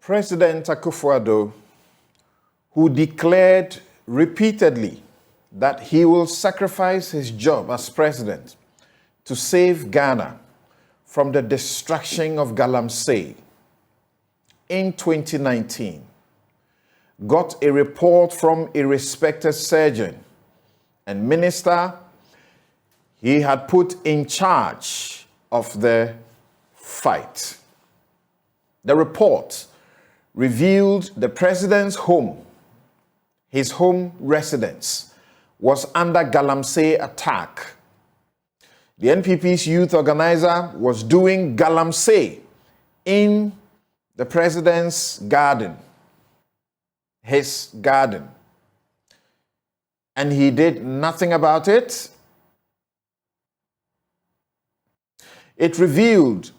President Akufo-Addo, who declared repeatedly that he will sacrifice his job as president to save Ghana from the destruction of galamsey in 2019, got a report from a respected surgeon and minister he had put in charge of the fight. The report revealed the president's home, his home residence, was under galamsey attack. The NPP's youth organizer was doing galamsey in the president's garden, his garden, and he did nothing about it. It revealed,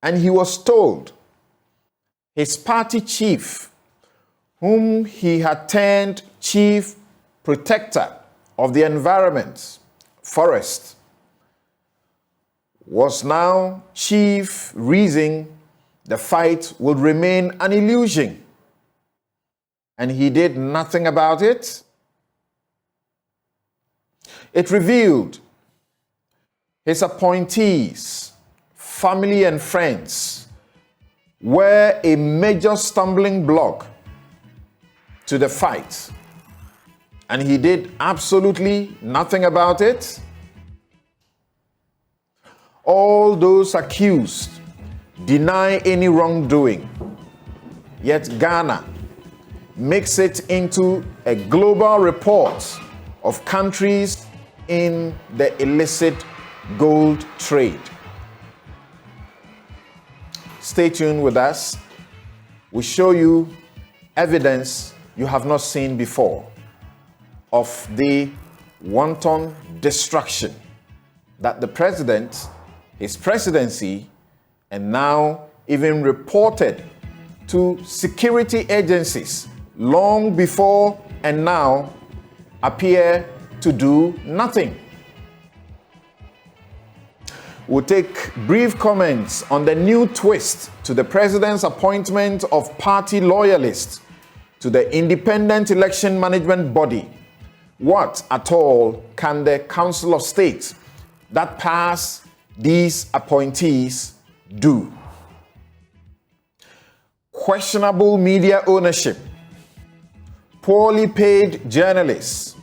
and he was told, his party chief, whom he had turned chief protector of the environment, forest, was now chief reason the fight would remain an illusion. And he did nothing about it. It revealed his appointees, family and friends, were a major stumbling block to the fight. And he did absolutely nothing about it. All those accused deny any wrongdoing, yet Ghana makes it into a global report of countries in the illicit gold trade. Stay tuned with us. We show you evidence you have not seen before of the wanton destruction that the president, his presidency, and now even reported to security agencies long before and now appear to do nothing. We'll take brief comments on the new twist to the president's appointment of party loyalists to the independent election management body. What at all can the Council of State that pass these appointees do? Questionable media ownership, poorly paid journalists,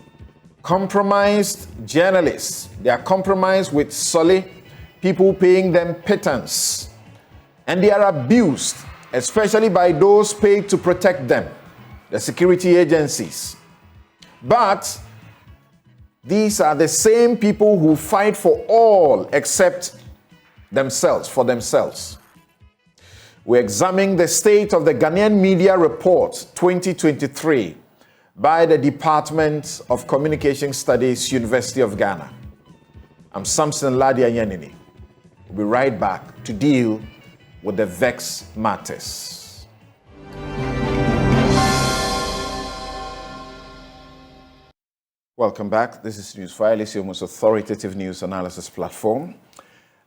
compromised journalists. They are compromised with solid people paying them pittance, and they are abused, especially by those paid to protect them, the security agencies. But these are the same people who fight for all except themselves, for themselves. We examine the state of the Ghanaian Media Report 2023 by the Department of Communication Studies, University of Ghana. I'm Samson, Lardy, Anyenini. We'll be right back to deal with the vexed matters. Welcome back. This is Newsfile. It's your most authoritative news analysis platform.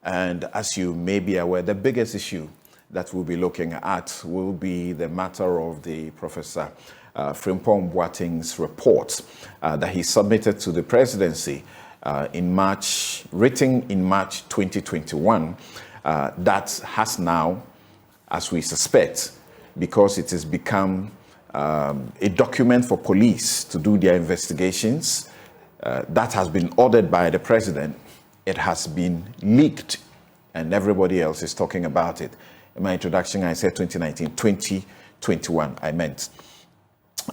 And as you may be aware, the biggest issue that we'll be looking at will be the matter of the Professor Frimpong Boateng's report that he submitted to the presidency in March, written in March 2021, that has now, as we suspect, because it has become a document for police to do their investigations, that has been ordered by the president. It has been leaked, and everybody else is talking about it. In my introduction, I said 2019, 2021, I meant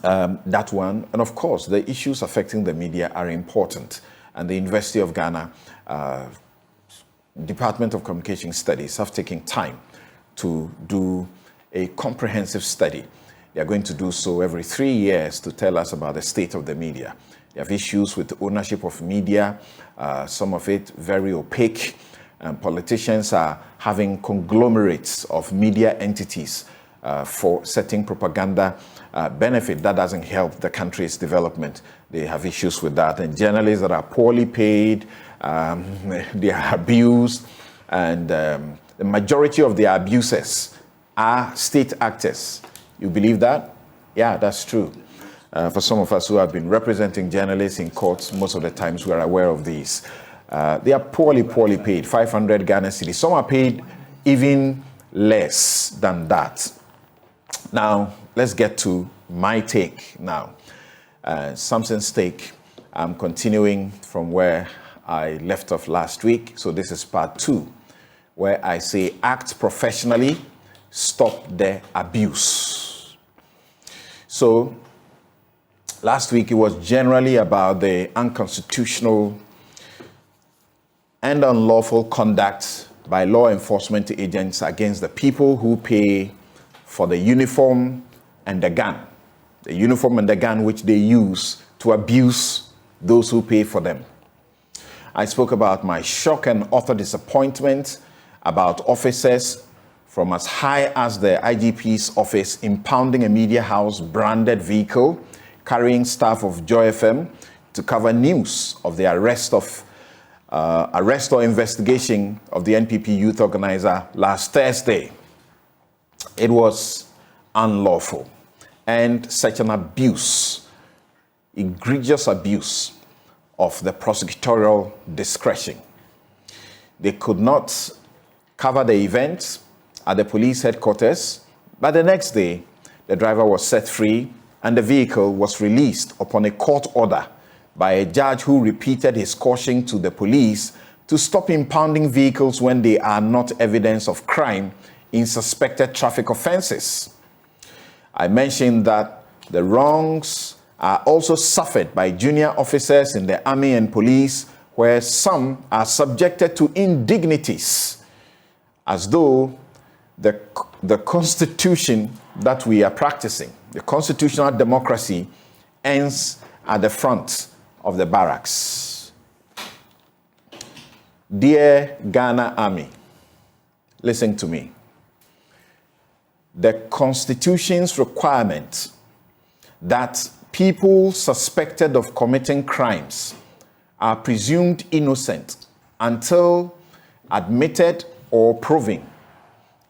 that one. And of course, the issues affecting the media are important. And the University of Ghana, Department of Communication Studies have taken time to do a comprehensive study. They are going to do so every 3 years to tell us about the state of the media. They have issues with ownership of media, some of it very opaque. Politicians are having conglomerates of media entities for setting propaganda benefit. That doesn't help the country's development. They have issues with that. And journalists that are poorly paid, they are abused, and the majority of the abusers are state actors. You believe that? Yeah, that's true. For some of us who have been representing journalists in courts, most of the times we are aware of these. They are poorly paid, 500 Ghana cedis. Some are paid even less than that. Now, let's get to my take now. Samson's take, I'm continuing from where I left off last week. So this is part 2, where I say act professionally, stop the abuse. So last week it was generally about the unconstitutional and unlawful conduct by law enforcement agents against the people who pay for the uniform and the gun. The uniform and the gun which they use to abuse those who pay for them. I spoke about my shock and utter disappointment about officers from as high as the IGP's office impounding a media house branded vehicle carrying staff of Joy FM to cover news of the arrest or investigation of the NPP youth organizer last Thursday. It was unlawful and such an abuse, egregious abuse of the prosecutorial discretion. They could not cover the event at the police headquarters, but the next day, the driver was set free and the vehicle was released upon a court order by a judge who repeated his caution to the police to stop impounding vehicles when they are not evidence of crime in suspected traffic offenses. I mentioned that the wrongs are also suffered by junior officers in the army and police, where some are subjected to indignities, as though the constitution that we are practicing, the constitutional democracy, ends at the front of the barracks. Dear Ghana Army, listen to me. The Constitution's requirement that people suspected of committing crimes are presumed innocent until admitted or proven,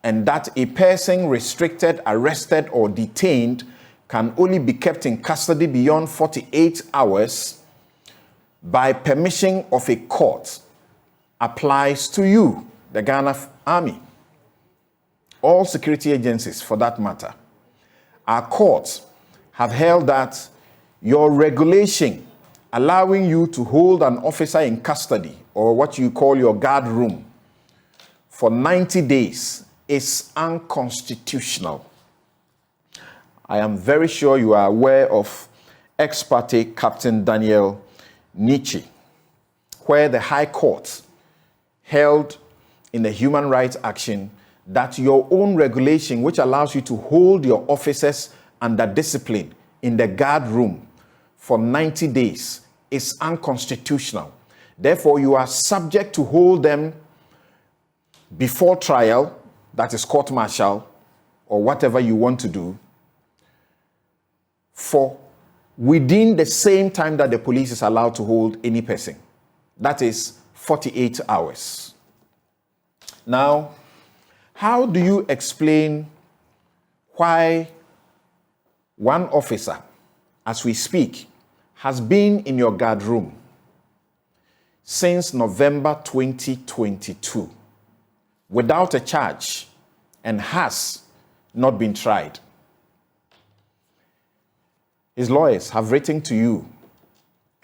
and that a person restricted, arrested, or detained can only be kept in custody beyond 48 hours by permission of a court applies to you, the Ghana Army. All security agencies, for that matter. Our courts have held that your regulation allowing you to hold an officer in custody, or what you call your guard room, for 90 days is unconstitutional. I am very sure you are aware of ex parte Captain Daniel Nietzsche, where the High Court held in the human rights action that your own regulation, which allows you to hold your officers under discipline in the guard room for 90 days, is unconstitutional. Therefore, you are subject to hold them before trial, that is court-martial, or whatever you want to do, for within the same time that the police is allowed to hold any person. That is 48 hours. Now, how do you explain why one officer, as we speak, has been in your guard room since November 2022 without a charge and has not been tried? His lawyers have written to you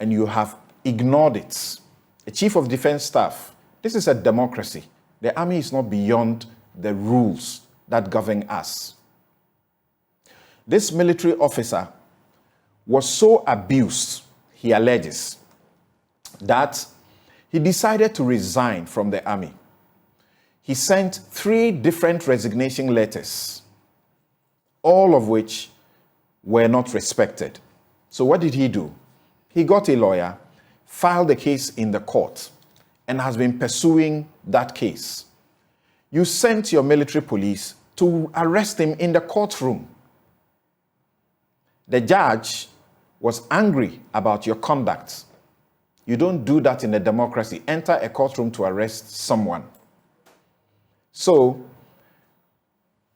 and you have ignored it. A chief of defense staff, this is a democracy. The army is not beyond the rules that govern us. This military officer was so abused, he alleges, that he decided to resign from the army. He sent 3 different resignation letters, all of which were not respected. So what did he do? He got a lawyer, filed a case in the court, and has been pursuing that case. You sent your military police to arrest him in the courtroom. The judge was angry about your conduct. You don't do that in a democracy. Enter a courtroom to arrest someone. So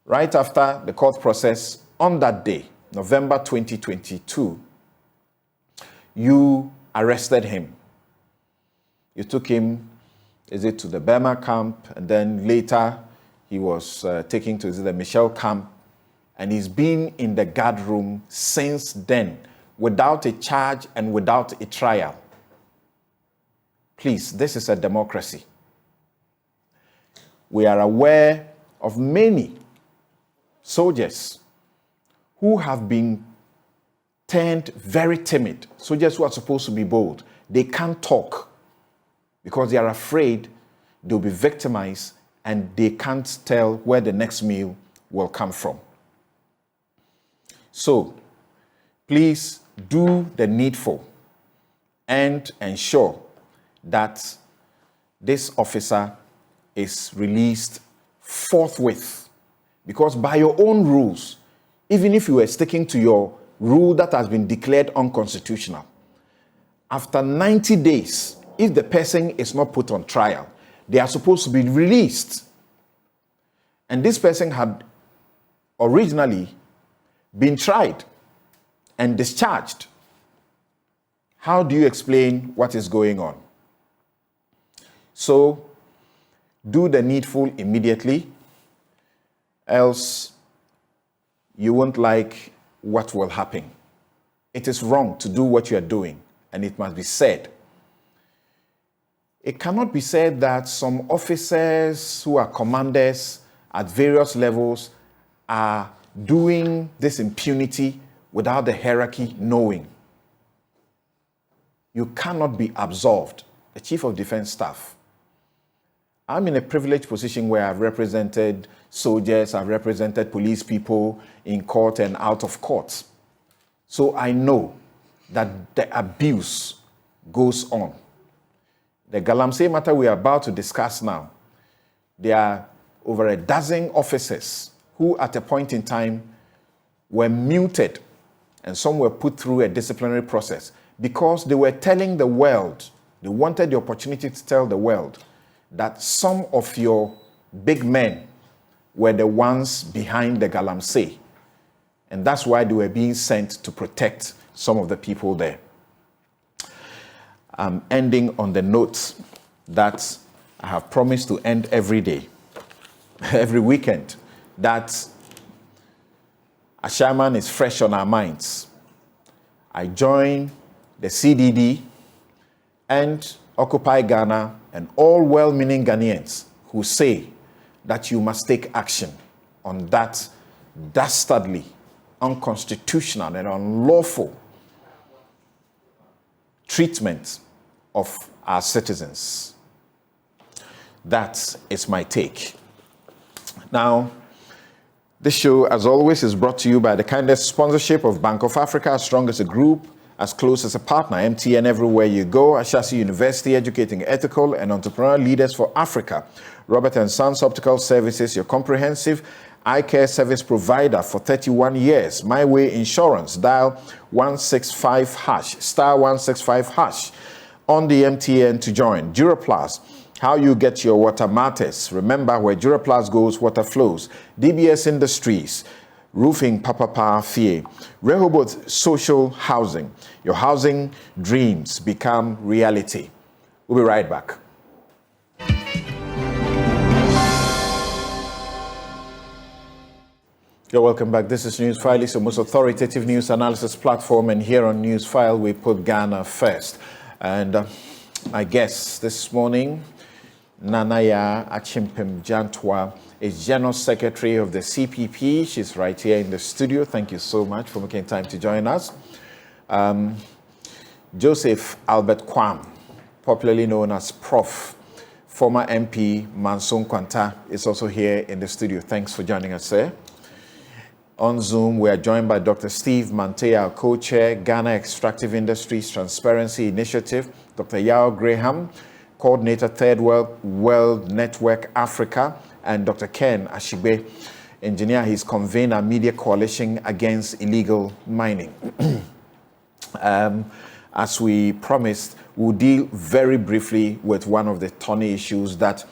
Right after the court process, on that day, November 2022, you arrested him. You took him, to the Burma camp, and then later he was taken to the Michelle camp, and he's been in the guard room since then, without a charge and without a trial. Please, this is a democracy. We are aware of many soldiers who have been turned very timid. Soldiers who are supposed to be bold. They can't talk because they are afraid they'll be victimized and they can't tell where the next meal will come from. So, please do the needful and ensure that this officer is released forthwith. Because by your own rules, even if you were sticking to your rule that has been declared unconstitutional, after 90 days, if the person is not put on trial, they are supposed to be released. And this person had originally been tried and discharged. How do you explain what is going on? So, do the needful immediately, else you won't like what will happen. It is wrong to do what you are doing, and it must be said. It cannot be said that some officers who are commanders at various levels are doing this impunity without the hierarchy knowing. You cannot be absolved. The Chief of Defense Staff. I'm in a privileged position where I've represented soldiers, I've represented police people in court and out of court. So I know that the abuse goes on. The galamsey matter we are about to discuss now, there are over a dozen officers who at a point in time were muted and some were put through a disciplinary process because they were telling the world, they wanted the opportunity to tell the world that some of your big men were the ones behind the galamsey. And that's why they were being sent to protect some of the people there. I'm ending on the note that I have promised to end every day, every weekend, that Ashaman is fresh on our minds. I join the CDD and Occupy Ghana and all well-meaning Ghanaians who say that you must take action on that dastardly, unconstitutional and unlawful treatment of our citizens. That is my take. Now, this show, as always, is brought to you by the kindest sponsorship of Bank of Africa, as strong as a group, as close as a partner, MTN everywhere you go, Ashasi University, educating ethical and entrepreneurial leaders for Africa. Robert & Sons Optical Services, your comprehensive eye care service provider for 31 years. My Way Insurance, dial 165 hash, star 165 hash on the MTN to join. Duraplast, how you get your water matters. Remember, where Duraplast goes, water flows. DBS Industries, roofing Papa Fie. Rehoboth Social Housing, your housing dreams become reality. We'll be right back. You're welcome back. This is Newsfile. It's the most authoritative news analysis platform, and here on Newsfile, we put Ghana first. And my guest this morning, Nanaya Achimpem Jantwa, is General Secretary of the CPP. She's right here in the studio. Thank you so much for making time to join us. Joseph Albert Kwam, popularly known as Prof, former MP Manson Kwanta, is also here in the studio. Thanks for joining us, sir. On Zoom, we are joined by Dr. Steve Mantea, co-chair, Ghana Extractive Industries Transparency Initiative, Dr. Yao Graham, coordinator, Third World Network Africa, and Dr. Ken Ashibe, engineer. He's convened a media coalition against illegal mining. As we promised, we'll deal very briefly with one of the thorny issues that,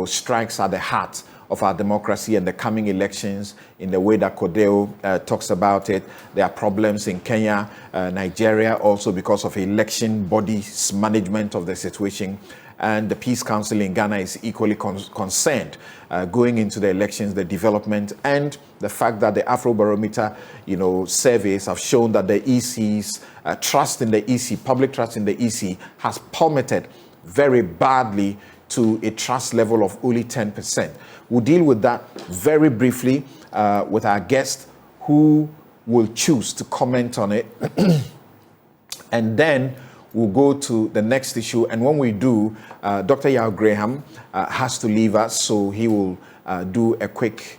strikes at the heart of our democracy and the coming elections in the way that Kodeo talks about it. There are problems in Kenya, Nigeria, also because of election bodies' management of the situation. And the Peace Council in Ghana is equally concerned going into the elections, the development, and the fact that the Afrobarometer, surveys have shown that the EC's trust in the EC, public trust in the EC, has plummeted very badly to a trust level of only 10%. We'll deal with that very briefly with our guest, who will choose to comment on it, and then we'll go to the next issue. And when we do, Dr. Yao Graham has to leave us, so he will do a quick,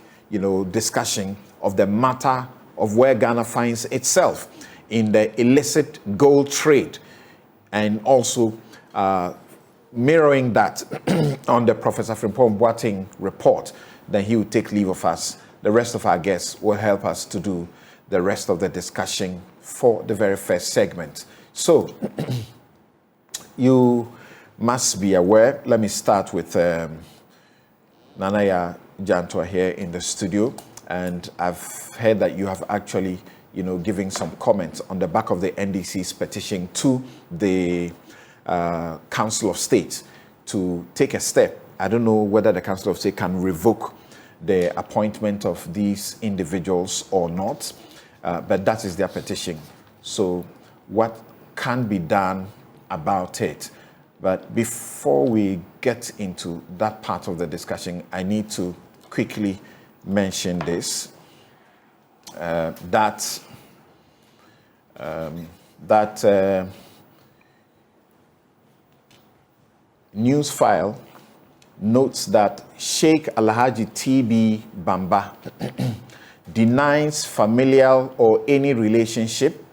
discussion of the matter of where Ghana finds itself in the illicit gold trade, and also mirroring that on the Professor Frimpong Boateng report. Then he will take leave of us. The rest of our guests will help us to do the rest of the discussion for the very first segment. So, you must be aware. Let me start with Nanaya Jantua here in the studio. And I've heard that you have actually, given some comments on the back of the NDC's petition to the Council of State to take a step. I don't know whether the Council of State can revoke the appointment of these individuals or not, but that is their petition. So what can be done about it? But before we get into that part of the discussion, I need to quickly mention this, that Newsfile notes that Sheikh Alhaji T.B. Bamba denies familial or any relationship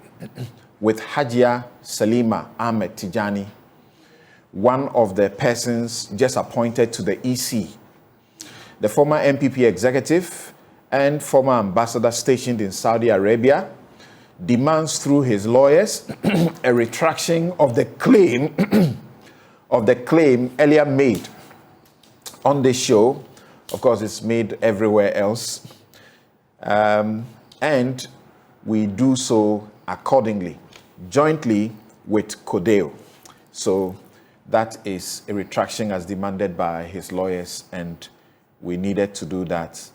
with Hajia Salima Ahmed Tijani, one of the persons just appointed to the EC. The former MPP executive and former ambassador stationed in Saudi Arabia demands through his lawyers a retraction of the claim earlier made on this show. Of course, it's made everywhere else. And we do so accordingly, jointly with Kodeo. So that is a retraction as demanded by his lawyers, and we needed to do that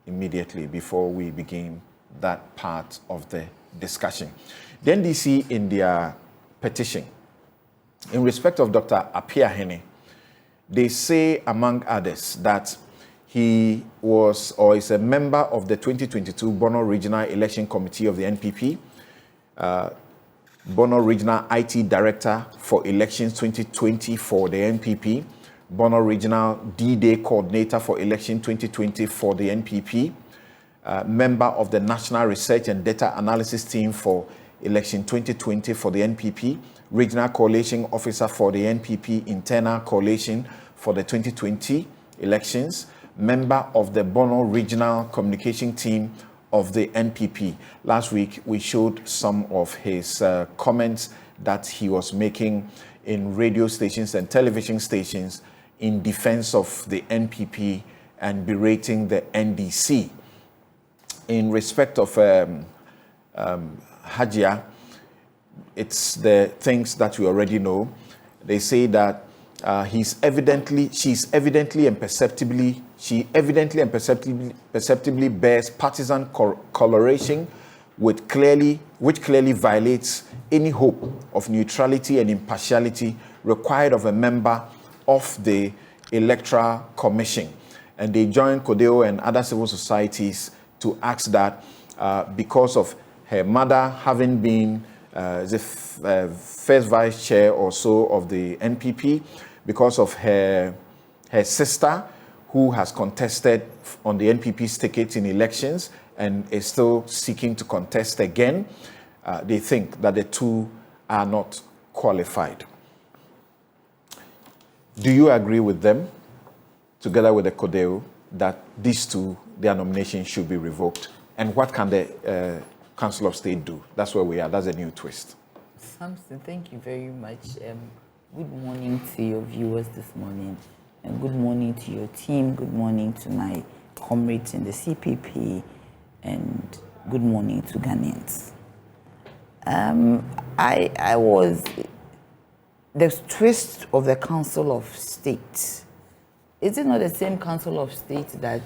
immediately before we begin that part of the discussion. The NDC, in their petition, in respect of Dr. Apia Hene, they say, among others, that he was or is a member of the 2022 Bono Regional Election Committee of the NPP, Bono Regional IT Director for Elections 2020 for the NPP, Bono Regional D-Day Coordinator for Election 2020 for the NPP, member of the National Research and Data Analysis Team for Election 2020 for the NPP, Regional Coalition Officer for the NPP Internal Coalition for the 2020 elections, member of the Bono Regional Communication Team of the NPP. Last week, we showed some of his comments that he was making in radio stations and television stations in defense of the NPP and berating the NDC. In respect of Hajia, it's the things that we already know. They say that she evidently and perceptibly bears partisan coloration, which clearly violates any hope of neutrality and impartiality required of a member of the Electoral Commission. And they join Kodeo and other civil societies to ask that because of her mother having been the first vice chair or so of the NPP, because of her sister who has contested on the NPP's ticket in elections and is still seeking to contest again, they think that the two are not qualified. Do you agree with them, together with the Kodeo, that these two, their nominations should be revoked? And what can the Council of State do? That's where we are. That's a new twist. Samson, thank you very much. Good morning to your viewers this morning. and good morning to your team, good morning to my comrades in the CPP, and good morning to Ghanaians. I was the twist of the Council of State. Is it not the same Council of State that?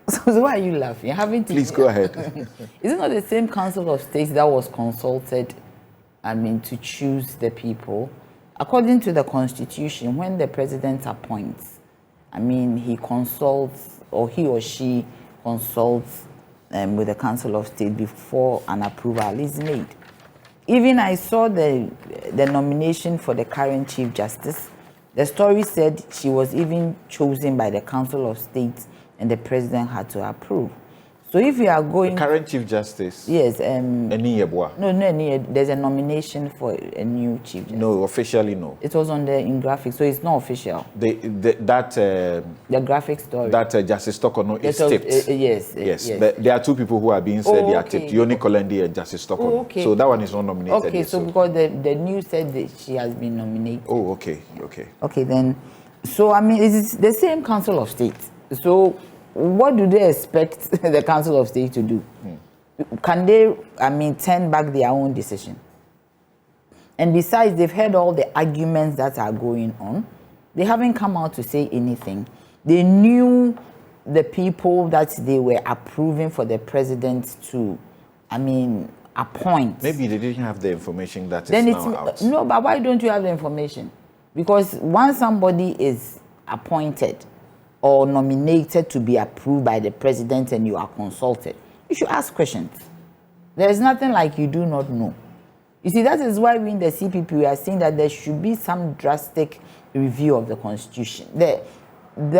So why are you laughing? Please go ahead. Is it not the same Council of State that was consulted, to choose the people? According to the Constitution, when the president appoints, he consults, or he or she consults with the Council of State before an approval is made. Even I saw the nomination for the current Chief Justice. The story said she was even chosen by the Council of State and the president had to approve. So if you are going... The current Chief Justice? Yes. No, there's a nomination for a new Chief Justice. No, officially no. It was on in graphics, so it's not official. The graphic story. That Justice Tokono is tipped. Yes. But there are two people who are being said they are tipped. Yoni Kolendi and Justice Tokono. Oh, okay. So that one is not nominated. Okay, yet, so because the news said that she has been nominated. Oh, okay. Okay, then. So, it's the same Council of State. So, what do they expect the Council of State to do? Can they, turn back their own decision? And besides, they've heard all the arguments that are going on. They haven't come out to say anything. They knew the people that they were approving for the president to, appoint. Maybe they didn't have the information that is now out. No, but why don't you have the information? Because once somebody is appointed or nominated to be approved by the president and you are consulted, you should ask questions. There's nothing like you do not know. You see, that is why we in the CPP we are saying that there should be some drastic review of the Constitution. The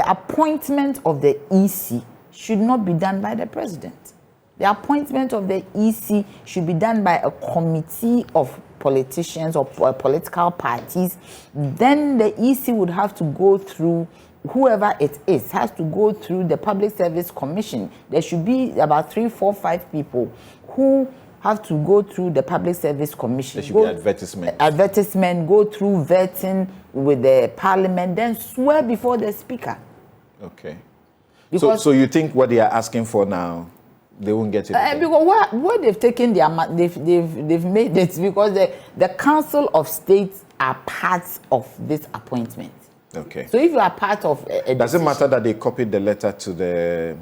appointment of the EC should not be done by the president. The appointment of the EC should be done by a committee of politicians or political parties. Then the EC would have to go through, whoever it is, has to go through the Public Service Commission. There should be about 3, 4, 5 people who have to go through the Public Service Commission. There should be advertisement, go through vetting with the Parliament, then swear before the Speaker. Okay. So you think what they are asking for now, they won't get it? Because what they've taken, they've made it because the Council of State are part of this appointment. Okay. So if you are part of a does it matter that they copied the letter to the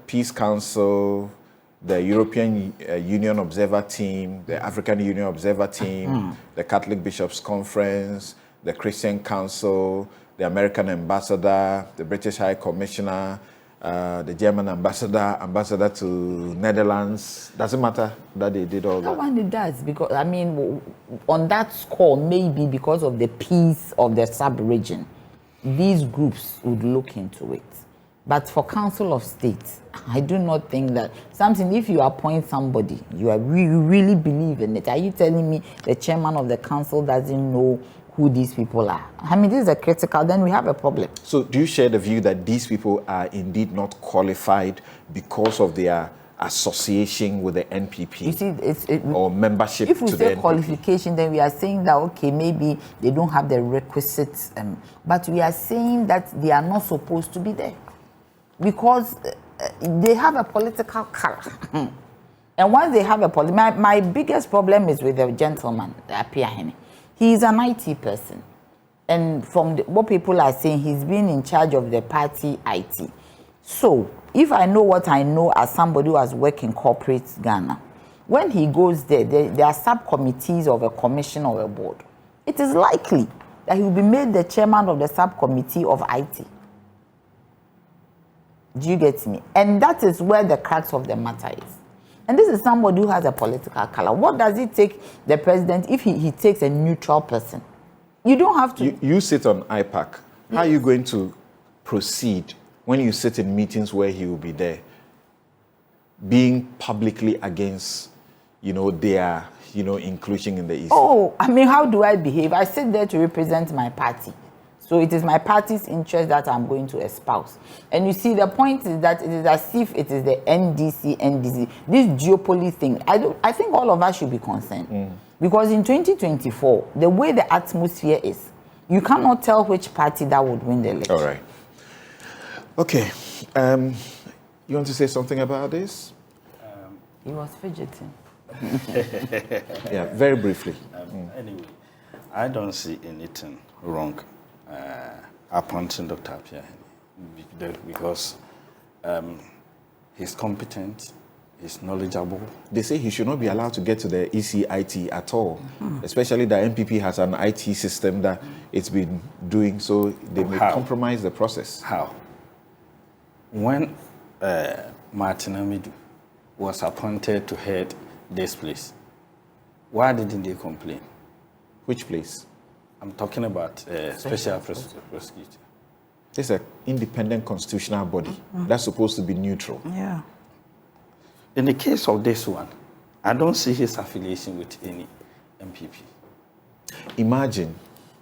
Peace Council, the European Union Observer Team, the African Union Observer Team, the Catholic Bishops' Conference, the Christian Council, the American Ambassador, the British High Commissioner, the German ambassador to Netherlands? Does it matter that they did all that? That one it does, because on that score, maybe because of the peace of the sub-region, these groups would look into it. But for Council of State, I do not think that Samson, if you appoint somebody, you really believe in it. Are you telling me the chairman of the council doesn't know who these people are? This is a critical, then we have a problem. So do you share the view that these people are indeed not qualified because of their association with the NPP? You see, or membership if we to say the NPP? Qualification, then we are saying that, okay, maybe they don't have the requisites, but we are saying that they are not supposed to be there because they have a political color. And once they have a my biggest problem is with the gentleman, Apia. He is an IT person. And from what people are saying, he's been in charge of the party IT. So, if I know what I know as somebody who has worked in corporate Ghana, when he goes there are subcommittees of a commission or a board. It is likely that he will be made the chairman of the subcommittee of IT. Do you get me? And that is where the crux of the matter is. And this is somebody who has a political color. What does it take the president if he takes a neutral person? You don't have to... You sit on IPAC. How are you going to proceed when you sit in meetings where he will be there, being publicly against, their, inclusion in the EC? Oh, how do I behave? I sit there to represent my party. So it is my party's interest that I'm going to espouse. And you see, the point is that it is as if it is the NDC, this duopoly thing. I think all of us should be concerned. Because in 2024, the way the atmosphere is, You cannot tell which party that would win the election. All right. Okay. You want to say something about this? He was fidgeting. Yeah, very briefly. Anyway, I don't see anything wrong appointing Dr. Appiah because he's competent, he's knowledgeable. They say he should not be allowed to get to the ECIT at all, especially that MPP has an IT system that it's been doing, so they may compromise the process. How? When Martin Amidu was appointed to head this place, why didn't they complain? Which place? I'm talking about special prosecutor. It's an independent constitutional body that's supposed to be neutral. Yeah. In the case of this one, I don't see his affiliation with any MPP. Imagine,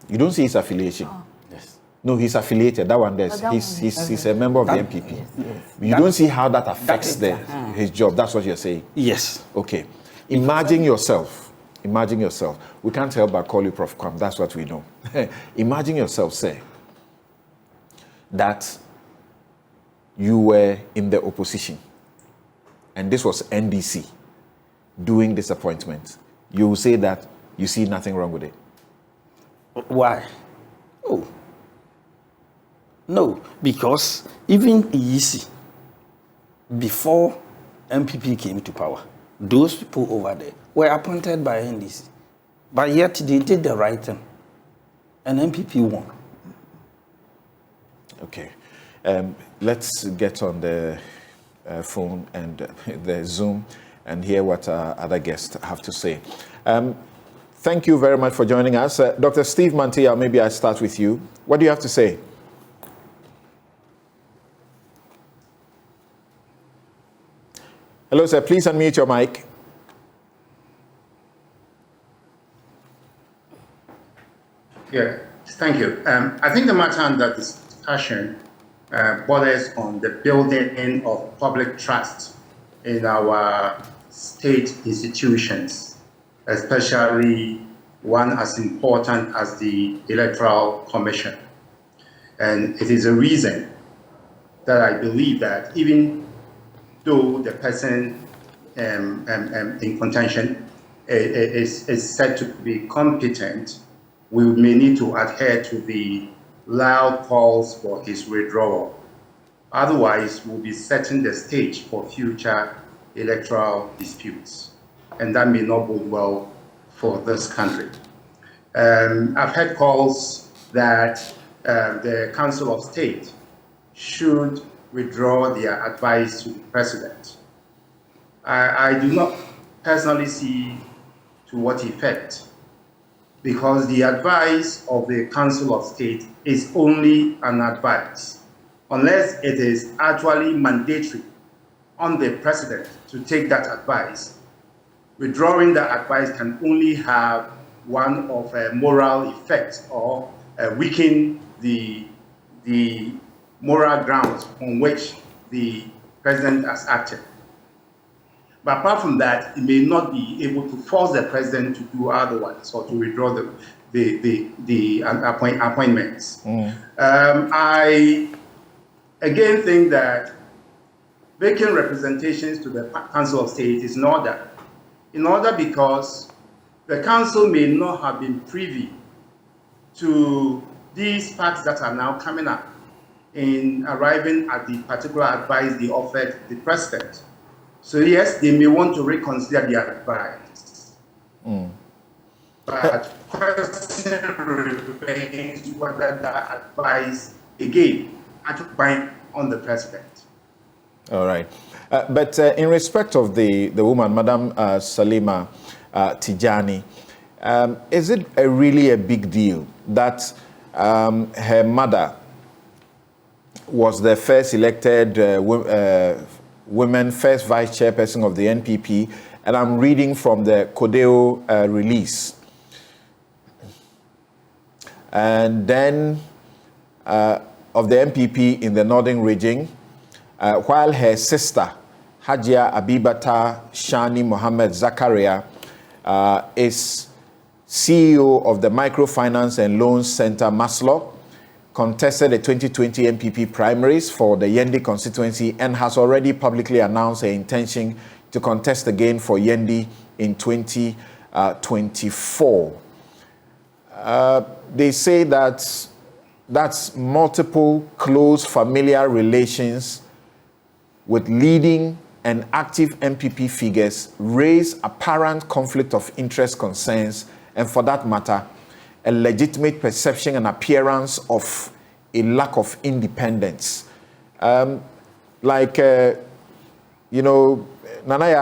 you don't see his affiliation. Yes. No, he's affiliated. That one, he's a member of the MPP. Yes. You don't see how that affects his job. That's what you're saying. Yes. Okay. Imagine yourself. We can't help but call you Prof. Kwam. That's what we know. Imagine yourself, say, that you were in the opposition, and this was NDC doing this appointment. You will say that you see nothing wrong with it. Why? Oh. No, because even EEC, before MPP came to power, those people over there were appointed by NDC. But yet they did the right thing. And MPP won. Okay. Let's get on the phone and the Zoom and hear what our other guests have to say. Thank you very much for joining us. Dr. Steve Mantia, maybe I start with you. What do you have to say? Hello, sir. Please unmute your mic. Yeah, thank you. I think the matter under discussion borders on the building of public trust in our state institutions, especially one as important as the Electoral Commission. And it is a reason that I believe that even though the person in contention is said to be competent, we may need to adhere to the loud calls for his withdrawal. Otherwise, we'll be setting the stage for future electoral disputes, and that may not bode well for this country. I've had calls that the Council of State should withdraw their advice to the president. I do not personally see to what effect, because the advice of the Council of State is only an advice, unless it is actually mandatory on the president to take that advice. Withdrawing that advice can only have one of a moral effect or weaken the moral grounds on which the president has acted. But apart from that, it may not be able to force the president to do otherwise or to withdraw the appointments. I again think that making representations to the Council of State is in order because the Council may not have been privy to these facts that are now coming up in arriving at the particular advice they offered the president. So yes, they may want to reconsider their advice. But question remains whether that advice, again, actually bind on the president. All right. But in respect of the woman, Madam Salima Tijani, is it really a big deal that her mother was the first elected women, first vice chairperson of the NPP, and I'm reading from the Codeo release. And then of the NPP in the Northern Region, while her sister, Hajia Abibata Shani Mohammed Zakaria, is CEO of the Microfinance and Loans Center, Maslow, contested the 2020 MPP primaries for the Yendi constituency and has already publicly announced her intention to contest again for Yendi in 2024. They say that that's multiple close familiar relations with leading and active MPP figures raise apparent conflict of interest concerns, and for that matter, a legitimate perception and appearance of a lack of independence. Nanaya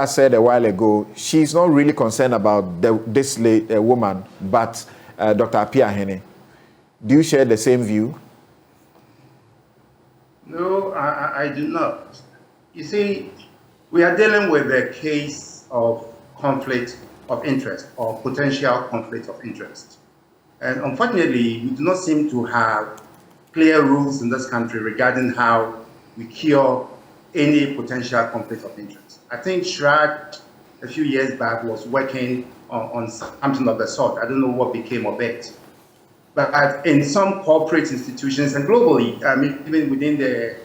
said a while ago, she's not really concerned about this woman, but Dr. Apia Hene. Do you share the same view? No, I do not. You see, we are dealing with a case of conflict of interest or potential conflict of interest. And unfortunately, we do not seem to have clear rules in this country regarding how we cure any potential conflict of interest. I think Shrag, a few years back, was working on something of the sort. I don't know what became of it. But in some corporate institutions and globally, I mean, even within the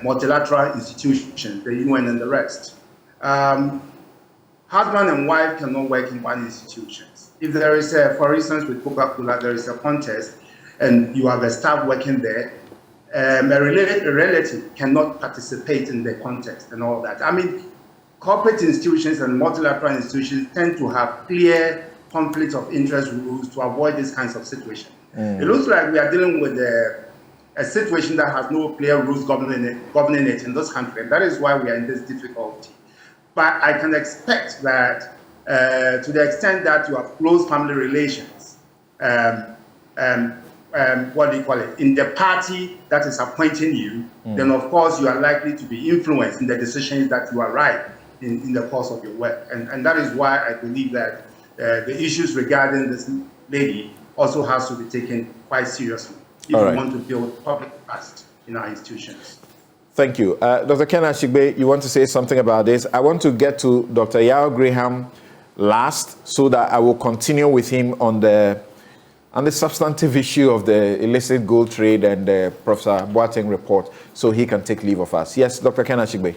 multilateral institutions, the UN and the rest, husband and wife cannot work in one institution. If there is for instance, with Coca-Cola, there is a contest and you have a staff working there, a relative cannot participate in the contest and all that. I mean, corporate institutions and multilateral institutions tend to have clear conflict of interest rules to avoid these kinds of situations. It looks like we are dealing with a situation that has no clear rules governing it in this country, and that is why we are in this difficulty. But I can expect that to the extent that you have close family relations, what do you call it, in the party that is appointing you, then of course you are likely to be influenced in the decisions that you arrive in the course of your work. And that is why I believe that the issues regarding this lady also has to be taken quite seriously if we want to build public trust in our institutions. Thank you. Dr. Ken Ashigbe, you want to say something about this? I want to get to Dr. Yao Graham last so that I will continue with him on the substantive issue of the illicit gold trade and the Professor Boateng report so he can take leave of us. Yes, Dr. Ken Ashigbe.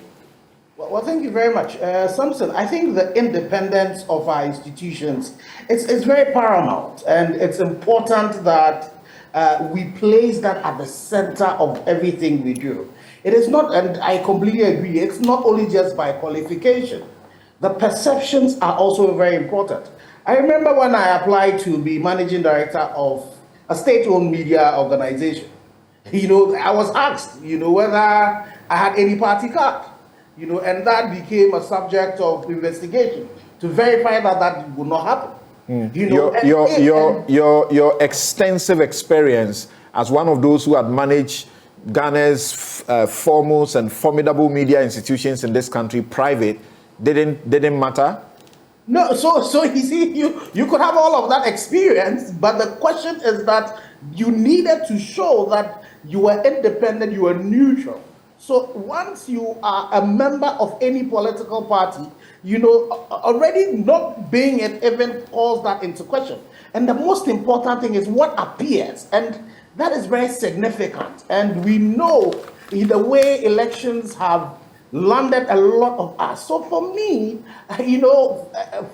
Well, thank you very much. Samson, I think the independence of our institutions is very paramount, and it's important that we place that at the center of everything we do. It is not, and I completely agree, it's not only just by qualification. The perceptions are also very important. I remember when I applied to be managing director of a state-owned media organization, I was asked, whether I had any party card. And that became a subject of investigation to verify that that would not happen. Your extensive experience as one of those who had managed Ghana's foremost and formidable media institutions in this country, private, didn't matter. No, so you see, you could have all of that experience, but the question is that you needed to show that you were independent, you were neutral. So once you are a member of any political party, already not being it even calls that into question. And the most important thing is what appears, and that is very significant. And we know in the way elections have landed a lot of us. So for me,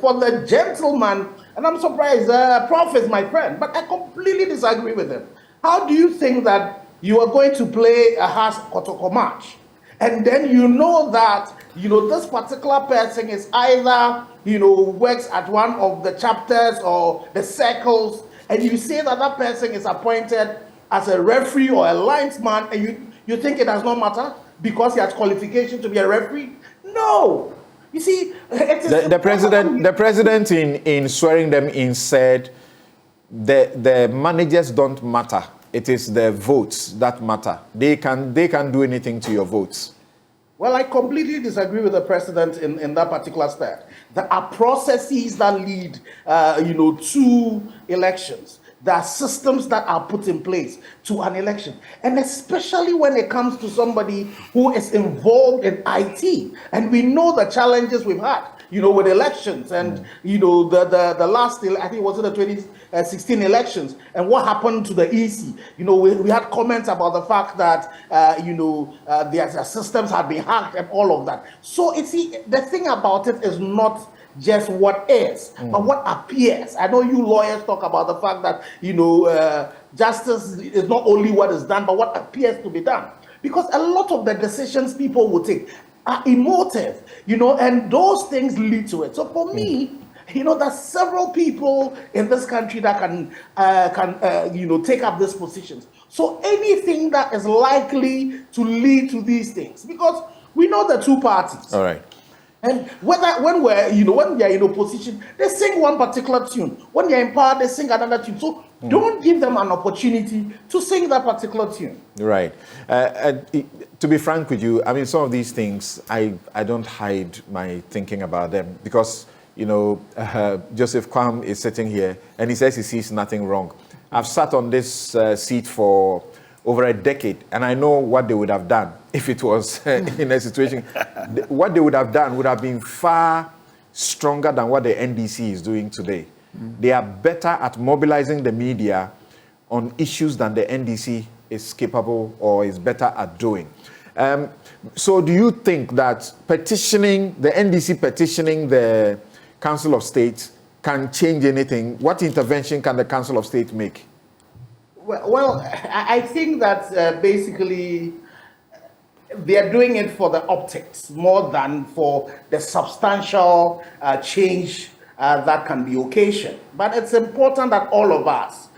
for the gentleman, and I'm surprised, Prof is my friend, but I completely disagree with him. How do you think that you are going to play a Has Kotoko match, and then that this particular person is either works at one of the chapters or the circles, and you say that that person is appointed as a referee or a linesman, and you think it does not matter because he has qualification to be a referee? No. You see, the president in swearing them in said the managers don't matter. It is the votes that matter. They can do anything to your votes. Well, I completely disagree with the president in that particular step. There are processes that lead, to elections. There are systems that are put in place to an election. And especially when it comes to somebody who is involved in IT. And we know the challenges we've had. with elections and, the last, I think it was in the 2016 elections, and what happened to the EC. We had comments about the fact that, their systems had been hacked and all of that. So, the thing about it is not just what is, but what appears. I know you lawyers talk about the fact that, justice is not only what is done, but what appears to be done. Because a lot of the decisions people will take are emotive, and those things lead to it. So for me, there's several people in this country that can take up these positions. So anything that is likely to lead to these things, because we know the two parties. All right. And when they're in opposition, they sing one particular tune. When they're in power, they sing another tune. So don't give them an opportunity to sing that particular tune. Right. To be frank with you, I mean, some of these things, I don't hide my thinking about them because, Joseph Kwam is sitting here and he says he sees nothing wrong. I've sat on this seat for over a decade, and I know what they would have done if it was in a situation. What they would have done would have been far stronger than what the NDC is doing today. They are better at mobilizing the media on issues than the NDC is capable or is better at doing. So do you think that the NDC petitioning the Council of State can change anything? What intervention can the Council of State make? Well, I think that basically they are doing it for the optics more than for the substantial change that can be occasioned. But it's important that all of us,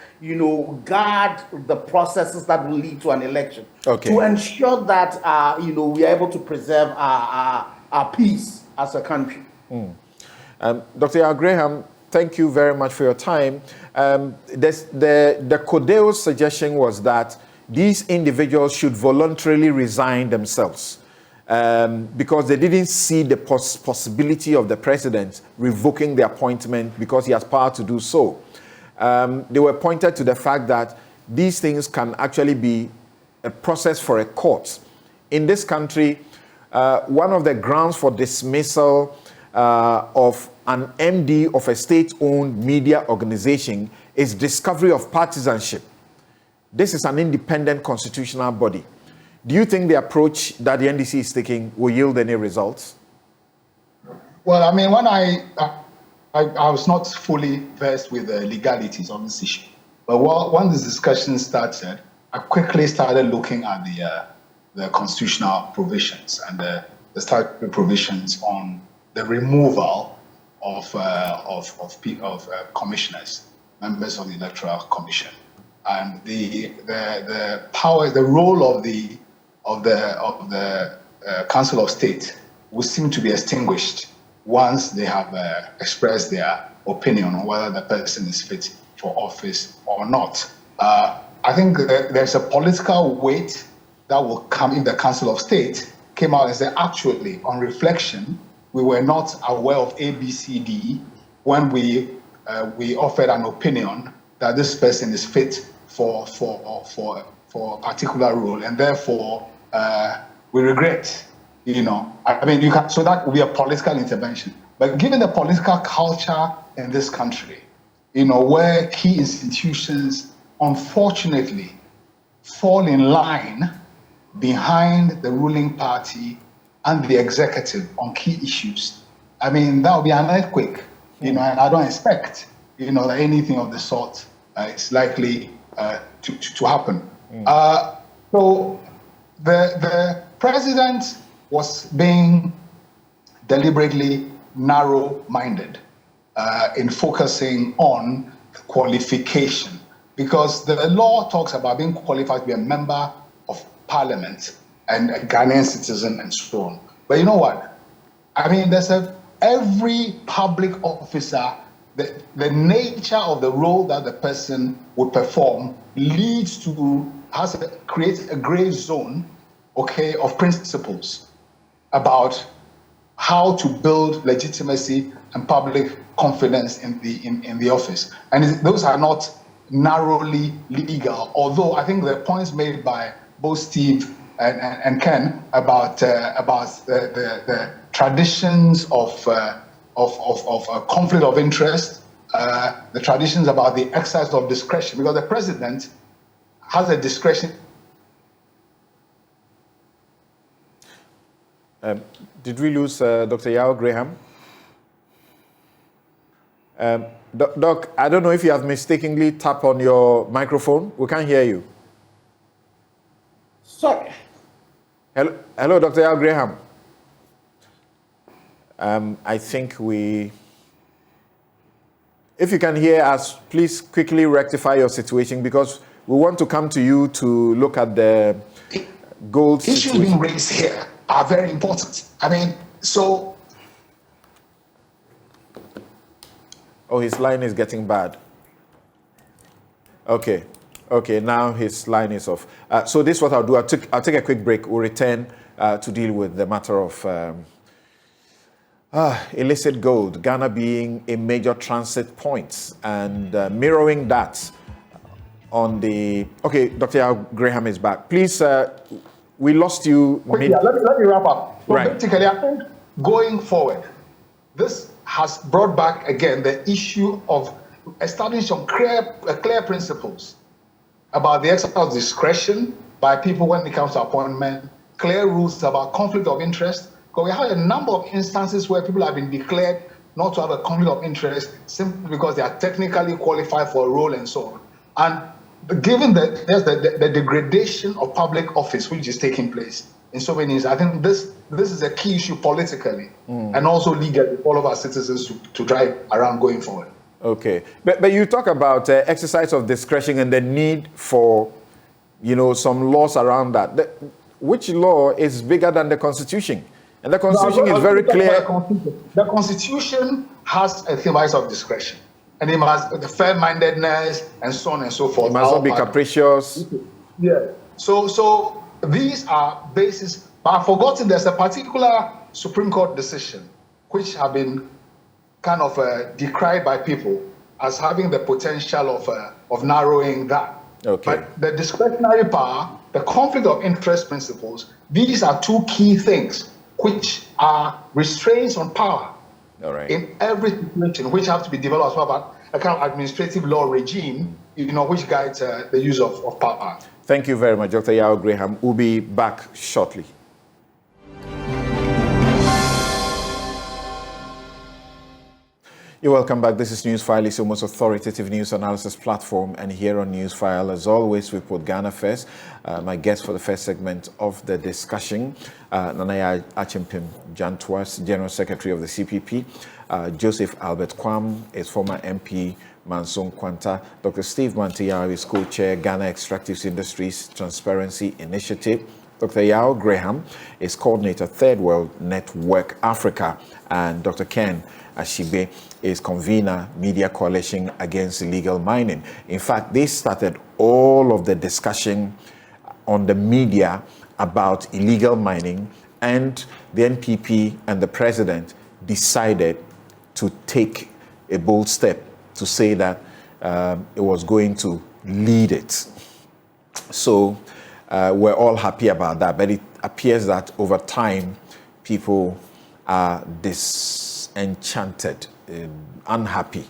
guard the processes that will lead to an election to ensure that, we are able to preserve our peace as a country. Dr. Yao Graham, thank you very much for your time. The Codeo's suggestion was that these individuals should voluntarily resign themselves because they didn't see the possibility of the president revoking the appointment because he has power to do so. They were pointed to the fact that these things can actually be a process for a court. In this country, one of the grounds for dismissal of an MD of a state-owned media organization is discovery of partisanship. This is an independent constitutional body. Do you think the approach that the NDC is taking will yield any results? Well, I mean, when I was not fully versed with the legalities of this issue, but when this discussion started, I quickly started looking at the constitutional provisions and the statutory provisions on the removal of commissioners, members of the Electoral Commission, and the power, the role of the Council of State will seem to be extinguished once they have expressed their opinion on whether the person is fit for office or not. I think there's a political weight that will come if the Council of State came out and said, actually, on reflection, we were not aware of ABCD when we offered an opinion that this person is fit for a particular role, and therefore we regret. I mean, so that would be a political intervention. But given the political culture in this country, where key institutions unfortunately fall in line behind the ruling party and the executive on key issues, I mean, that would be an earthquake, and I don't expect, that anything of the sort is likely to happen. So the president was being deliberately narrow-minded in focusing on qualification, because the law talks about being qualified to be a member of parliament and a Ghanaian citizen and so on. But you know what? I mean, every public officer, the nature of the role that the person would perform creates a gray zone, of principles about how to build legitimacy and public confidence in the office. And those are not narrowly legal, although I think the points made by both Steve and Ken about the traditions of of conflict of interest, the traditions about the exercise of discretion, because the president has a discretion. Did we lose Dr. Yao Graham? Doc, I don't know if you have mistakenly tapped on your microphone. We can't hear you. Sorry. Hello, Dr. Yao Graham. I think if you can hear us, please quickly rectify your situation, because we want to come to you to look at the gold Issues situation. being raised here are very important. I mean, so. Oh, his line is getting bad. Okay, now his line is off. So this is what I'll do. I'll take a quick break. We'll return to deal with the matter of illicit gold, Ghana being a major transit point, and mirroring that on the... Okay, Dr. Yao Graham is back. Please, we lost you. Let me wrap up. So Right. basically, I think going forward, this has brought back again the issue of establishing some clear principles about the exercise of discretion by people when it comes to appointment, clear rules about conflict of interest, because we have a number of instances where people have been declared not to have a conflict of interest simply because they are technically qualified for a role and so on. And given that there's the degradation of public office which is taking place in so many ways, I think this is a key issue politically and also legally for all of our citizens to drive around going forward. Okay, but you talk about exercise of discretion and the need for, some laws around that. Which law is bigger than the Constitution? And the Constitution is very clear. The Constitution has a theory of discretion, and it has the fair-mindedness and so on and so forth. It must not be capricious. Yeah. So these are bases. But I've forgotten there's a particular Supreme Court decision which have been kind of decried by people as having the potential of narrowing that. Okay. But the discretionary power, the conflict of interest principles, these are two key things which are restraints on power. All right. In every situation, which have to be developed as well, but a kind of administrative law regime, which guides the use of power. Thank you very much, Dr. Yao Graham. We'll be back shortly. You're welcome back. This is Newsfile. It's your most authoritative news analysis platform. And here on Newsfile, as always, we put Ghana first. My guest for the first segment of the discussion, Nanaya Achimpim Jantuas, General Secretary of the CPP. Joseph Albert Kwam is former MP Manson Kwanta. Dr. Steve Mantiyaw is co-chair, Ghana Extractive Industries Transparency Initiative. Dr. Yao Graham is coordinator, Third World Network Africa. And Dr. Ken Ashibe is convener, Media Coalition Against Illegal Mining. In fact, they started all of the discussion on the media about illegal mining, and the NPP and the president decided to take a bold step to say that it was going to lead it. So we're all happy about that, but it appears that over time, people are disenchanted, unhappy,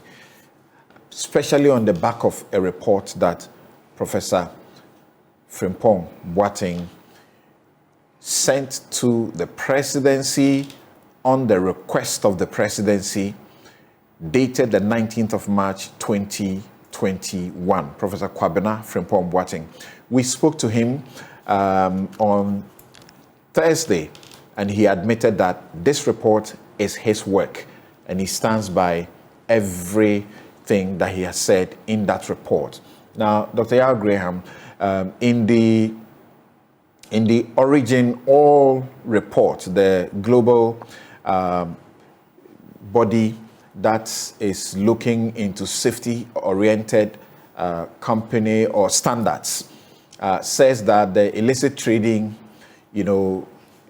especially on the back of a report that Professor Frimpong Boateng sent to the presidency on the request of the presidency, dated the 19th of March 2021. Professor Kwabena Frimpong Boateng. We spoke to him on Thursday, and he admitted that this report is his work, and he stands by everything that he has said in that report. Now, Dr. Yao Graham, in the Origin All report, the global body that is looking into safety-oriented company or standards, says that the illicit trading,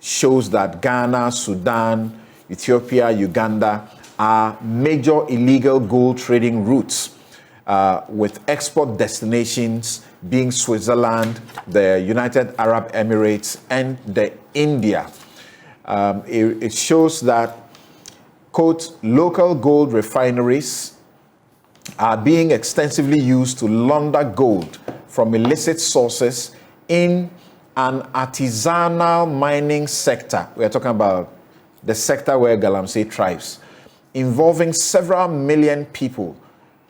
shows that Ghana, Sudan, Ethiopia, Uganda are major illegal gold trading routes, with export destinations being Switzerland, the United Arab Emirates, and India. It shows that quote, local gold refineries are being extensively used to launder gold from illicit sources in an artisanal mining sector. We are talking about the sector where galamsey thrives, involving several million people,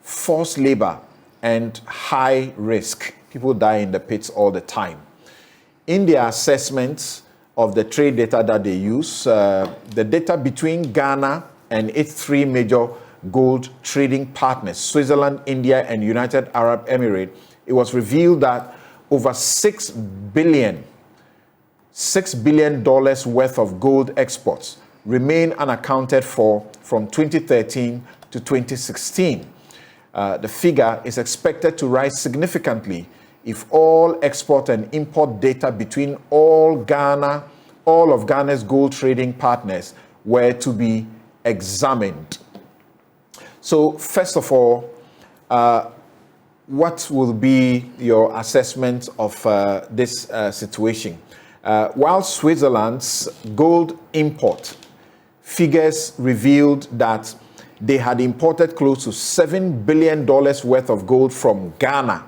forced labor, and high risk. People die in the pits all the time. In their assessments of the trade data that they use, the data between Ghana and its three major gold trading partners, Switzerland, India, and United Arab Emirates, it was revealed that over $6 billion worth of gold exports remain unaccounted for from 2013 to 2016. The figure is expected to rise significantly if all export and import data between all of Ghana's gold trading partners were to be examined. So first of all, what will be your assessment of this situation? While Switzerland's gold import figures revealed that they had imported close to $7 billion worth of gold from Ghana,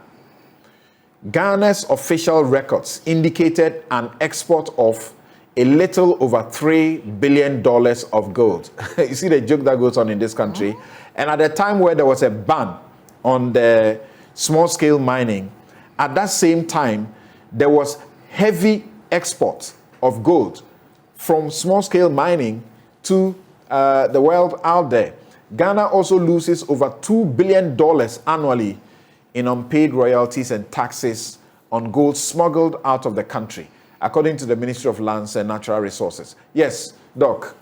Ghana's official records indicated an export of a little over $3 billion of gold. You see the joke that goes on in this country. And at the time where there was a ban on the small-scale mining, at that same time, there was heavy export of gold from small-scale mining to the world out there. Ghana also loses over $2 billion annually in unpaid royalties and taxes on gold smuggled out of the country, according to the Ministry of Lands and Natural Resources. Yes, Doc.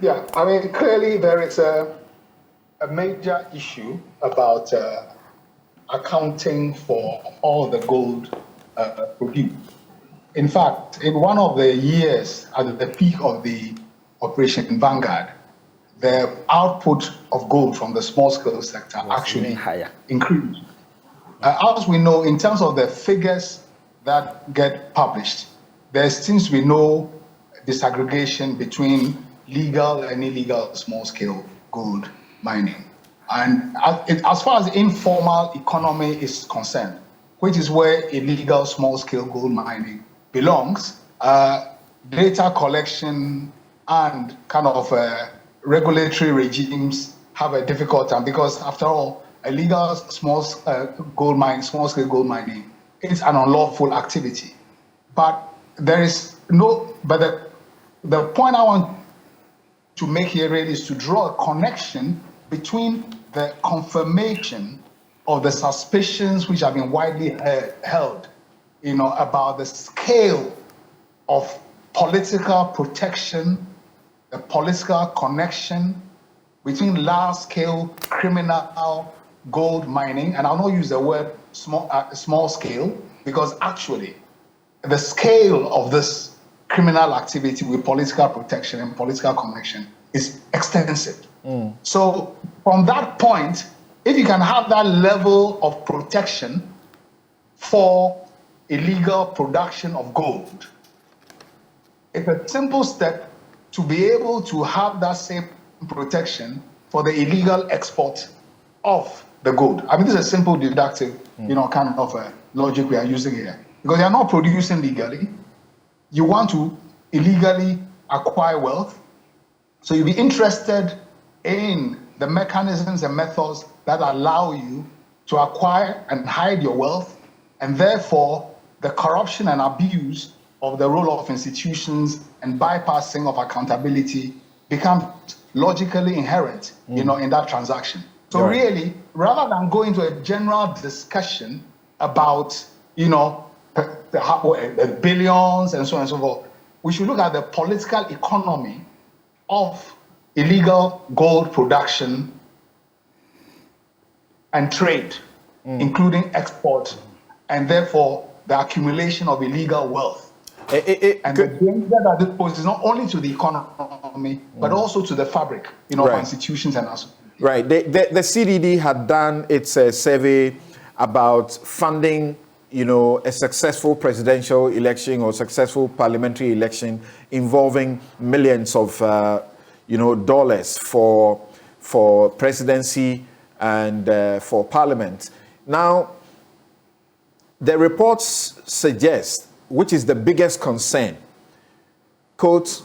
Yeah, I mean, clearly there is a major issue about accounting for all the gold produced. In fact, in one of the years at the peak of the Operation Vanguard, the output of gold from the small-scale sector actually increased. As we know, in terms of the figures that get published, there seems to be no disaggregation between legal and illegal small-scale gold mining. And as far as informal economy is concerned, which is where illegal small-scale gold mining belongs, data collection and kind of regulatory regimes have a difficult time, because after all, illegal small-scale gold mining is an unlawful activity. But there is no, but the point I want to make here really is to draw a connection between the confirmation of the suspicions which have been widely held, about the scale of political protection, the political connection between large-scale criminal gold mining, and I'll not use the word small scale, because actually the scale of this criminal activity with political protection and political connection is extensive. So from that point, if you can have that level of protection for illegal production of gold, it's a simple step to be able to have that same protection for the illegal export of the gold. I mean, this is a simple deductive, kind of a logic we are using here. Because you're not producing legally, you want to illegally acquire wealth, so you'll be interested in the mechanisms and methods that allow you to acquire and hide your wealth, and therefore the corruption and abuse of the role of institutions and bypassing of accountability becomes logically inherent, in that transaction. So really, rather than go into a general discussion about, the billions and so on and so forth, we should look at the political economy of illegal gold production and trade, including export, and therefore the accumulation of illegal wealth. And the danger that this poses not only to the economy, but also to the fabric, of institutions and us. Right. The CDD had done its survey about funding, a successful presidential election or successful parliamentary election involving millions of dollars for presidency and for parliament. Now, the reports suggest, which is the biggest concern, quote,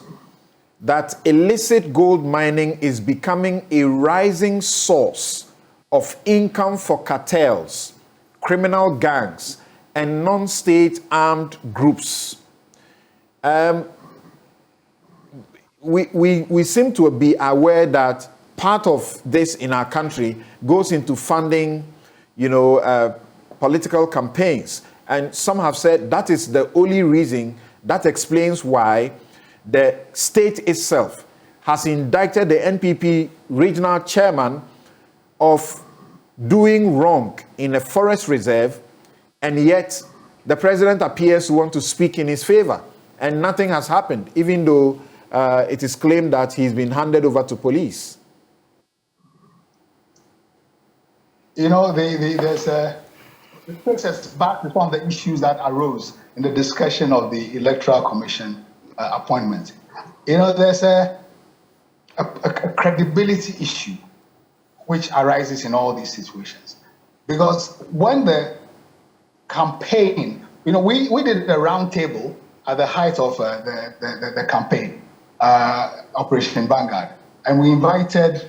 that illicit gold mining is becoming a rising source of income for cartels, criminal gangs, and non-state armed groups. We seem to be aware that part of this in our country goes into funding, political campaigns. And some have said that is the only reason that explains why the state itself has indicted the NPP regional chairman of doing wrong in a forest reserve, and yet the president appears to want to speak in his favor, and nothing has happened, even though it is claimed that he's been handed over to police. There's it takes us back to some of the issues that arose in the discussion of the Electoral Commission appointment. There's a credibility issue which arises in all these situations. Because when the campaign, we did a round table at the height of the campaign, Operation Vanguard, and we invited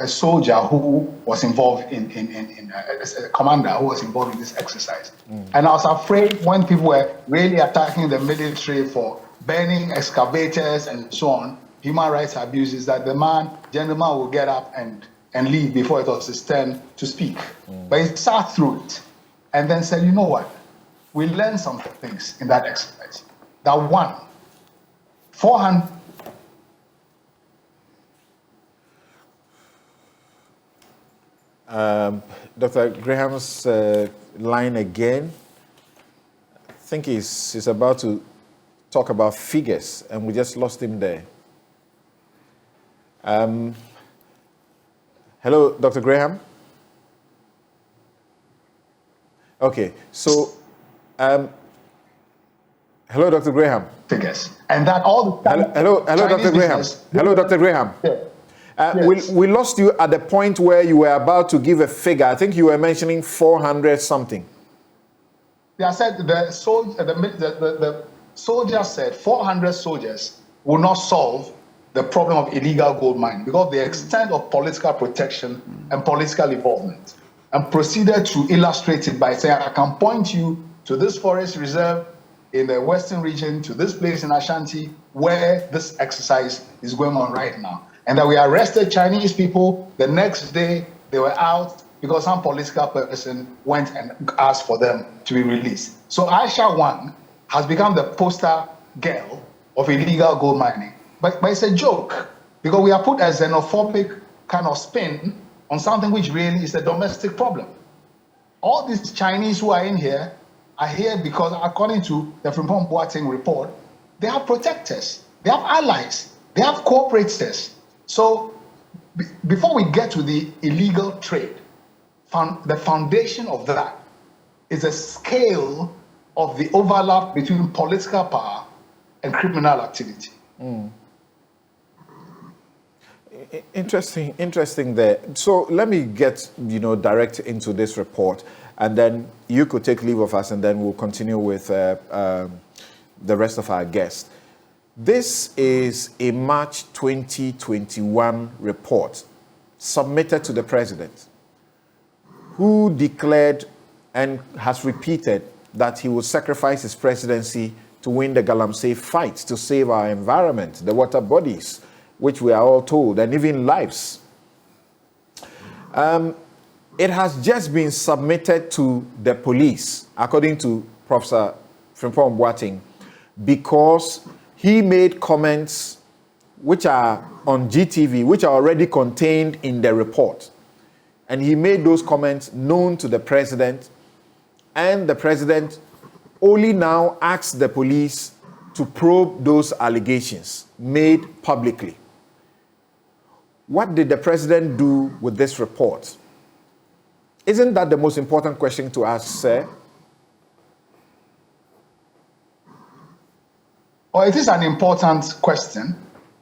a soldier who was involved a commander who was involved in this exercise. And I was afraid when people were really attacking the military for burning excavators and so on, human rights abuses, that the gentleman will get up and leave before it was his turn to speak. But he sat through it and then said, you know what? We learned some things in that exercise. That one, 400. Dr. Graham's line again. I think he's about to talk about figures, and we just lost him there. Hello, Dr. Graham. Okay, so hello, Dr. Graham. Figures, and that all the hello, Dr. Graham. Hello, Dr. Graham. Yeah. Yes. We lost you at the point where you were about to give a figure. I think you were mentioning 400 something. Yeah, I said the soldier said 400 soldiers will not solve the problem of illegal gold mining because the extent of political protection and political involvement, and proceeded to illustrate it by saying, I can point you to this forest reserve in the western region, to this place in Ashanti, where this exercise is going on right now. And that we arrested Chinese people. The next day, they were out because some political person went and asked for them to be released. So Aisha Wang has become the poster girl of illegal gold mining. But it's a joke because we are put a xenophobic kind of spin on something which really is a domestic problem. All these Chinese who are in here are here because, according to the Frimpong Boateng report, they have protectors, they have allies, they have cooperators. So before we get to the illegal trade, the foundation of that is a scale of the overlap between political power and criminal activity. Interesting there. So let me get direct into this report, and then you could take leave of us, and then we'll continue with the rest of our guests. This is a March 2021 report submitted to the president, who declared and has repeated that he will sacrifice his presidency to win the galamsey fight to save our environment, the water bodies, which we are all told, and even lives. It has just been submitted to the police, according to Professor Frimpong Boateng, because he made comments which are on GTV, which are already contained in the report. And he made those comments known to the president, and the president only now asks the police to probe those allegations made publicly. What did the president do with this report? Isn't that the most important question to ask, sir? Well, it is an important question,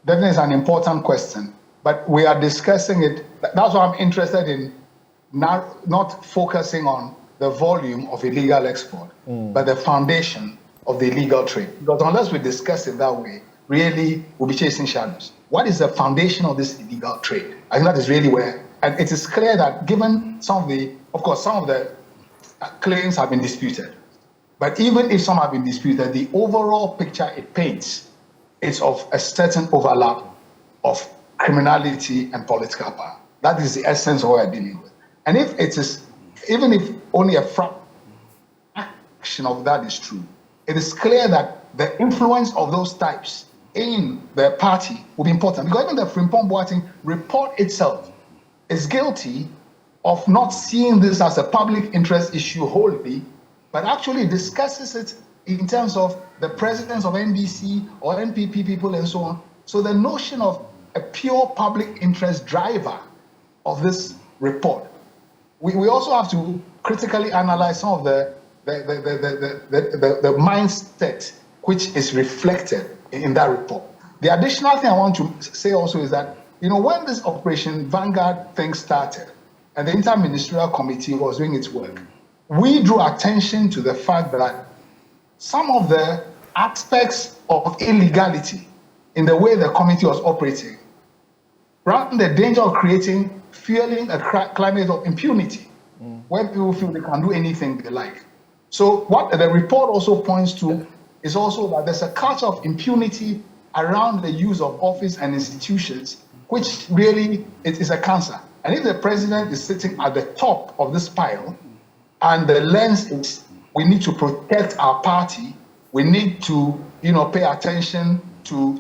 definitely is an important question, but we are discussing it. That's why I'm interested in not focusing on the volume of illegal export, but the foundation of the illegal trade. Because unless we discuss it that way, really we'll be chasing shadows. What is the foundation of this illegal trade? I think that is really where, and it is clear that given some of the claims have been disputed, but even if some have been disputed, the overall picture it paints is of a certain overlap of criminality and political power. That is the essence of what we're dealing with. And if it is, even if only a fraction of that is true, it is clear that the influence of those types in the party will be important. Because even the Frimpong Boateng report itself is guilty of not seeing this as a public interest issue wholly, but actually discusses it in terms of the presence of NDC or NPP people and so on. So the notion of a pure public interest driver of this report, we also have to critically analyze some of the mindset which is reflected in that report. The additional thing I want to say also is that, when this Operation Vanguard thing started and the Interministerial Committee was doing its work, we drew attention to the fact that some of the aspects of illegality in the way the committee was operating ran the danger of fueling a climate of impunity, where people feel they can do anything they like. So what the report also points to is also that there's a culture of impunity around the use of office and institutions, which really is a cancer. And if the president is sitting at the top of this pile, and the lens is we need to protect our party, we need to pay attention to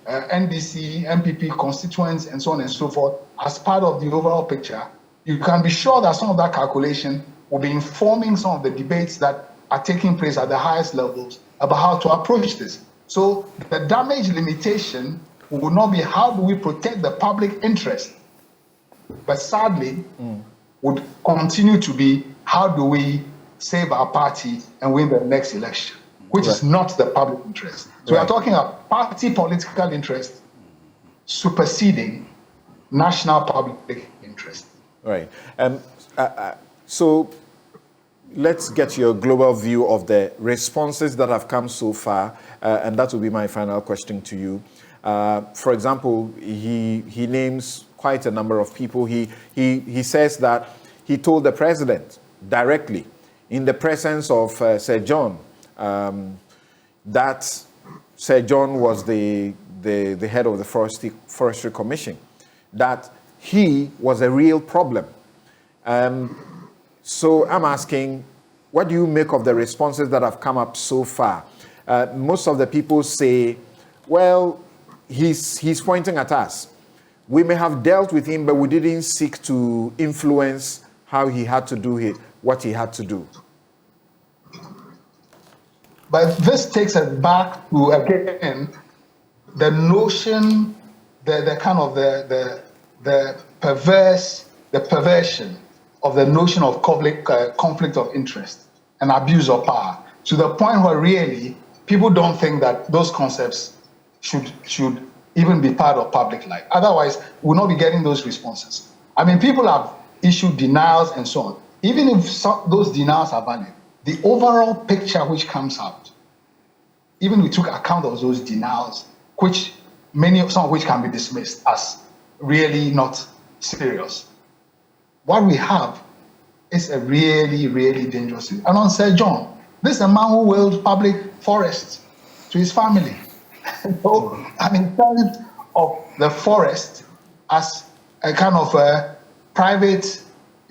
NDC, MPP constituents, and so on and so forth, as part of the overall picture, you can be sure that some of that calculation will be informing some of the debates that are taking place at the highest levels about how to approach this. So the damage limitation will not be how do we protect the public interest, but sadly would continue to be how do we save our party and win the next election, which is not the public interest. So we are talking about party political interest superseding national public interest. Right. So let's get your global view of the responses that have come so far, and that will be my final question to you. For example, he names quite a number of people. He says that he told the president directly in the presence of Sir John that Sir John was the head of the Forestry Commission, that he was a real problem. So I'm asking, what do you make of the responses that have come up so far? Most of the people say, well, he's pointing at us. We may have dealt with him, but we didn't seek to influence how he had to do what he had to do. But this takes us back to, again, the notion, the kind of the perversion of the notion of conflict of interest and abuse of power, to the point where really people don't think that those concepts should even be part of public life. Otherwise, we'll not be getting those responses. I mean, people have issued denials and so on. Even if those denials are valid, the overall picture which comes out, even we took account of those denials, some of which can be dismissed as really not serious. What we have is a really, really dangerous thing. And on Sir John, this is a man who willed public forests to his family. So, I mean, terms of the forest as a kind of a private,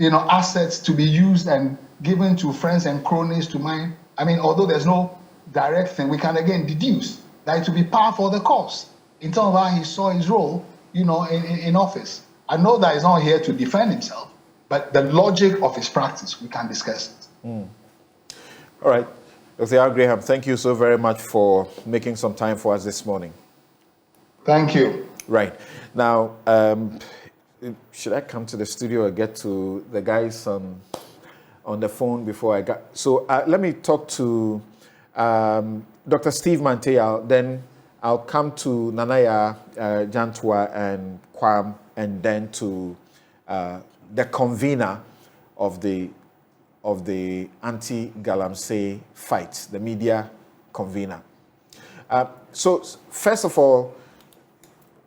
assets to be used and given to friends and cronies to mine. I mean, although there's no direct thing, we can again deduce that it will be par for the course in terms of how he saw his role, in office. I know that he's not here to defend himself, but the logic of his practice, we can discuss it. All right. Dr. Al Graham, thank you so very much for making some time for us this morning. Thank you. Right. Now, should I come to the studio or get to the guys on the phone before I got... So let me talk to Dr. Steve Mantea, then I'll come to Nanaya, Jantua, and Kwam, and then to the convener of the anti-galamsey fight, the media convener. So first of all,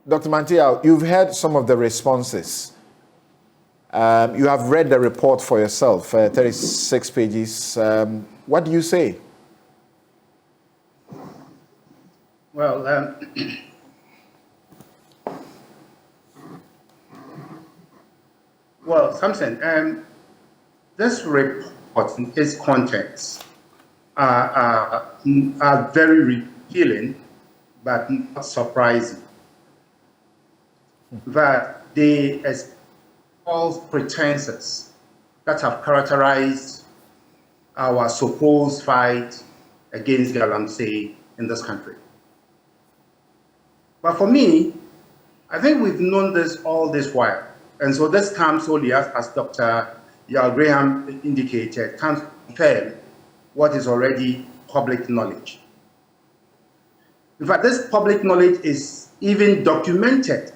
Dr. Mantiao, you've heard some of the responses. You have read the report for yourself, 36 pages. What do you say? Well, well, Samson, this report, its contents are very revealing, but not surprising. That they expose pretenses that have characterized our supposed fight against galamsey in this country. But for me, I think we've known this all this while. And so this comes only, as Dr. Yal Graham indicated, comes to confirm what is already public knowledge. In fact, this public knowledge is even documented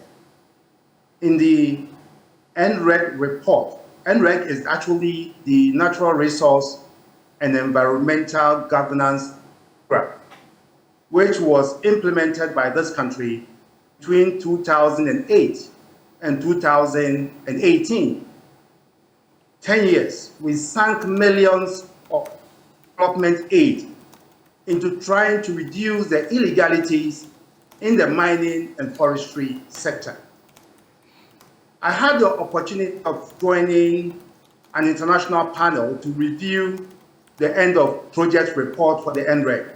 in the NREG report. NREG is actually the Natural Resource and Environmental Governance Program, which was implemented by this country between 2008 and 2018. 10 years, we sank millions of development aid into trying to reduce the illegalities in the mining and forestry sector. I had the opportunity of joining an international panel to review the end of project report for the NREG.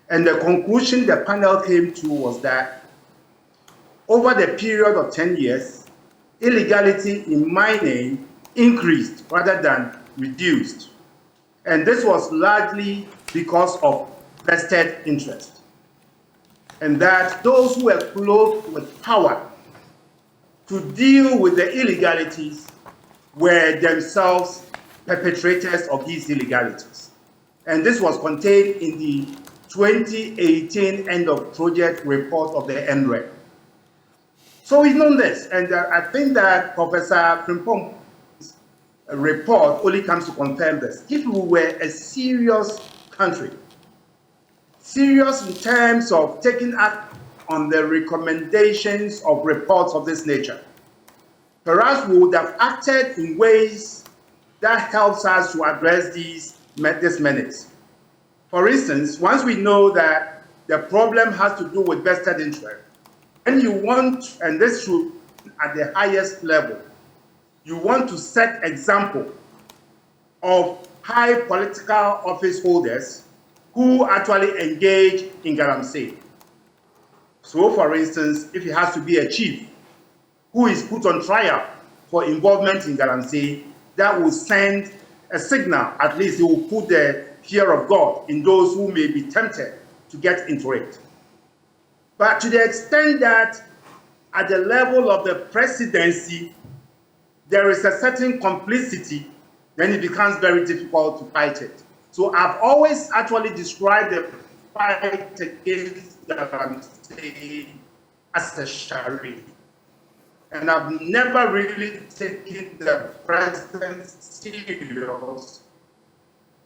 And the conclusion the panel came to was that over the period of 10 years, illegality in mining increased rather than reduced. And this was largely because of vested interest. And that those who were clothed with power to deal with the illegalities were themselves perpetrators of these illegalities. And this was contained in the 2018 end of project report of the NREG. So we've known this, and I think that Professor Frimpong's report only comes to confirm this. If we were a serious country, serious in terms of taking act on the recommendations of reports of this nature, perhaps we would have acted in ways that helps us to address these menace. For instance, once we know that the problem has to do with vested interest, and you want, and this should at the highest level, you want to set example of high political office holders who actually engage in galamsey. So, for instance, if it has to be a chief who is put on trial for involvement in galamsey, that will send a signal, at least it will put the fear of God in those who may be tempted to get into it. But to the extent that at the level of the presidency, there is a certain complicity, then it becomes very difficult to fight it. So I've always actually described the fight against galamsey as a charade. And I've never really taken the president serious,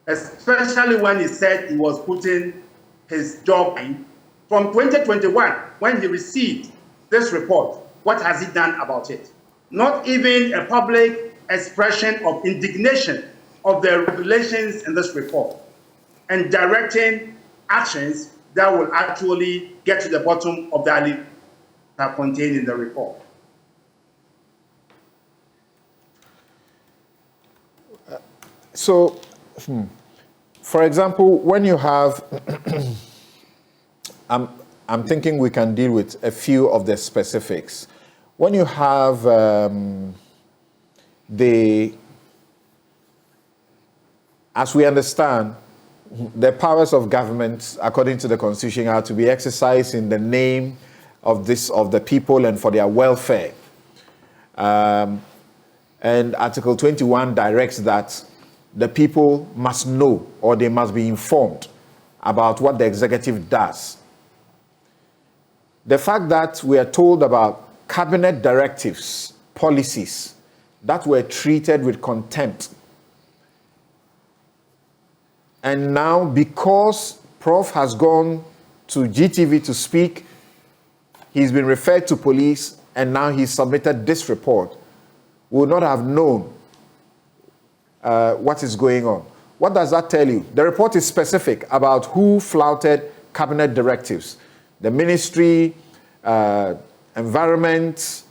especially when he said he was putting his job in. From 2021, when he received this report, what has he done about it? Not even a public expression of indignation of the revelations in this report and directing actions that will actually get to the bottom of the allegations that are contained in the report. So, for example, when you have, I'm thinking we can deal with a few of the specifics. When you have as we understand, the powers of government, according to the Constitution, are to be exercised in the name of the people and for their welfare. And Article 21 directs that the people must know, or they must be informed about what the executive does. the fact that we are told about cabinet directives, policies that were treated with contempt. And now, because Prof has gone to GTV to speak, he's been referred to police, and now he's submitted this report, we would not have known what is going on. What does that tell you? The report is specific about who flouted cabinet directives. The ministry, environment,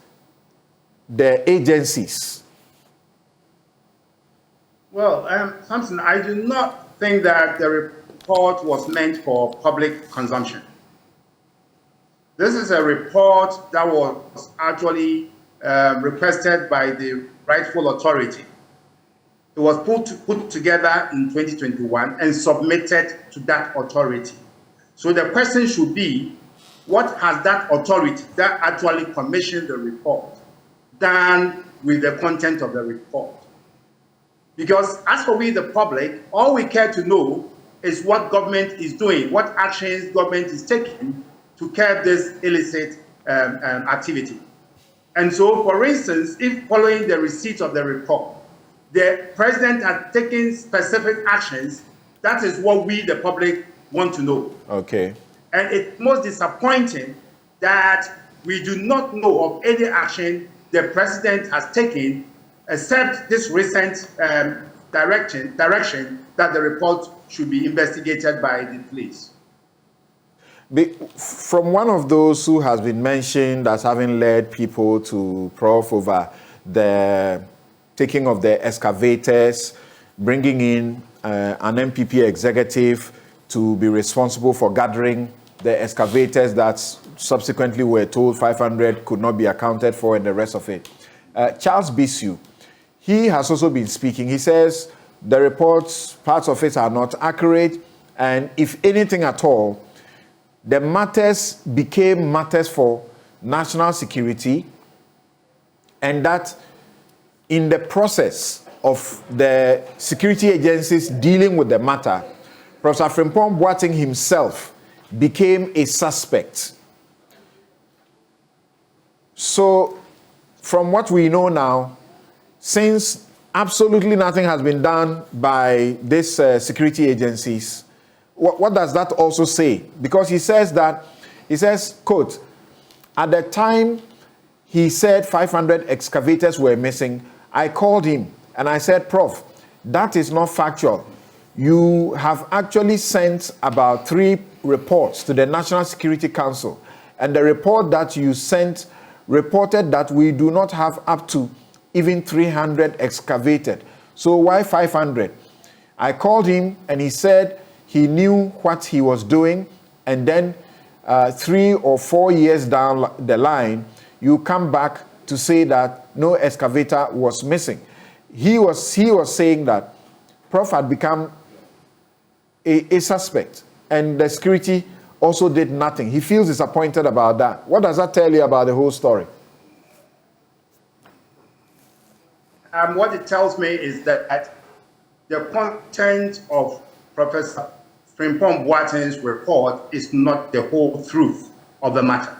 the agencies. Well, Samson, I do not think that the report was meant for public consumption. This is a report that was actually requested by the rightful authority. It was put together in 2021 and submitted to that authority. So the question should be, what has that authority that actually commissioned the report done with the content of the report? Because as for we, the public, all we care to know is what government is doing, what actions government is taking to curb this illicit activity. And so, for instance, if following the receipt of the report, the president has taken specific actions, that is what we, the public, want to know. Okay. And it's most disappointing that we do not know of any action the president has taken except this recent direction that the report should be investigated by the police. From one of those who has been mentioned as having led people to Prof over the taking of the excavators, bringing in an MPP executive to be responsible for gathering the excavators that subsequently were told 500 could not be accounted for and the rest of it. Charles Bisu, he has also been speaking. He says the reports, parts of it are not accurate, and if anything at all, the matters became matters for national security, and that in the process of the security agencies dealing with the matter, Professor Frimpong Boateng himself became a suspect. So, from what we know now, since absolutely nothing has been done by these security agencies, what does that also say? Because he says, quote, at the time he said 500 excavators were missing, I called him and I said, Prof, that is not factual. You have actually sent about 3 reports to the National Security Council, and the report that you sent reported that we do not have up to even 300 excavated. So why 500? I called him and he said he knew what he was doing, and then 3 or 4 years down the line, you come back to say that no excavator was missing. He was saying that Prof had become a suspect, and the security also did nothing. He feels disappointed about that. What does that tell you about the whole story? What it tells me is that the content of Professor Frimpong Boateng's report is not the whole truth of the matter.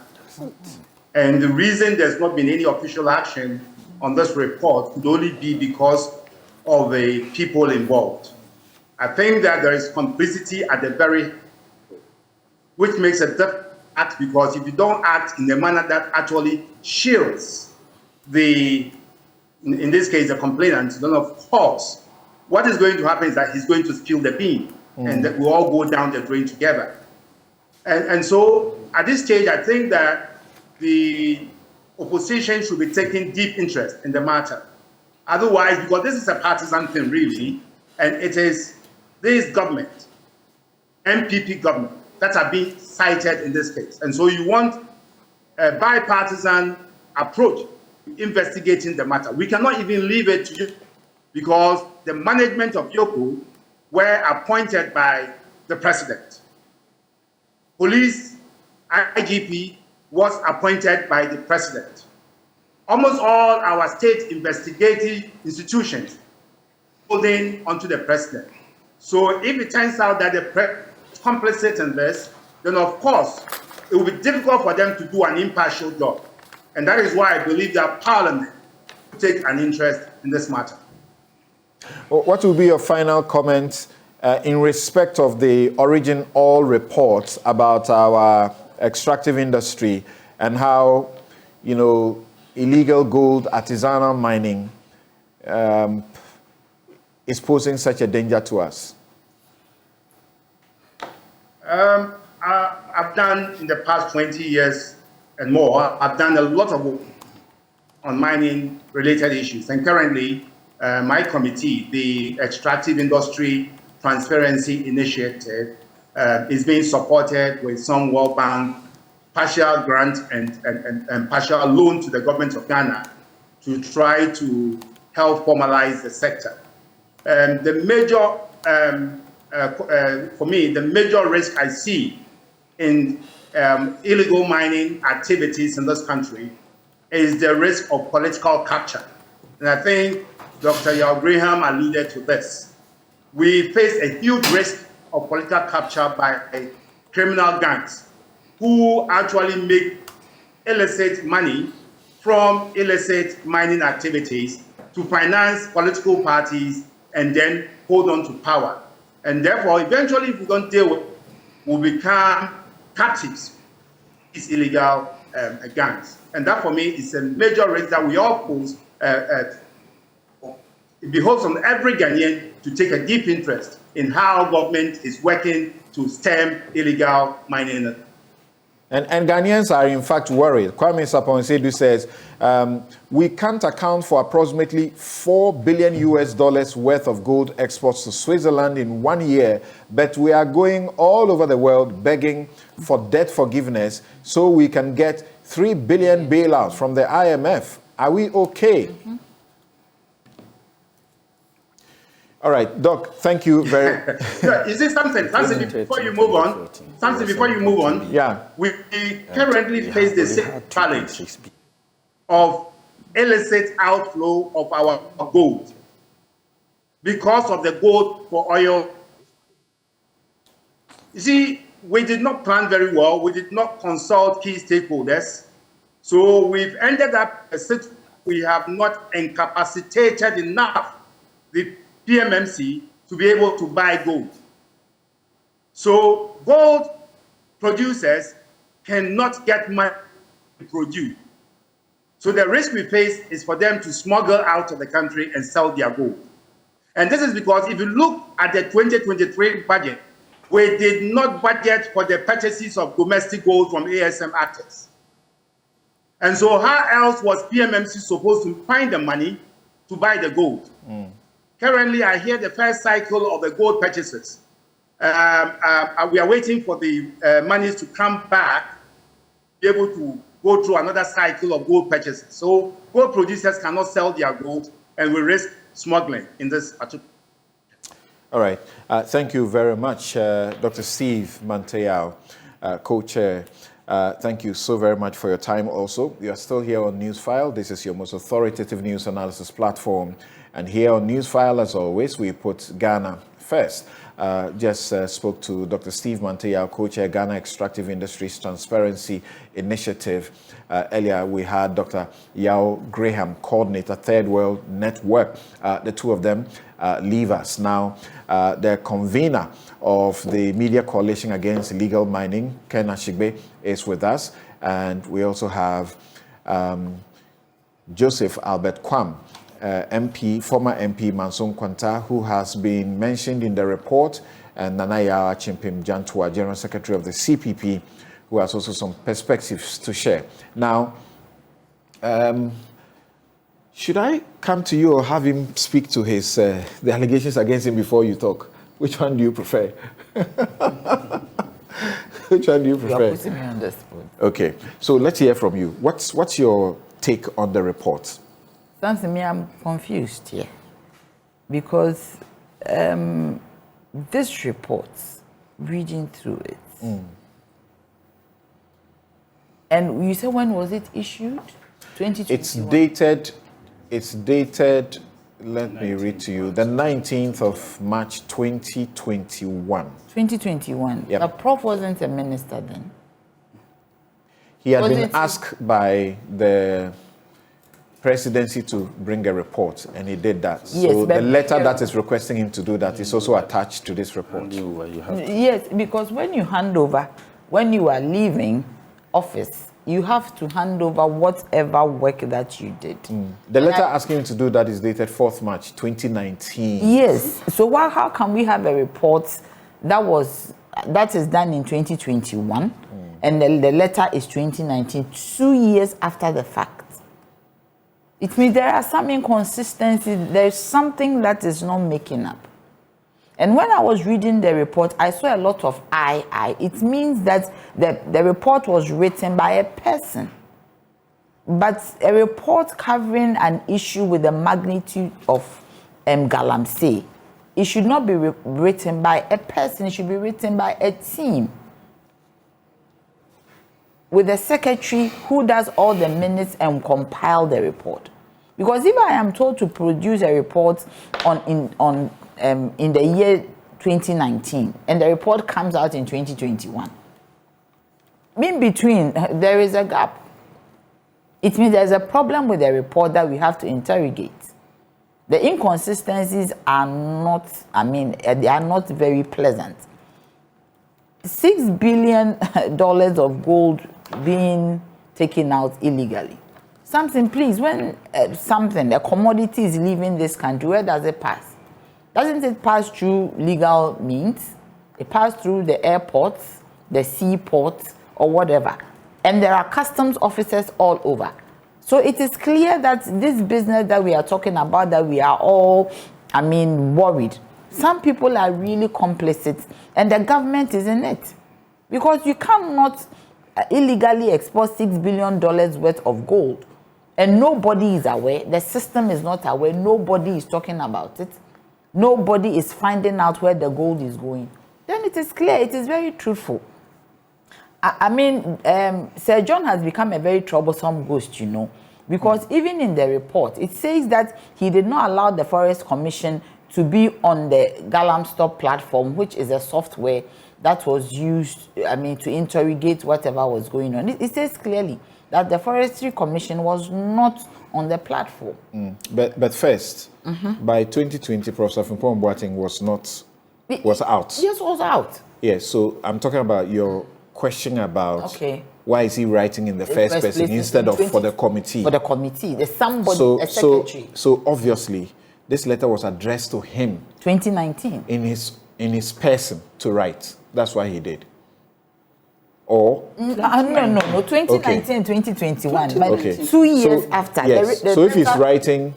And the reason there's not been any official action on this report could only be because of the people involved. I think that there is complicity at the very, which makes a different act, because if you don't act in a manner that actually shields the, in this case, the complainant, then of course, what is going to happen is that he's going to spill the bean, and that we all go down the drain together. And so at this stage, I think that the opposition should be taking deep interest in the matter. Otherwise, because this is a partisan thing really, and it is this government, MPP government, that are being cited in this case. And so you want a bipartisan approach to investigating the matter. We cannot even leave it to you, because the management of Yoko were appointed by the president. Police IGP was appointed by the president. Almost all our state investigative institutions holding onto the president. So if it turns out that the president is complicit in this, then of course it will be difficult for them to do an impartial job. And that is why I believe that Parliament will take an interest in this matter. What will be your final comments in respect of the Origin Oil reports about our extractive industry and how, illegal gold artisanal mining is posing such a danger to us? I've done in the past 20 years and more, I've done a lot of work on mining related issues. And currently, my committee, the Extractive Industry Transparency Initiative, is being supported with some World Bank partial grant and partial loan to the government of Ghana to try to help formalize the sector. The major, for me, the major risk I see in illegal mining activities in this country is the risk of political capture. And I think Dr. Yao Graham alluded to this. We face a huge risk of political capture by criminal gangs who actually make illicit money from illicit mining activities to finance political parties and then hold on to power. And therefore, eventually, if we don't deal with it, we'll become captives these illegal gangs. And that, for me, is a major risk that we all pose. It behoves on every Ghanaian to take a deep interest in how government is working to stem illegal mining. And Ghanaians are in fact worried. Kwame Sapon-Sedu says, we can't account for approximately $4 billion worth of gold exports to Switzerland in 1 year, but we are going all over the world begging for debt forgiveness so we can get 3 billion bailouts from the IMF. Are we okay? Mm-hmm. All right, Doc, thank you very much. Is this something, before you move on, yeah. We currently face the same challenge of illicit outflow of our gold because of the gold for oil. You see, we did not plan very well. We did not consult key stakeholders. So we've ended up, we have not incapacitated enough the PMMC to be able to buy gold. So gold producers cannot get money to produce. So the risk we face is for them to smuggle out of the country and sell their gold. And this is because if you look at the 2023 budget, we did not budget for the purchases of domestic gold from ASM actors. And so how else was PMMC supposed to find the money to buy the gold? Currently, I hear the first cycle of the gold purchases. We are waiting for the monies to come back, be able to go through another cycle of gold purchases. So gold producers cannot sell their gold and we risk smuggling in this particular. All right. Thank you very much, Dr. Steve Manteyao, co-chair. Thank you so very much for your time also. You are still here on Newsfile. This is your most authoritative news analysis platform. And here on Newsfile, as always, we put Ghana first. Just spoke to Dr. Steve Manteyao, co-chair, Ghana Extractive Industries Transparency Initiative. Earlier, we had Dr. Yao Graham, coordinator, Third World Network. The two of them leave us now. The convener of the Media Coalition Against Illegal Mining, Ken Ashigbe, is with us. And we also have Joseph Albert Kwam, MP, former MP Manson Kwanta, who has been mentioned in the report, and Nanaya Chimpim Jantua, General Secretary of the CPP, who has also some perspectives to share. Now, should I come to you or have him speak to his the allegations against him before you talk? Which one do you prefer? Which one do you prefer? You are putting me on the spot. Okay, so let's hear from you. What's your take on the report? Samson, me, I'm confused here because this report, reading through it, and you said when was it issued? 2021. It's dated. Let me read to you. The 19th of March, 2021. 2021. Yep. The Prof wasn't a minister then. He had Was been it- asked by the presidency to bring a report, and he did that. Yes, So but- the letter that is requesting him to do that is also attached to this report. You have Yes, because when you hand over, when you are leaving office, you have to hand over whatever work that you did. The letter asking him to do that is dated 4th March 2019. Yes. So how can we have a report that is done in 2021 and the letter is 2019, 2 years after the fact? It means there are some inconsistencies. There's something that is not making up. And when I was reading the report, I saw a lot of I. It means that the report was written by a person. But a report covering an issue with the magnitude of galamsey, it should not be written by a person, it should be written by a team. With a secretary who does all the minutes and compile the report. Because if I am told to produce a report in the year 2019 and the report comes out in 2021, in between there is a gap. It means there's a problem with the report that we have to interrogate. The inconsistencies are not, they are not very pleasant. $6 billion of gold being taken out illegally. Samson, please, when a commodity is leaving this country, where does it pass? Doesn't it pass through legal means? It passes through the airports, the seaports, or whatever. And there are customs officers all over. So it is clear that this business that we are talking about, that we are all, worried. Some people are really complicit, and the government is in it. Because you cannot illegally export $6 billion worth of gold, and nobody is aware. The system is not aware. Nobody is talking about it. Nobody is finding out where the gold is going. Then it is clear. It is very truthful. Sir John has become a very troublesome ghost, because even in the report, it says that he did not allow the Forest Commission to be on the galamsey platform, which is a software that was used, to interrogate whatever was going on. It says clearly that the Forestry Commission was not on the platform. But first, by 2020, Professor Frimpong Boateng was out. Yes, was out. Yes, so I'm talking about your question about Okay. why is he writing in the first person place instead of 20 for the committee. For the committee, there's somebody, So, a secretary. so obviously, this letter was addressed to him 2019. in his person to write. That's why he did. Or No, 2019, 2021. But Okay. 2 years So, after. yes. The So if he's letter- writing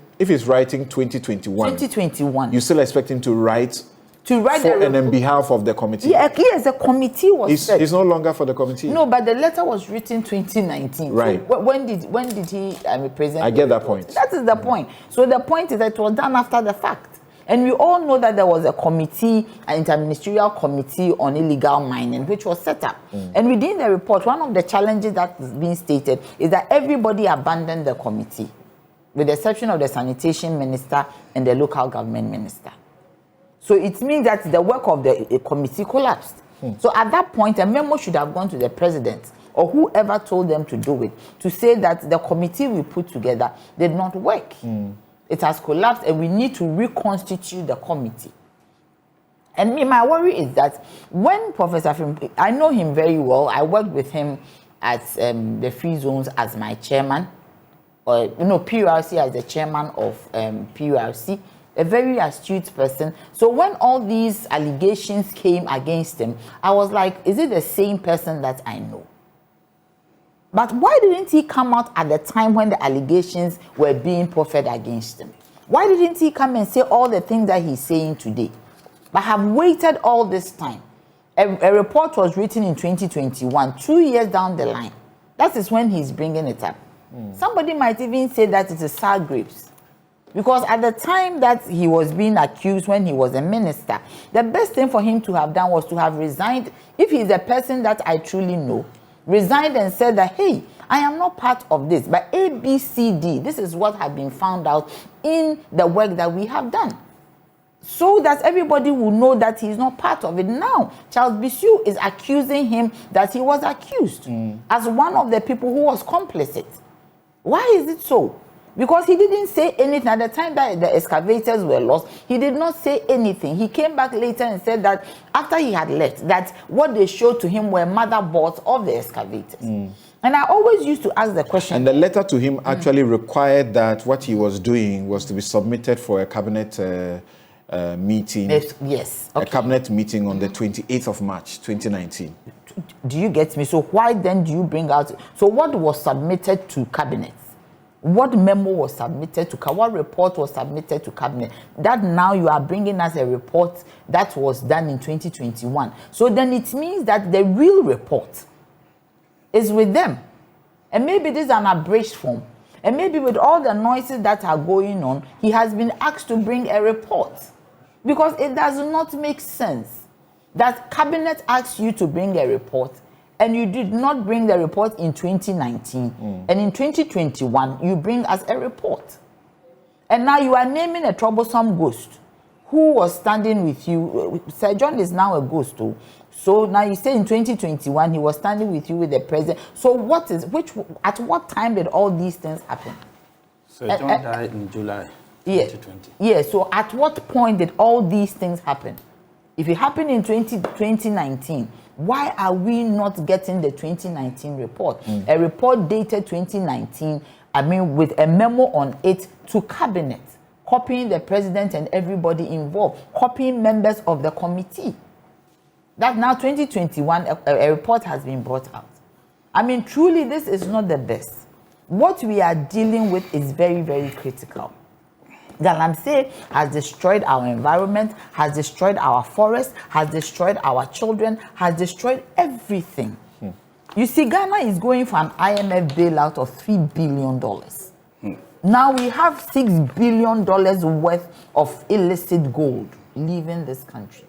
2021, 2021. you still expect him to write to write for the and on behalf of the committee. yes, the committee was set. He's no longer for the committee. No, but the letter was written 2019. Right. So when did he present? I the get that report? point. That is the point. So the point is that it was done after the fact. And we all know that there was a committee, an interministerial committee on illegal mining, which was set up. And within the report, one of the challenges that is being stated is that everybody abandoned the committee, with the exception of the sanitation minister and the local government minister. So it means that the work of the committee collapsed. So at that point, a memo should have gone to the president or whoever told them to do it, to say that the committee we put together did not work. It has collapsed and we need to reconstitute the committee. And my worry is that when Professor Frimpong, I know him very well. I worked with him at the Free Zones as my chairman, or PURC as the chairman of PURC. A very astute person. So when all these allegations came against him, I was like, is it the same person that I know? But why didn't he come out at the time when the allegations were being proffered against him? Why didn't he come and say all the things that he's saying today? But have waited all this time. A report was written in 2021, 2 years down the line. That is when he's bringing it up. Somebody might even say that it is sour grapes. Because at the time that he was being accused when he was a minister, the best thing for him to have done was to have resigned. If he's a person that I truly know, resigned and said that, hey, I am not part of this, but A, B, C, D, this is what has been found out in the work that we have done. so that everybody will know that he's not part of it. Now, Charles Bisu is accusing him that he was accused as one of the people who was complicit. Why is it so? Because he didn't say anything at the time that the excavators were lost. He did not say anything. He came back later and said that after he had left, that what they showed to him were motherboards of the excavators. And I always used to ask the question. And the letter to him actually required that what he was doing was to be submitted for a cabinet meeting. Yes. A cabinet meeting on the 28th of March, 2019. Do you get me? So why then do you bring out? So what was submitted to cabinet? What memo was submitted to? What report was submitted to cabinet? That now you are bringing us a report that was done in 2021. So then it means that the real report is with them. And maybe this is an abridged form. And maybe with all the noises that are going on, he has been asked to bring a report. Because it does not make sense that cabinet asks you to bring a report and you did not bring the report in 2019. And in 2021, you bring us a report. And now you are naming a troublesome ghost who was standing with you. Sir John is now a ghost too. So now you say in 2021, he was standing with you with the president. So at what time did all these things happen? Sir John died in July 2020. Yes, so at what point did all these things happen? If it happened in 2019, why are we not getting the 2019 report? A report dated 2019, with a memo on it to cabinet, copying the president and everybody involved, copying members of the committee. That now 2021, a report has been brought out. Truly, this is not the best. What we are dealing with is very, very critical. Galamsey has destroyed our environment, has destroyed our forests, has destroyed our children, has destroyed everything. You see, Ghana is going for an IMF bailout of $3 billion. Now we have $6 billion worth of illicit gold leaving this country.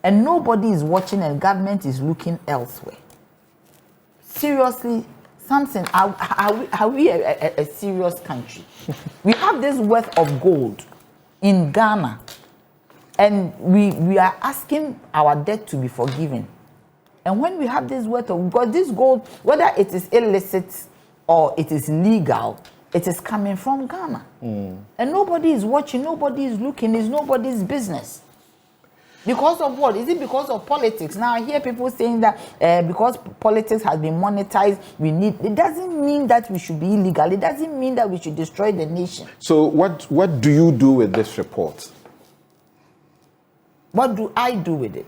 And nobody is watching and government is looking elsewhere. Seriously, Samson, are we a serious country? We have this worth of gold in Ghana, and we are asking our debt to be forgiven. And when we have this worth of gold, this gold, whether it is illicit or it is legal, it is coming from Ghana. And nobody is watching, nobody is looking, it's nobody's business. Because of what? Is it because of politics? Now I hear people saying that because politics has been monetized, it doesn't mean that we should be illegal. It doesn't mean that we should destroy the nation. So what do you do with this report? What do I do with it?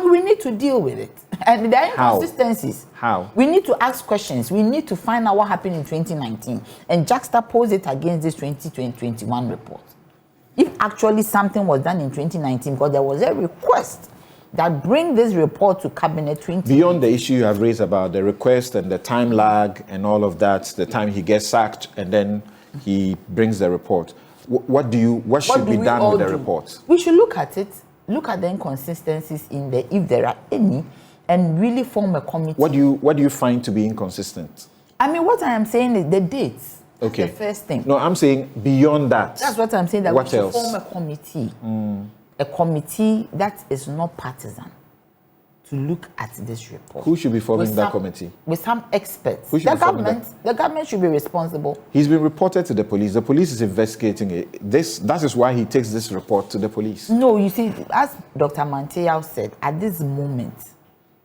We need to deal with it. And there are inconsistencies. How? We need to ask questions. We need to find out what happened in 2019 and juxtapose it against this 2021 report. If actually something was done in 2019, because there was a request that bring this report to cabinet 20. Beyond the issue you have raised about the request and the time lag and all of that, the time he gets sacked and then he brings the report, what should be done with the report? We should look at it, look at the inconsistencies in there, if there are any, and really form a committee. What do you find to be inconsistent? What I am saying is the dates. Okay. The first thing. No, I'm saying beyond that. That's what I'm saying, that what we should else? form a committee. A committee that is not partisan to look at this report. Who should be forming that committee? With some experts. Who should be forming The government should be responsible. He's been reported to the police. The police is investigating it. That is why he takes this report to the police. No, you see, as Dr. Manteau said, at this moment,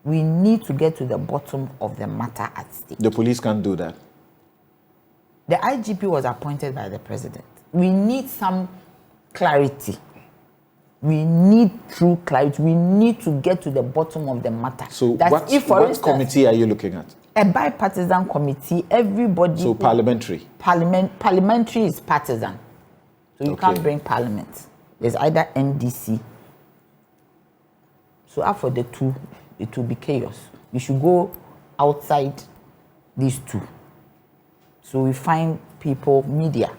we need to get to the bottom of the matter at stake. The police can't do that. The IGP was appointed by the president. We need some clarity. We need true clarity. We need to get to the bottom of the matter. So what committee are you looking at? A bipartisan committee, everybody. So parliamentary? Parliamentary is partisan. So you can't bring parliament. There's either NDC. So after the two, it will be chaos. You should go outside these two. So we find people, media,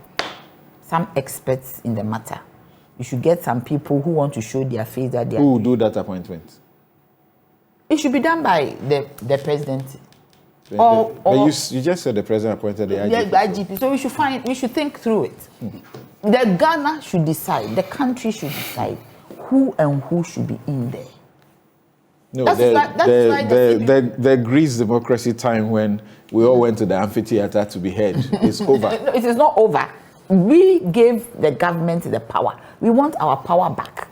some experts in the matter. You should get some people who want to show their face that they are. Who will do that appointment? It should be done by the president But you just said the president appointed the IGP. Yeah, the IGP. So we should think through it. The Ghana should decide, the country should decide who and who should be in there. No, the Greece democracy time when we all went to the amphitheater to be heard is over. No, it is not over. We gave the government the power. We want our power back.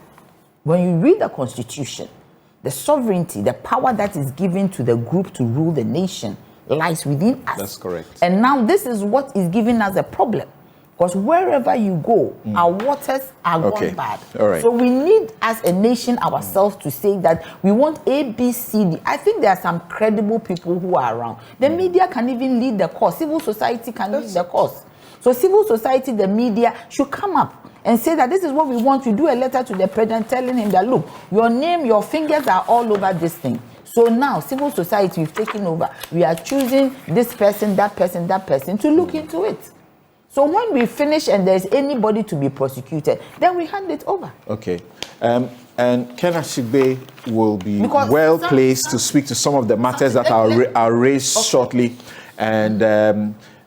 When you read the constitution, the sovereignty, the power that is given to the group to rule the nation lies within us. That's correct. And now this is what is giving us a problem. Because wherever you go, our waters are gone bad. All right. So we need, as a nation, ourselves to say that we want A, B, C, D. I think there are some credible people who are around. The media can even lead the cause. Civil society can lead the cause. So civil society, the media should come up and say that this is what we want. We do a letter to the president telling him that, look, your name, your fingers are all over this thing. So now, civil society, we've taken over. We are choosing this person, that person to look into it. So when we finish and there's anybody to be prosecuted, then we hand it over. Okay. And Ken Ashigbe will be well placed to speak to some of the matters that are raised shortly. And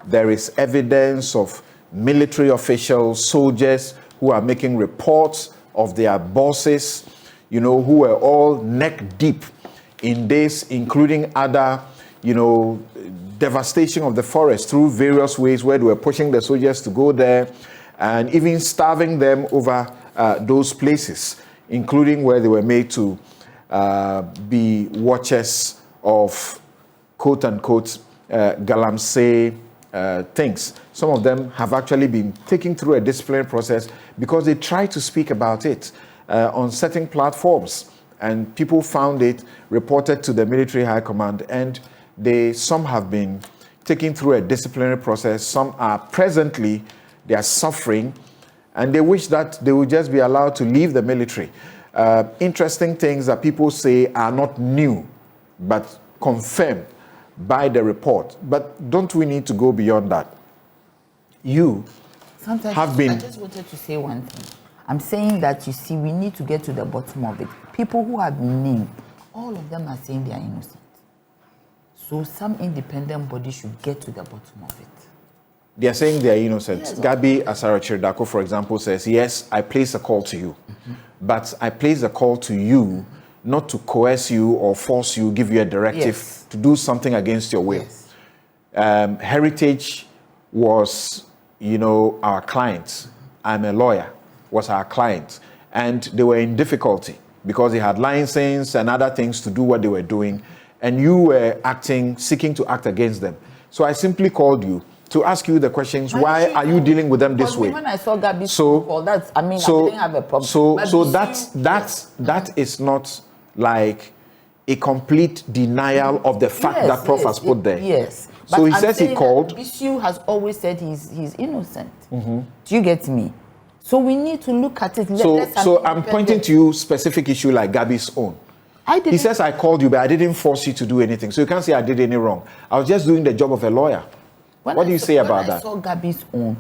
there is evidence of military officials, soldiers who are making reports of their bosses, who were all neck deep in this, including other, devastation of the forest through various ways where they were pushing the soldiers to go there and even starving them over those places, including where they were made to be watchers of quote-unquote galamsey things. Some of them have actually been taken through a disciplinary process because they tried to speak about it on certain platforms, and people found it, reported to the military high command, and some have been taken through a disciplinary process. Some are presently, they are suffering, and they wish that they would just be allowed to leave the military. Interesting things that people say are not new, but confirmed by the report. But don't we need to go beyond that? I just wanted to say one thing. I'm saying that, we need to get to the bottom of it. People who have been named, all of them are saying they are innocent. So some independent body should get to the bottom of it. They are saying they are innocent. Yes, Gabi Asarachirdako, for example, says, yes, I place a call to you. But I place a call to you not to coerce you or force you, give you a directive to do something against your will. Yes. Heritage was, our client. I'm a lawyer, was our client. And they were in difficulty because they had license and other things to do what they were doing. And you were seeking to act against them. So I simply called you to ask you the questions. Why are you dealing with them this way? When I saw Gabi's call, I didn't have a problem. So that is not like a complete denial of the fact that Prof has put there. Yes. So he says he called. Bisu has always said he's innocent. Do you get me? So we need to look at it. So I'm pointing to you specific issue like Gabi's own. He says, I called you, but I didn't force you to do anything. So you can't say I did any wrong. I was just doing the job of a lawyer. What do you say about that? When I saw Gabi's own,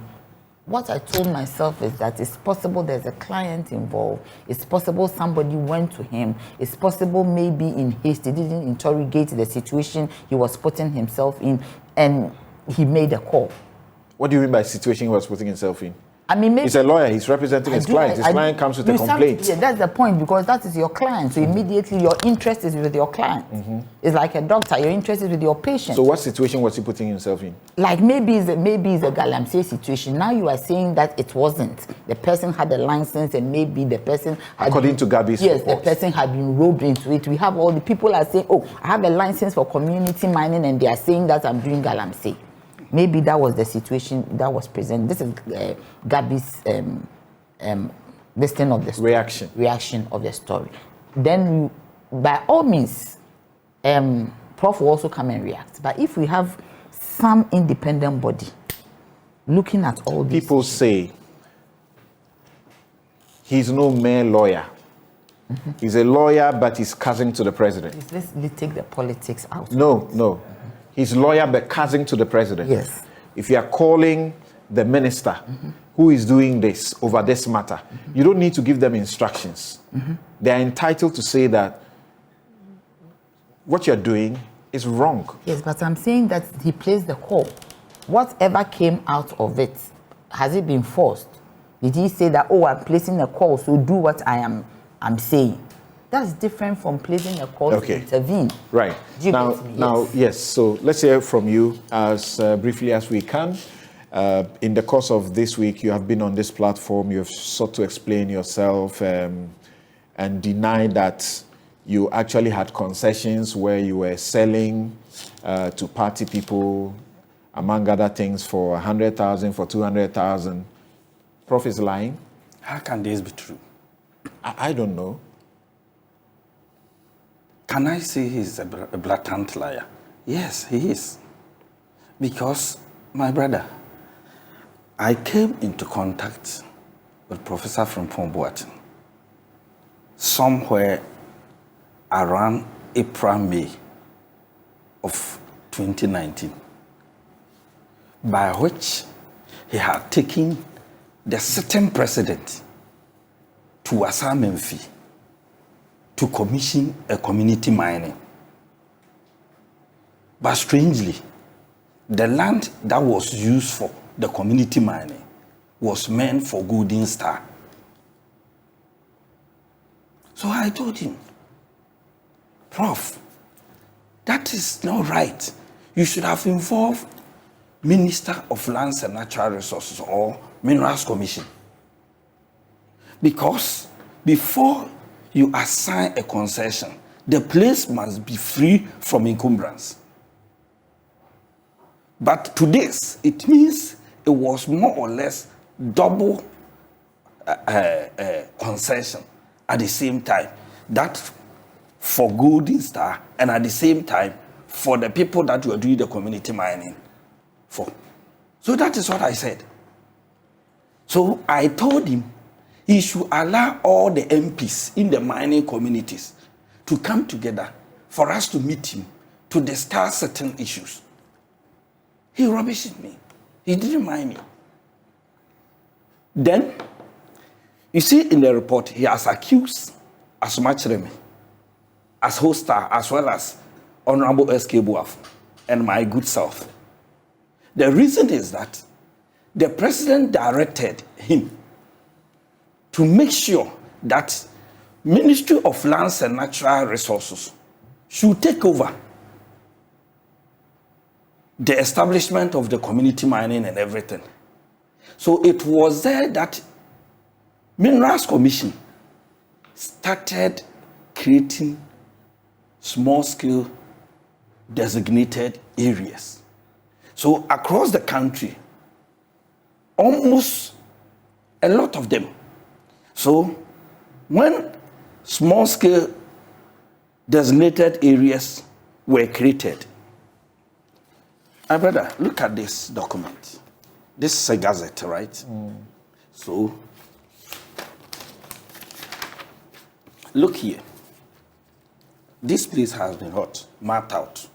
what I told myself is that it's possible there's a client involved. It's possible somebody went to him. It's possible maybe in haste he didn't interrogate the situation he was putting himself in, and he made a call. What do you mean by situation he was putting himself in? I mean, maybe he's a lawyer. He's representing his client. His client comes with a complaint. Yeah, that's the point, because that is your client. So immediately your interest is with your client. It's like a doctor. Your interest is with your patient. So what situation was he putting himself in? Like maybe it's a galamsey situation. Now you are saying that it wasn't. The person had a license, and maybe the person had according to Gabi's report. the person had been roped into it. We have all the people are saying, oh, I have a license for community mining, and they are saying that I'm doing galamsey. Maybe that was the situation that was present. This is Gabi's this thing of the story. Reaction of the story. Then, by all means, Prof will also come and react. But if we have some independent body looking at all these people say he's no mere lawyer. He's a lawyer, but he's cousin to the president. Let's take the politics out. No. He's lawyer but cousin to the president. Yes. If you are calling the minister who is doing this over this matter, you don't need to give them instructions. They are entitled to say that what you're doing is wrong. Yes, but I'm saying that he placed the call. Whatever came out of it, has it been forced? Did he say that, oh, I'm placing a call, so do what I'm saying? That's different from placing a call to intervene. Right. Do you Now, get me? now, yes. So let's hear from you as briefly as we can. In the course of this week, you have been on this platform. You have sought to explain yourself and deny that you actually had concessions where you were selling to party people, among other things, for 100,000, for 200,000. Prof is lying. How can this be true? I don't know. Can I say he's a blatant liar? Yes, he is. Because, my brother, I came into contact with Professor Frimpong Boateng somewhere around April, May of 2019, by which he had taken the sitting president to assignment fee to commission a community mining. But strangely, the land that was used for the community mining was meant for Golden Star. So I told him, Prof, that is not right. You should have involved Minister of Lands and Natural Resources or Minerals Commission. Because before you assign a concession, the place must be free from encumbrance. But to this, it means it was more or less double concession at the same time. That for Golden Star, and at the same time for the people that you are doing the community mining for. So that is what I said. So I told him he should allow all the MPs in the mining communities to come together for us to meet him to discuss certain issues. He rubbished me. He didn't mind me. Then, you see in the report, he has accused Asumachreme as hostar, as well as Honorable S.K. Boaf and my good self. The reason is that the president directed him to make sure that Ministry of Lands and Natural Resources should take over the establishment of the community mining and everything. So it was there that Minerals Commission started creating small-scale designated areas. So across the country, almost a lot of them. So when small-scale designated areas were created, my brother, look at this document. This is a gazette, right? So look here. This place has been mapped out,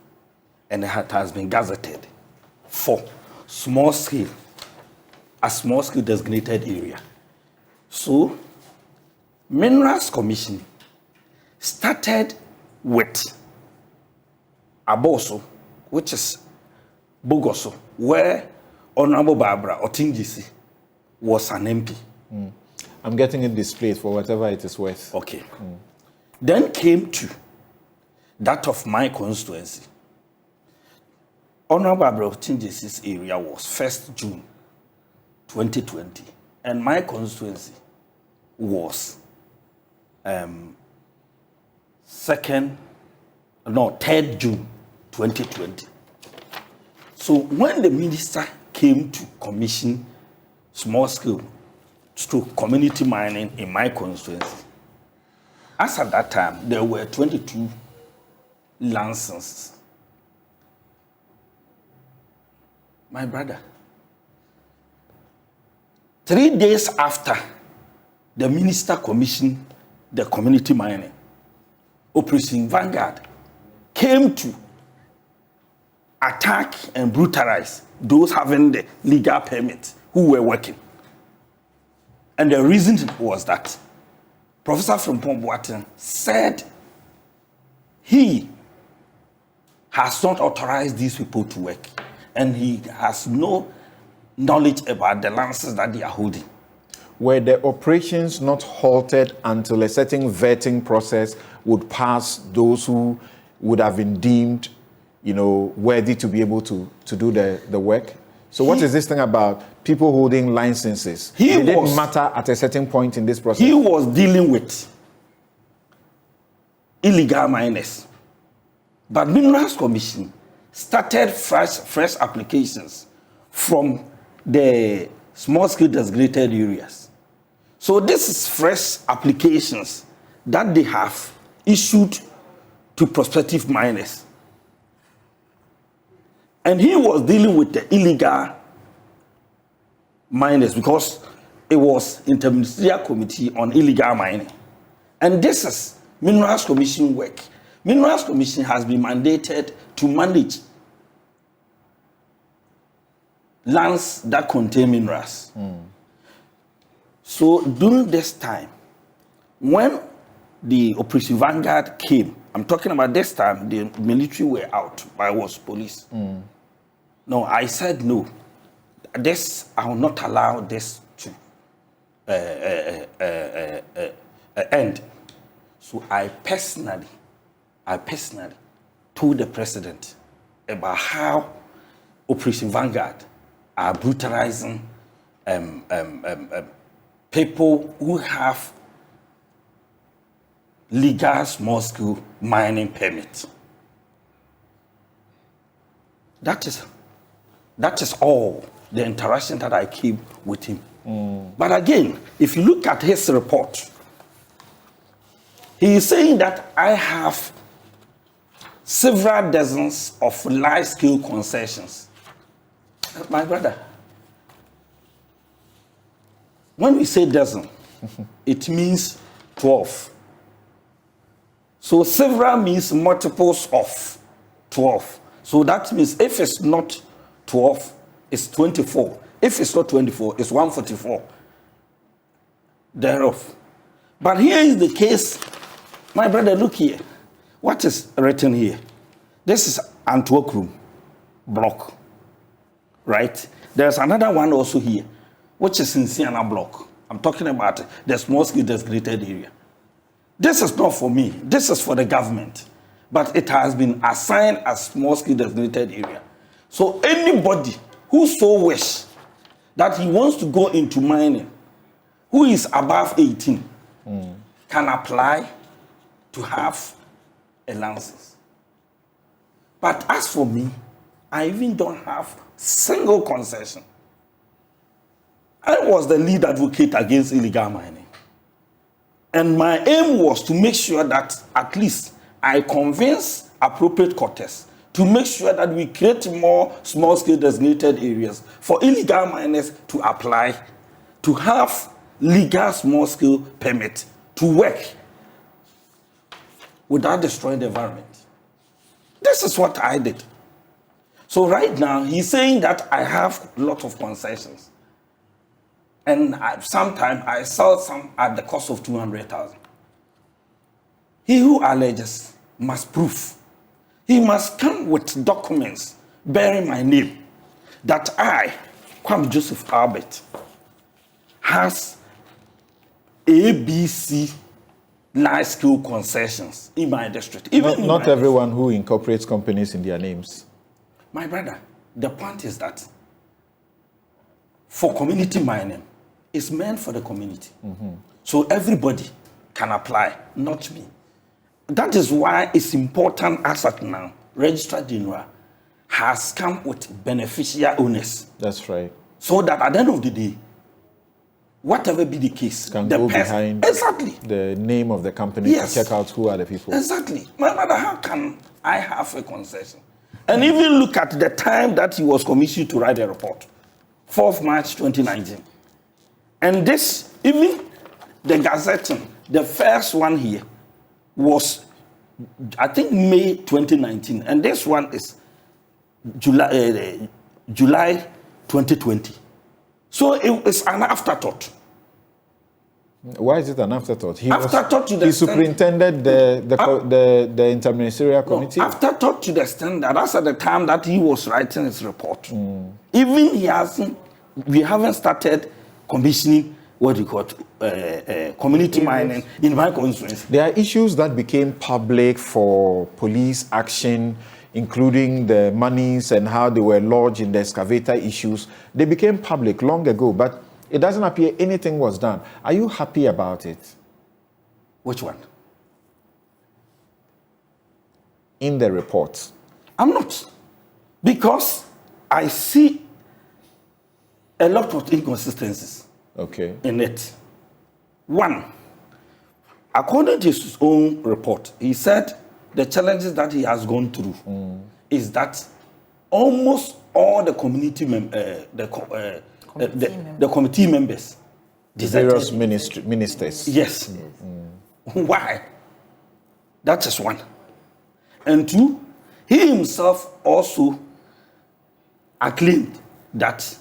and it has been gazetted for small-scale, a small-scale designated area. So Minerals Commission started with Aboso, which is Bogoso, where Honorable Barbara Otingisi was an MP. I'm getting it displayed for whatever it is worth. Okay. Then came to that of my constituency. Honorable Barbara Otingisi's area was 1st June 2020, and my constituency was 3rd June 2020. So when the minister came to commission small-scale community mining in my constituency, as at that time, there were 22 licenses. My brother, 3 days after the minister commissioned the community mining, Operation Vanguard came to attack and brutalize those having the legal permit who were working. And the reason was that Professor Frimpong Boateng said he has not authorized these people to work. And he has no knowledge about the lances that they are holding. Were the operations not halted until a certain vetting process would pass those who would have been deemed, worthy to be able to do the work? So what is this thing about people holding licenses? It didn't matter at a certain point in this process. He was dealing with illegal miners. But Minerals Commission started fresh applications from the small-scale designated areas. So this is fresh applications that they have issued to prospective miners. And he was dealing with the illegal miners because it was Interministerial Committee on Illegal Mining. And this is Minerals Commission work. Minerals Commission has been mandated to manage lands that contain minerals. So during this time, when the Operation Vanguard came, I'm talking about this time, the military were out, but I was police. No, I said no. I will not allow this to end. So I personally told the president about how Operation Vanguard are brutalizing people who have legal small-scale mining permit. That is all the interaction that I keep with him. But again, if you look at his report, he is saying that I have several dozens of large-scale concessions. My brother, when we say dozen, it means 12. So several means multiples of 12. So that means if it's not 12, it's 24. If it's not 24, it's 144 thereof. But here is the case. My brother, look here. What is written here? This is Antwerp block, right? There's another one also here, which is in Siena block. I'm talking about the small-scale designated area. This is not for me. This is for the government. But it has been assigned as small-scale designated area. So anybody who so wish that he wants to go into mining, who is above 18, can apply to have a license. But as for me, I even don't have single concession. I was the lead advocate against illegal mining. And my aim was to make sure that at least I convince appropriate quarters to make sure that we create more small-scale designated areas for illegal miners to apply, to have legal small-scale permit to work without destroying the environment. This is what I did. So right now, he's saying that I have a lot of concessions. And sometimes I sell some at the cost of 200,000. He who alleges must prove. He must come with documents bearing my name that I, Kwame Joseph Albert, has ABC large-scale concessions in my district. Not everyone who incorporates companies in their names. My brother, the point is that for community mining, it's meant for the community. So everybody can apply, not me. That is why it's important as at now, Registrar General has come with beneficial owners. That's right. So that at the end of the day, whatever be the case, Can the go person, behind exactly the name of the company to check out who are the people. Exactly. My brother, how can I have a concession? And even look at the time that he was commissioned to write a report, 4th March 2019. And this, even the gazetting, the first one here was, I think, May 2019. And this one is July 2020. So it's an afterthought. Why is it an afterthought? Afterthought to the he extent- superintended the interministerial committee. Afterthought to the extent that that's at the time that he was writing his report. Even we haven't started commissioning what you call community mining in my constituency. There are issues that became public for police action, including the monies and how they were lodged in the excavator issues. They became public long ago, but it doesn't appear anything was done. Are you happy about it? Which one? In the report. I'm not. Because I see a lot of inconsistencies Okay. in it. One, according to his own report, he said the challenges that he has gone through is that almost all the community the committee members The various deserted. ministers. Yes. Why? That is one. And two, he himself also acclaimed that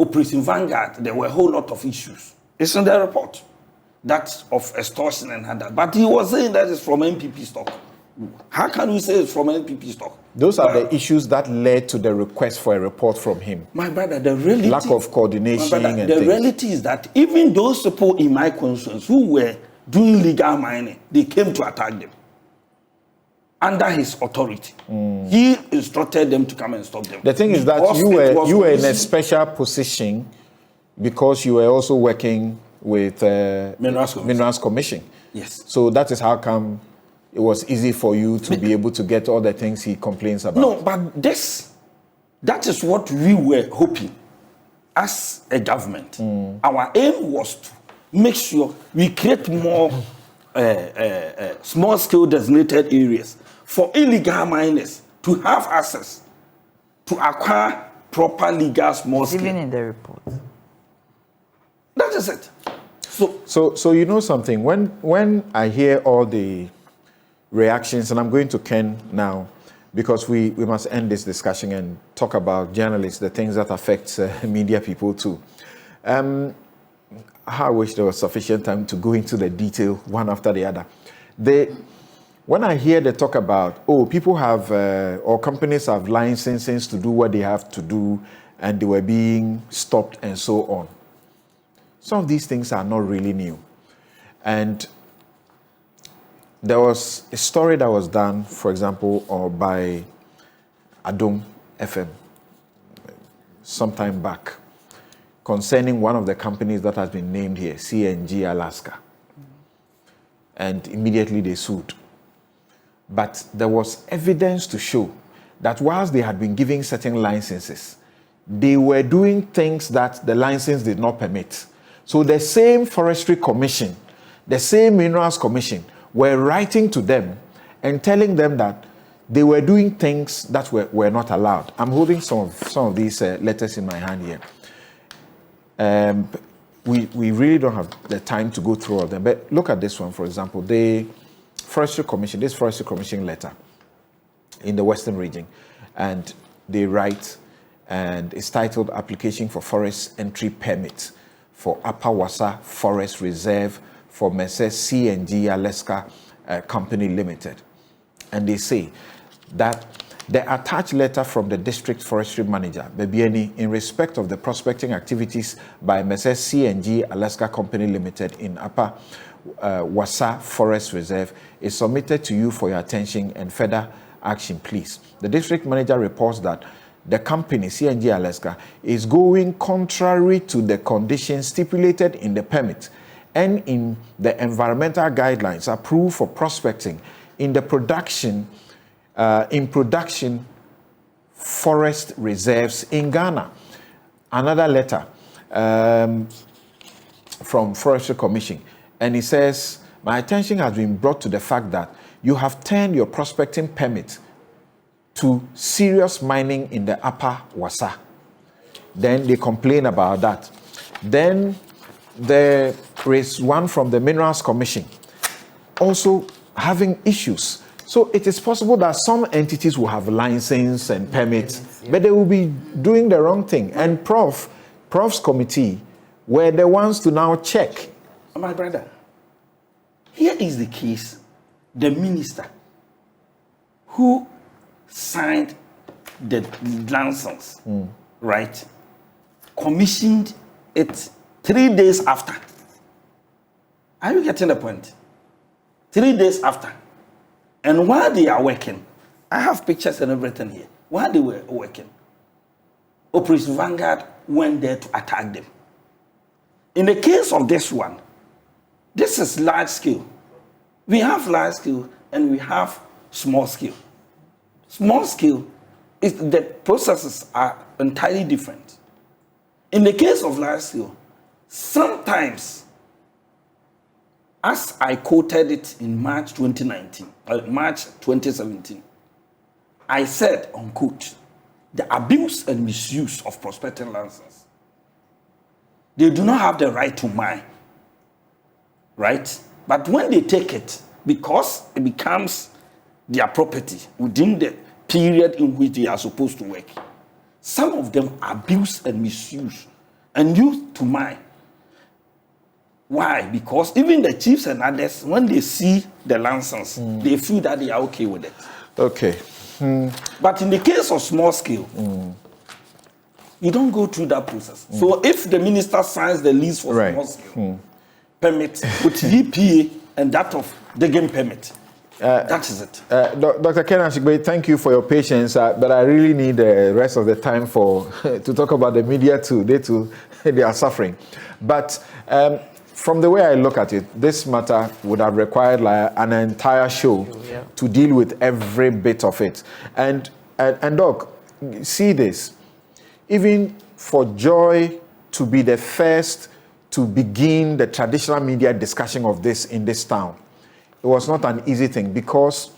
Operation Vanguard, there were a whole lot of issues. It's in the report. That of extortion and that. But he was saying that it's from NPP stock. How can we say it's from NPP stock? Those are the issues that led to the request for a report from him. My brother, the reality... Lack of coordination My brother, and the things. reality is that even those people in my constituency who were doing legal mining, they came to attack them. Under his authority. He instructed them to come and stop them. The thing is that Because you it was were in a commission- special position because you were also working with Minerals Commission. Yes. So that is how come it was easy for you to be able to get all the things he complains about. No, but that is what we were hoping as a government. Our aim was to make sure we create more small-scale designated areas for illegal miners to have access to acquire proper legal small-scale. Even in the report. That is it. So you know something, when I hear all the reactions, and I'm going to Ken now, because we must end this discussion and talk about journalists, the things that affect media people too. I wish there was sufficient time to go into the detail one after the other. When I hear the talk about, people have, or companies have licenses to do what they have to do, and they were being stopped and so on. Some of these things are not really new. And there was a story that was done, for example, by Adom FM sometime back concerning one of the companies that has been named here, CNG Alaska. And immediately they sued. But there was evidence to show that whilst they had been giving certain licenses, they were doing things that the license did not permit. So the same Forestry Commission, the same Minerals Commission were writing to them and telling them that they were doing things that were not allowed. I'm holding some of these letters in my hand here. We really don't have the time to go through all of them, but look at this one, for example. The Forestry Commission, this Forestry Commission letter in the Western region, and they write, and it's titled Application for Forest Entry Permit for Upper Wassa Forest Reserve for Messrs. CNG Alaska Company Limited. And they say that the attached letter from the district forestry manager, Bebieni, in respect of the prospecting activities by Messrs. CNG Alaska Company Limited in Upper Wassa Forest Reserve is submitted to you for your attention and further action, please. The district manager reports that the company, CNG Alaska, is going contrary to the conditions stipulated in the permit and in the environmental guidelines approved for prospecting in the production forest reserves in Ghana. Another letter from Forestry Commission, and it says, my attention has been brought to the fact that you have turned your prospecting permit to serious mining in the Upper Wassa. Then they complain about that. Then there is one from the Minerals Commission also having issues. So it is possible that some entities will have license and permits, but they will be doing the wrong thing. And Prof's committee were the ones to now check My brother, here is the case. The minister who signed the license, right, commissioned it 3 days after. Are you getting the point? 3 days after. And while they are working, I have pictures and everything here. While they were working, Operation Vanguard went there to attack them. In the case of this one, this is large scale. We have large scale and we have small scale. Small scale, the processes are entirely different. In the case of large scale, sometimes, as I quoted it in March 2017, I said, unquote, the abuse and misuse of prospecting licenses. They do not have the right to mine, right? But when they take it, because it becomes their property within the period in which they are supposed to work, some of them abuse and misuse and use to mine. Why? Because even the chiefs and others, when they see the license, they feel that they are okay with it. Okay. But in the case of small scale, you don't go through that process. So if the minister signs the lease for small scale permit with EPA and that of digging permit, that is it. Dr. Ken Ashigbe, thank you for your patience, but I really need the rest of the time to talk about the media too. They are suffering. But from the way I look at it, this matter would have required like an entire show to deal with every bit of it. And Doc, see this. Even for Joy to be the first to begin the traditional media discussion of this in this town, it was not an easy thing because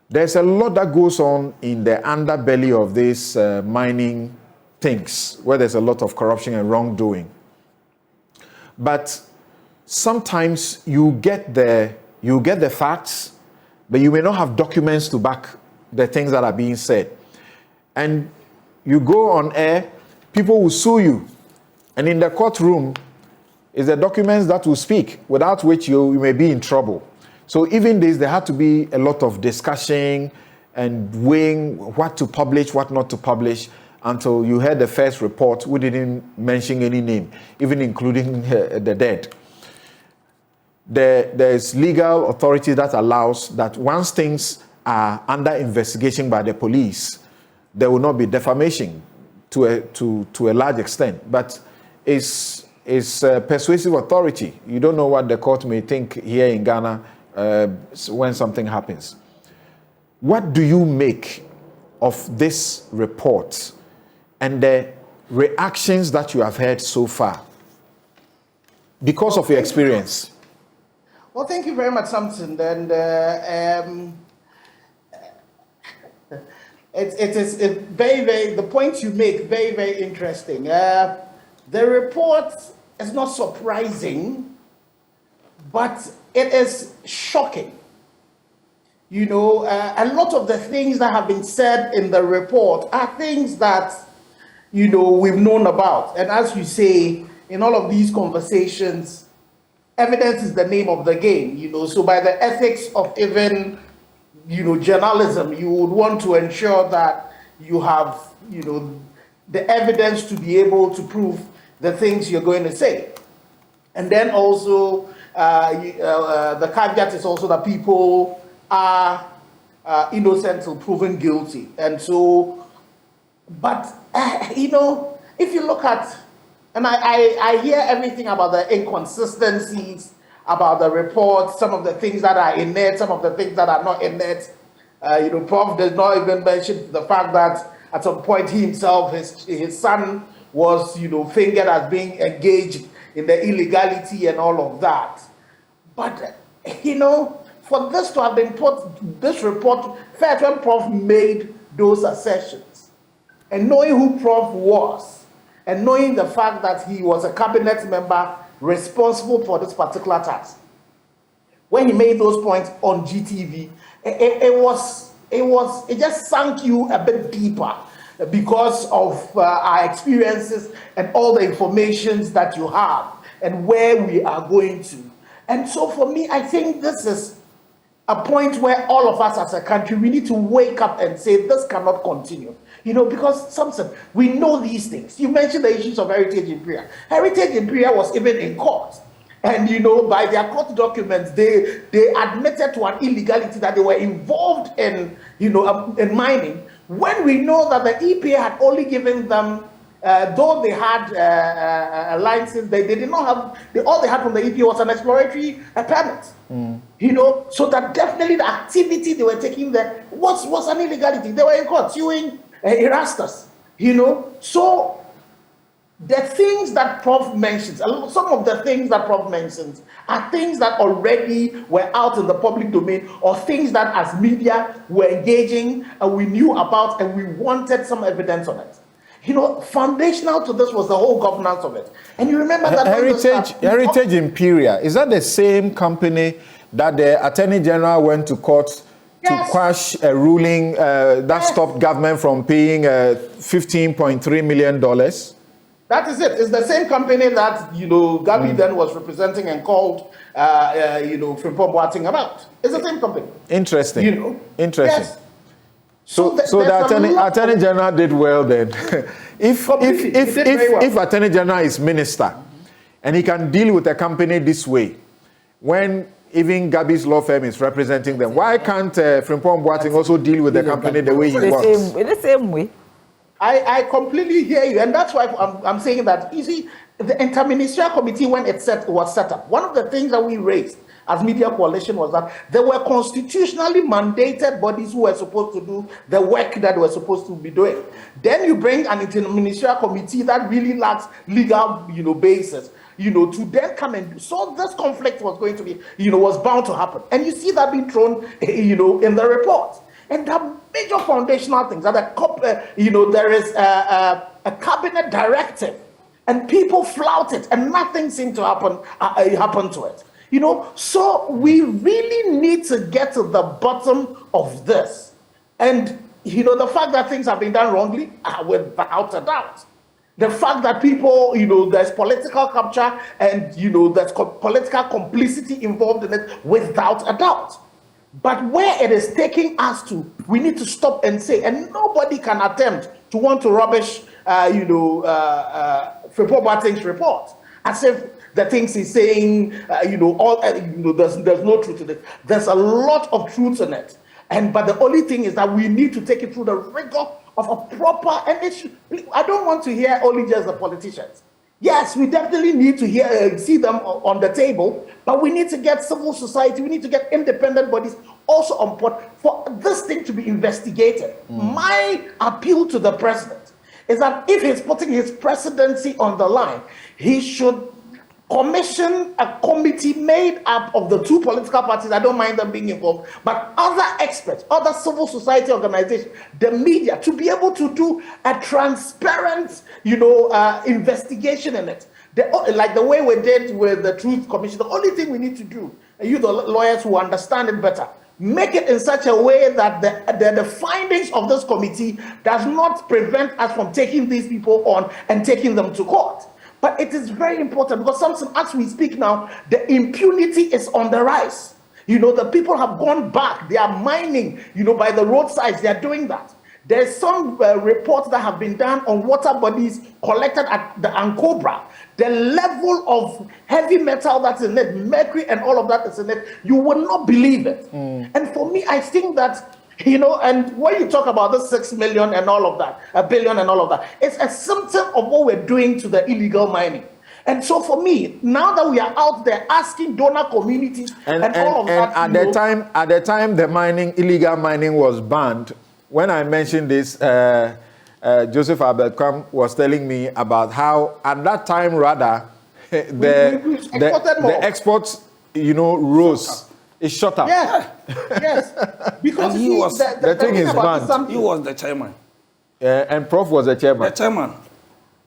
there's a lot that goes on in the underbelly of these mining things where there's a lot of corruption and wrongdoing. But sometimes you get the facts, but you may not have documents to back the things that are being said. And you go on air, people will sue you. And in the courtroom is the documents that will speak, without which you may be in trouble. So even this, there had to be a lot of discussion and weighing what to publish, what not to publish, until you heard the first report. We didn't mention any name, even including the dead. There's legal authority that allows that once things are under investigation by the police, there will not be defamation to a large extent. But it's persuasive authority. You don't know what the court may think here in Ghana when something happens. What do you make of this report and the reactions that you have heard so far because of your experience? Well, thank you very much, Samson. And it is very, the point you make, very, very interesting. The report is not surprising, but it is shocking. You know, a lot of the things that have been said in the report are things that, you know, we've known about. And as you say, in all of these conversations, evidence is the name of the game, you know. So by the ethics of even, you know, journalism, you would want to ensure that you have, you know, the evidence to be able to prove the things you're going to say. And then also, the caveat is also that people are innocent till proven guilty. And so, but, you know, if you look at, and I hear everything about the inconsistencies, about the report, some of the things that are in it, some of the things that are not in it. You know, Prof does not even mention the fact that at some point he himself, his son was, you know, fingered as being engaged in the illegality and all of that. But, you know, for this to have been put, this report, first when Prof made those assertions, and knowing who Prof was, and knowing the fact that he was a cabinet member responsible for this particular task, when he made those points on GTV, it just sank you a bit deeper because of our experiences and all the informations that you have. and where we are going to. And so for me, I think this is a point where all of us as a country, we need to wake up and say, this cannot continue. Because Samson, we know these things. You mentioned the issues of heritage in Priya. Heritage in Priya was even in court. And, by their court documents, they admitted to an illegality that they were involved in, in mining, when we know that the EPA had only given them, though they had a license, they did not have, all they had from the EPA was an exploratory permit. So that definitely the activity they were taking there was an illegality. They were in court suing Erastus, So the things that Prof mentions, some of the things that Prof mentions are things that already were out in the public domain, or things that as media were engaging and we knew about and we wanted some evidence on it. Foundational to this was the whole governance of it. And you remember that Heritage Imperial, is that the same company that the Attorney General went to court to quash a ruling that stopped government from paying $15.3 million? That is it. It's the same company that, Gabi then was representing and called, Frimpong Boateng about. It's the same company. Interesting. Interesting. Yes. So the Attorney General did well then. If Attorney General is minister and he can deal with a company this way, when even Gabi's law firm is representing them, why can't Frimpong Boateng also deal with the company the way he wants? In the same way. I completely hear you, and that's why I'm saying that. You see, the interministerial committee, when it was set up, one of the things that we raised as Media Coalition was that there were constitutionally mandated bodies who were supposed to do the work that were supposed to be doing. Then you bring an interministerial committee that really lacks legal, basis, to then come and do. So this conflict was going to be, was bound to happen. And you see that being thrown, in the report. And the major foundational things that there is a cabinet directive, and people flout it, and nothing seemed to happen to it. So we really need to get to the bottom of this. And, the fact that things have been done wrongly, without a doubt. The fact that people, there's political capture and, there's political complicity involved in it, without a doubt. But where it is taking us to, we need to stop and say, and nobody can attempt to want to rubbish, Frimpong Boateng's report, as if the things he's saying, there's no truth in it. There's a lot of truth in it. But the only thing is that we need to take it through the rigor of a proper, I don't want to hear only just the politicians. Yes, we definitely need to see them on the table, but we need to get civil society, we need to get independent bodies also on board for this thing to be investigated. My appeal to the president is that if he's putting his presidency on the line, he should commission a committee made up of the two political parties. I don't mind them being involved, but other experts, other civil society organizations, the media, to be able to do a transparent, investigation in it. Like the way we did with the Truth Commission. The only thing we need to do, you the lawyers who understand it better, make it in such a way that the findings of this committee does not prevent us from taking these people on and taking them to court. But it is very important because Samson, as we speak now, the impunity is on the rise. The people have gone back. They are mining, by the roadsides. They are doing that. There's some reports that have been done on water bodies collected at the Ankobra. The level of heavy metal that's in it, mercury and all of that is in it, you will not believe it. And for me, I think that, and when you talk about the 6 million and all of that, $1 billion and all of that, it's a symptom of what we're doing to the illegal mining. And so for me, now that we are out there asking donor communities and all of that. At the time the illegal mining was banned, when I mentioned this, Joseph Abelkam was telling me about how at that time rather the exports, rose. It shot up. Yeah. Yes. Because he was the thing is banned. He was the chairman. And Prof was the chairman. The chairman.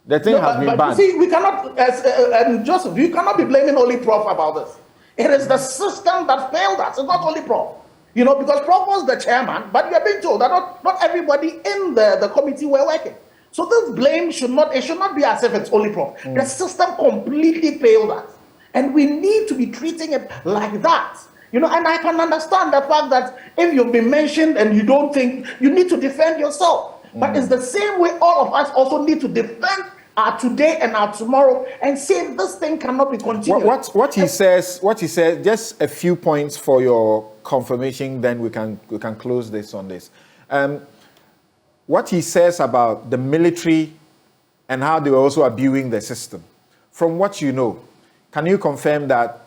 The thing has been banned. You see, we cannot, and Joseph, you cannot be blaming only Prof about this. It is the system that failed us. It's not only Prof. Because Prof was the chairman, but we are being told that not everybody in the committee were working. So this blame should not be as if it's only Prof. The system completely failed us. And we need to be treating it like that. And I can understand the fact that if you've been mentioned and you don't think, you need to defend yourself. But it's the same way all of us also need to defend our today and our tomorrow and say this thing cannot be continued. What he says, just a few points for your confirmation, then we can close this on this. What he says about the military and how they were also abusing the system. From what you know, can you confirm that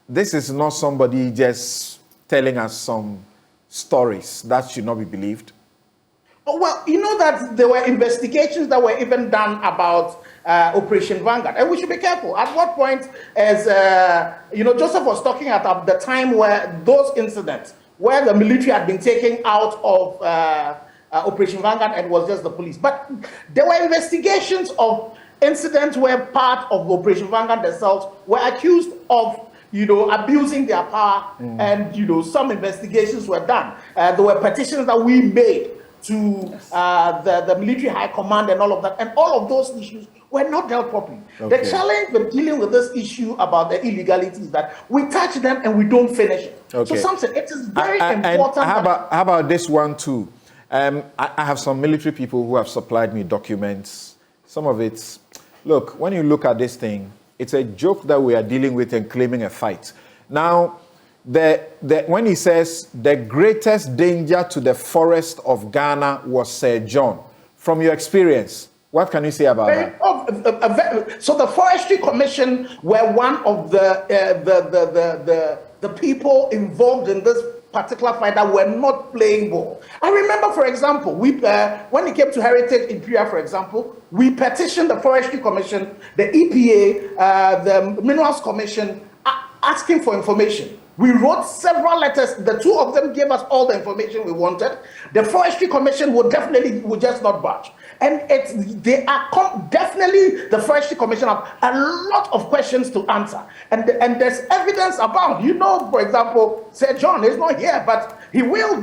this is not somebody just telling us some stories that should not be believed? Oh, well, you know that there were investigations that were even done about Operation Vanguard, and we should be careful. At what point, as Joseph was talking about the time where those incidents, where the military had been taken out of Operation Vanguard and it was just the police. But there were investigations of incidents where part of Operation Vanguard themselves were accused of, abusing their power, and some investigations were done. There were petitions that we made to the military high command and all of that, and all of those issues were not dealt properly. Okay. The challenge with dealing with this issue about the illegality is that we touch them and we don't finish it. Okay. So Samson, it is very And important. how about this one too? I have some military people who have supplied me documents. Some of it's, look, when you look at this thing, it's a joke that we are dealing with and claiming a fight. Now, when he says the greatest danger to the forest of Ghana was Sir John, from your experience, what can you say about that? So the Forestry Commission were one of the people involved in this particular fight that were not playing ball. I remember, for example, when it came to heritage in Priya, for example, we petitioned the Forestry Commission, the EPA, the Minerals Commission, asking for information. We wrote several letters. The two of them gave us all the information we wanted. The Forestry Commission would just not budge. And definitely the Forestry Commission have a lot of questions to answer. And there's evidence about, for example, Sir John is not here, but he will,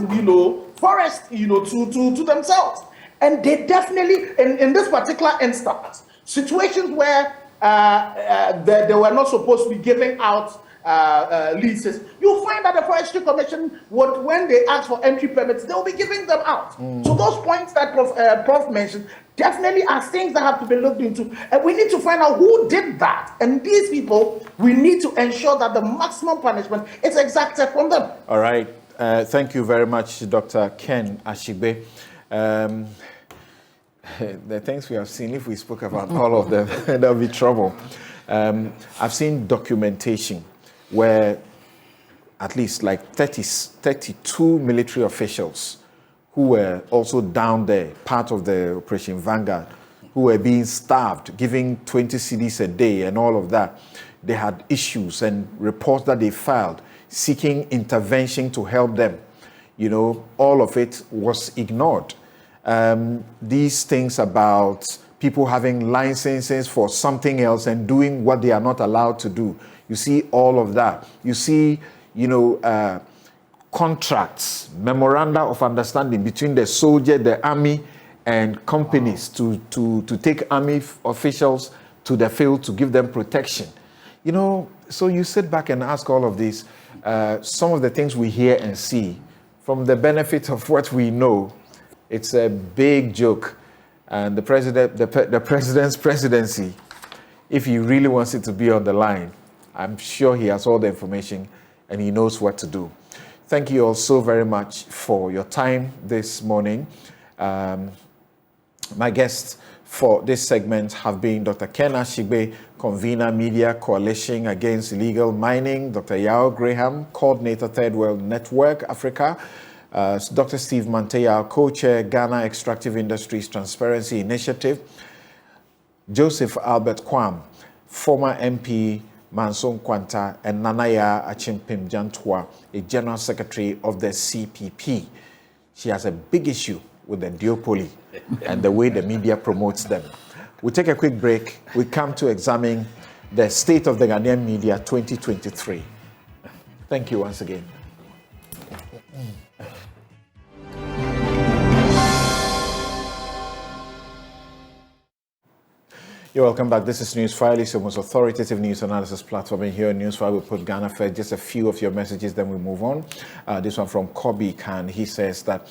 forest, to themselves. And they definitely, in this particular instance, situations where they were not supposed to be giving out leases, you'll find that the Forestry Commission would, when they ask for entry permits, they'll be giving them out. So those points that Prof mentioned definitely are things that have to be looked into, and we need to find out who did that. And these people, we need to ensure that the maximum punishment is exacted from them. All right. Thank you very much, Dr. Ken Ashigbe. The things we have seen, if we spoke about all of them, there'll be trouble. I've seen documentation where at least like 32 military officials who were also down there, part of the Operation Vanguard, who were being starved, giving 20 cedis a day and all of that. They had issues and reports that they filed seeking intervention to help them. All of it was ignored. These things about people having licenses for something else and doing what they are not allowed to do. You see all of that. You see, contracts, memoranda of understanding between the soldier, the army, and companies to take army officials to the field to give them protection. So you sit back and ask all of this. Some of the things we hear and see, from the benefit of what we know, it's a big joke. And the president's presidency, if he really wants it to be on the line, I'm sure he has all the information and he knows what to do. Thank you all so very much for your time this morning. My guests for this segment have been Dr. Ken Ashigbe, Convener Media Coalition Against Illegal Mining, Dr. Yao Graham, Coordinator Third World Network Africa, Dr. Steve Manteya, Co-Chair Ghana Extractive Industries Transparency Initiative, Joseph Albert Kwam, former MP Manson Kwanta, and Nanaya Achimpim Jantwa, a General Secretary of the CPP. She has a big issue with the duopoly and the way the media promotes them. We take a quick break. We come to examine the state of the Ghanaian media 2023. Thank you once again. You're welcome back. This is Newsfile. It's your most authoritative news analysis platform. And here in Newsfile, we put Ghana first. Just a few of your messages, then we move on. This one from Kobe Khan. He says that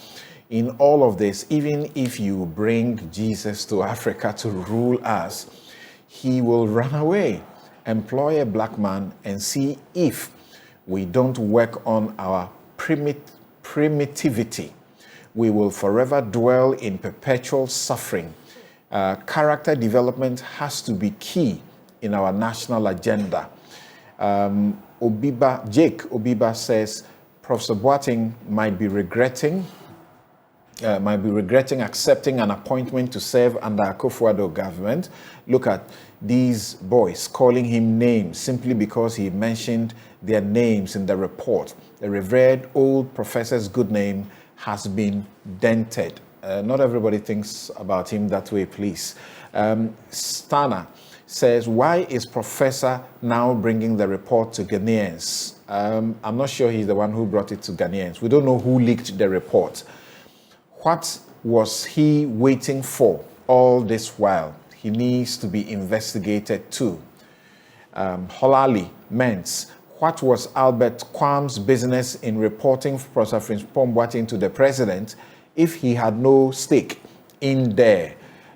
in all of this, even if you bring Jesus to Africa to rule us, he will run away. Employ a black man and see if we don't work on our primitivity. We will forever dwell in perpetual suffering. Character development has to be key in our national agenda. Jake Obiba says, Professor Boateng might be regretting accepting an appointment to serve under Akufo-Addo government. Look at these boys calling him names simply because he mentioned their names in the report. The revered old professor's good name has been dented. Not everybody thinks about him that way, please. Stana says, why is Professor now bringing the report to Ghanaians? I'm not sure he's the one who brought it to Ghanaians. We don't know who leaked the report. What was he waiting for all this while? He needs to be investigated too. Holali Ments, what was Albert Kwam's business in reporting Professor Frimpong Boateng to the president if he had no stake in there?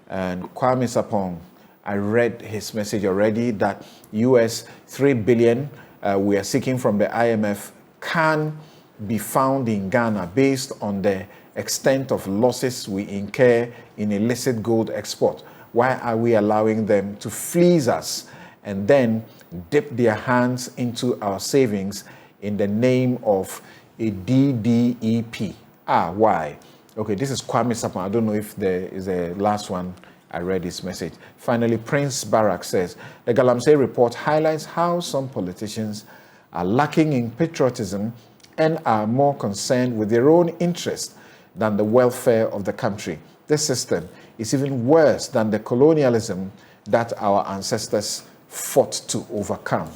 And Kwame Sapong, I read his message already that US $3 billion we are seeking from the IMF can be found in Ghana based on the extent of losses we incur in illicit gold export. Why are we allowing them to fleece us and then dip their hands into our savings in the name of a DDEP? Why? Okay, this is Kwame Sapon. I don't know if there is a last one. I read his message. Finally, Prince Barak says, the galamsey report highlights how some politicians are lacking in patriotism and are more concerned with their own interest than the welfare of the country. This system is even worse than the colonialism that our ancestors fought to overcome.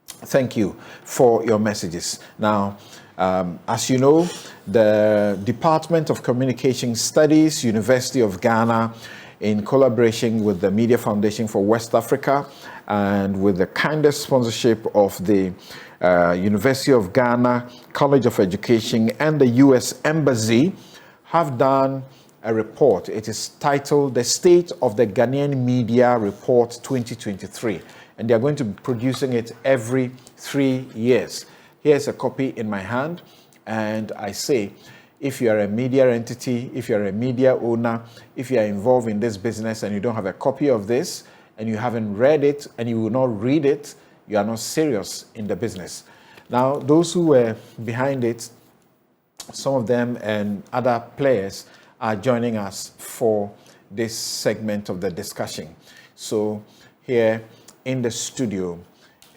Thank you for your messages. Now, as you know, the Department of Communication Studies, University of Ghana, in collaboration with the Media Foundation for West Africa and with the kindest sponsorship of the University of Ghana, College of Education, and the US Embassy, have done a report. It is titled The State of the Ghanaian Media Report 2023. And they are going to be producing it every 3 years. Here's a copy in my hand. And I say, if you are a media entity, if you are a media owner, if you are involved in this business and you don't have a copy of this, and you haven't read it, and you will not read it, you are not serious in the business. Now, those who were behind it, some of them and other players are joining us for this segment of the discussion. So here in the studio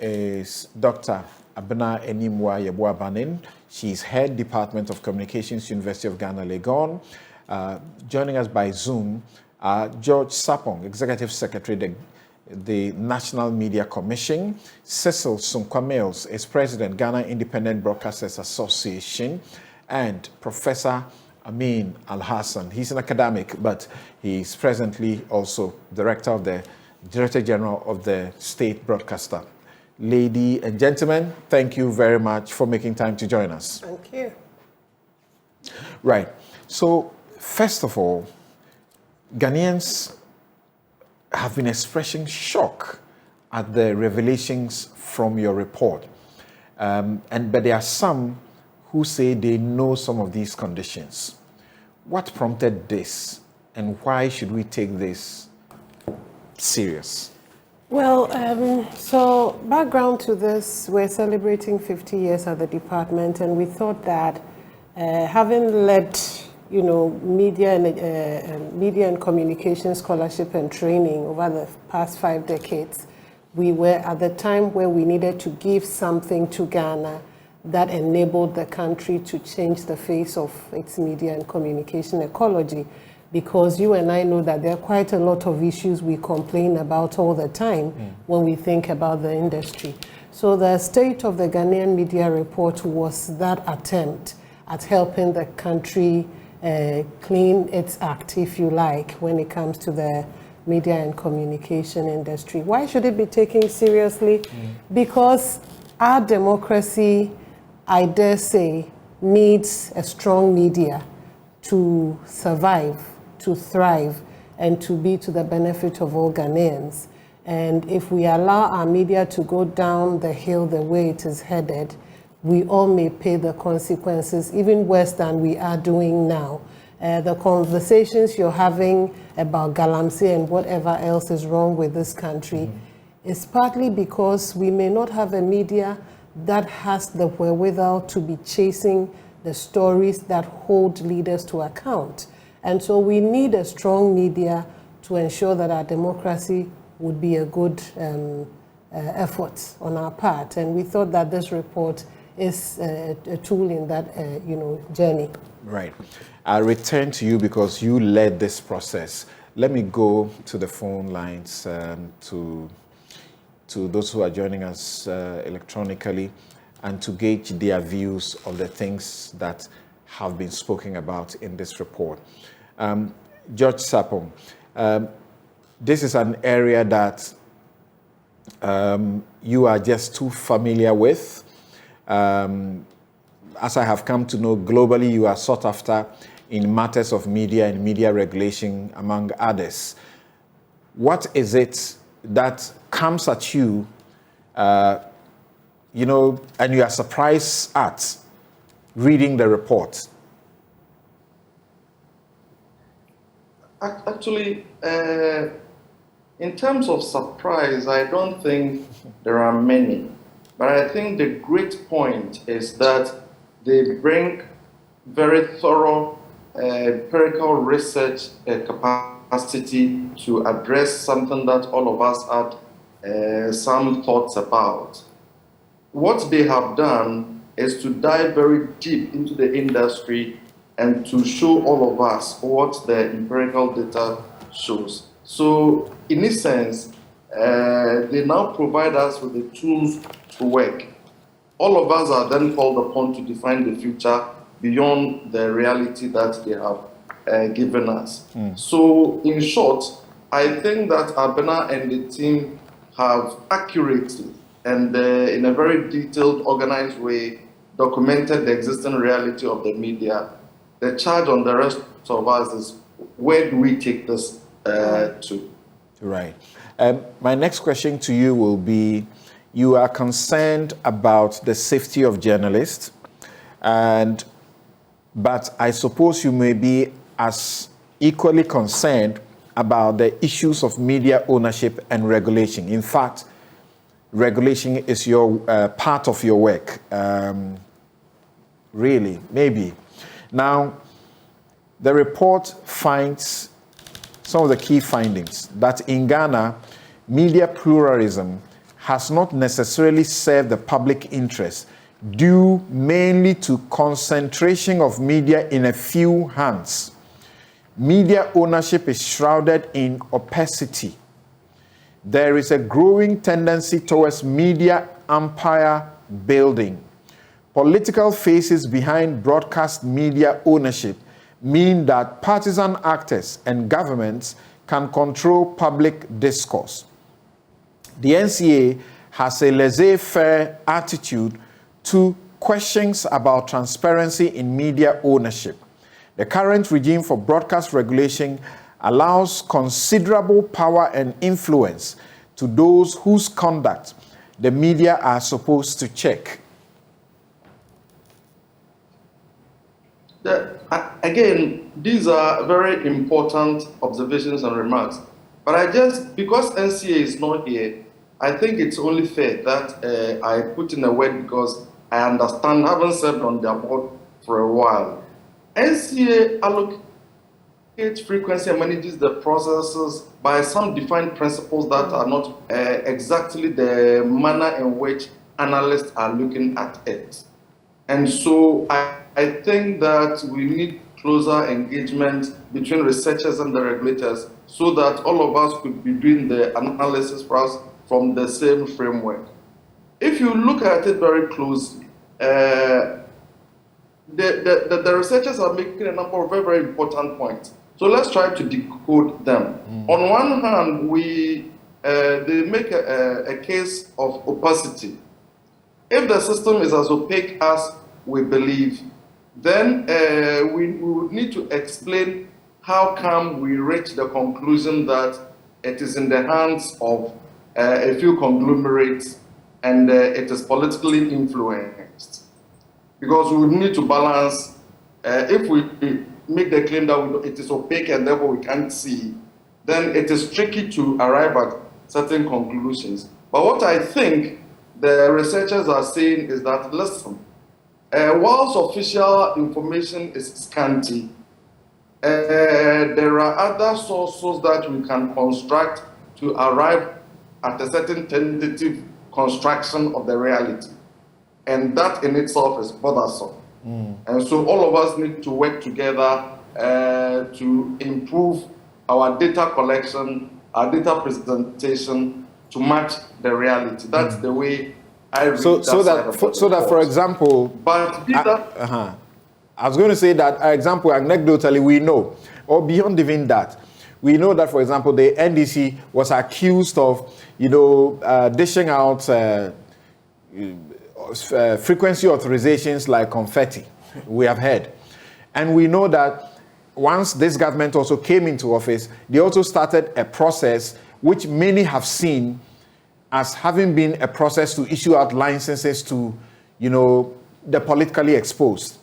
is Dr. Abena Enimwa Yeboah-Banin. She's head Department of Communications, University of Ghana, Legon. Joining us by Zoom, George Sapong, Executive Secretary, the National Media Commission. Cecil Sunkwamels is President, Ghana Independent Broadcasters Association. And Professor Amin Al-Hassan. He's an academic, but he's presently also Director General of the State Broadcaster. Ladies and gentlemen, thank you very much for making time to join us. Thank you. Right. So, first of all, Ghanaians have been expressing shock at the revelations from your report. But there are some who say they know some of these conditions. What prompted this, and why should we take this serious? Well, so background to this, we're celebrating 50 years at the department, and we thought that having led, media and communication scholarship and training over the past 5 decades, we were at the time where we needed to give something to Ghana that enabled the country to change the face of its media and communication ecology. Because you and I know that there are quite a lot of issues we complain about all the time when we think about the industry. So the State of the Ghanaian Media Report was that attempt at helping the country clean its act, if you like, when it comes to the media and communication industry. Why should it be taken seriously? Because our democracy, I dare say, needs a strong media to survive, to thrive, and to be to the benefit of all Ghanaians. And if we allow our media to go down the hill the way it is headed, we all may pay the consequences, even worse than we are doing now. The conversations you're having about galamsey and whatever else is wrong with this country is partly because we may not have a media that has the wherewithal to be chasing the stories that hold leaders to account. And so we need a strong media to ensure that our democracy would be a good effort on our part. And we thought that this report is a tool in that journey. Right. I'll return to you because you led this process. Let me go to the phone lines to those who are joining us electronically and to gauge their views of the things that have been spoken about in this report. George Sapong, this is an area that you are just too familiar with. As I have come to know, globally you are sought after in matters of media and media regulation, among others. What is it that comes at you, and you are surprised at reading the report? Actually, in terms of surprise, I don't think there are many. But I think the great point is that they bring very thorough empirical research capacity to address something that all of us had some thoughts about. What they have done is to dive very deep into the industry and to show all of us what the empirical data shows. So in a sense, they now provide us with the tools to work. All of us are then called upon to define the future beyond the reality that they have given us. So in short, I think that Abena and the team have accurately and in a very detailed, organized way documented the existing reality of the media. The charge on the rest of us is, where do we take this to? Right. My next question to you will be, you are concerned about the safety of journalists, but I suppose you may be as equally concerned about the issues of media ownership and regulation. In fact, regulation is your part of your work. Really, maybe. Now, the report finds some of the key findings that in Ghana, media pluralism has not necessarily served the public interest due mainly to concentration of media in a few hands. Media ownership is shrouded in opacity. There is a growing tendency towards media empire building. Political faces behind broadcast media ownership mean that partisan actors and governments can control public discourse. The NCA has a laissez-faire attitude to questions about transparency in media ownership. The current regime for broadcast regulation allows considerable power and influence to those whose conduct the media are supposed to check. Again, these are very important observations and remarks. But because NCA is not here, I think it's only fair that I put in a word because I understand, having served on their board for a while. NCA allocates frequency and manages the processes by some defined principles that are not exactly the manner in which analysts are looking at it. And so I think that we need closer engagement between researchers and the regulators so that all of us could be doing the analysis for us from the same framework. If you look at it very closely, the researchers are making a number of very, very important points. So let's try to decode them. On one hand, they make a case of opacity. If the system is as opaque as we believe, then we would need to explain how come we reach the conclusion that it is in the hands of a few conglomerates and it is politically influenced. Because we would need to balance, if we make the claim that it is opaque and therefore we can't see, then it is tricky to arrive at certain conclusions. But what I think the researchers are saying is that, listen, whilst official information is scanty, there are other sources that we can construct to arrive at a certain tentative construction of the reality. And that in itself is bothersome. And so all of us need to work together to improve our data collection, our data presentation to match the reality. That's the way I read that, for example, but I was going to say that, example, anecdotally, we know, or beyond even that, we know that, for example, the NDC was accused of, dishing out frequency authorizations like confetti. We have heard. And we know that once this government also came into office, they also started a process which many have seen as having been a process to issue out licenses to, the politically exposed.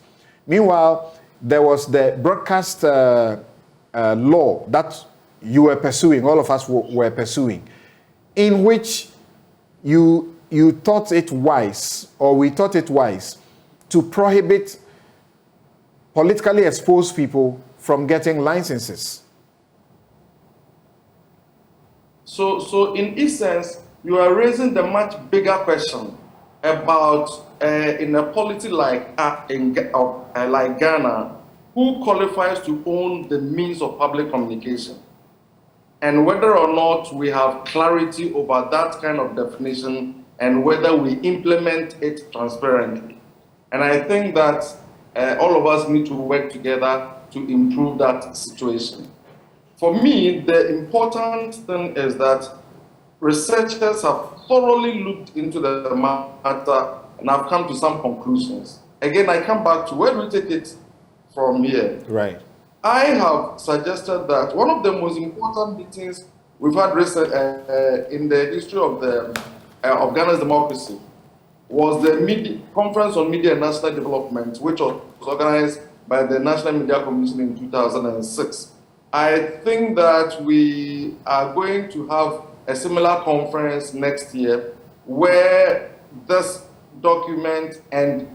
Meanwhile, there was the broadcast law that you were pursuing, all of us were pursuing, in which you thought it wise, or we thought it wise, to prohibit politically exposed people from getting licenses. So in essence, you are raising the much bigger question about in a polity like Ghana, who qualifies to own the means of public communication, and whether or not we have clarity over that kind of definition and whether we implement it transparently. And I think that all of us need to work together to improve that situation. For me, the important thing is that researchers have thoroughly looked into the matter and have come to some conclusions. Again, I come back to where do we take it from here? Right. I have suggested that one of the most important meetings we've had in the history of Ghana's democracy was the Conference on Media and National Development, which was organized by the National Media Commission in 2006. I think that we are going to have a similar conference next year where this document and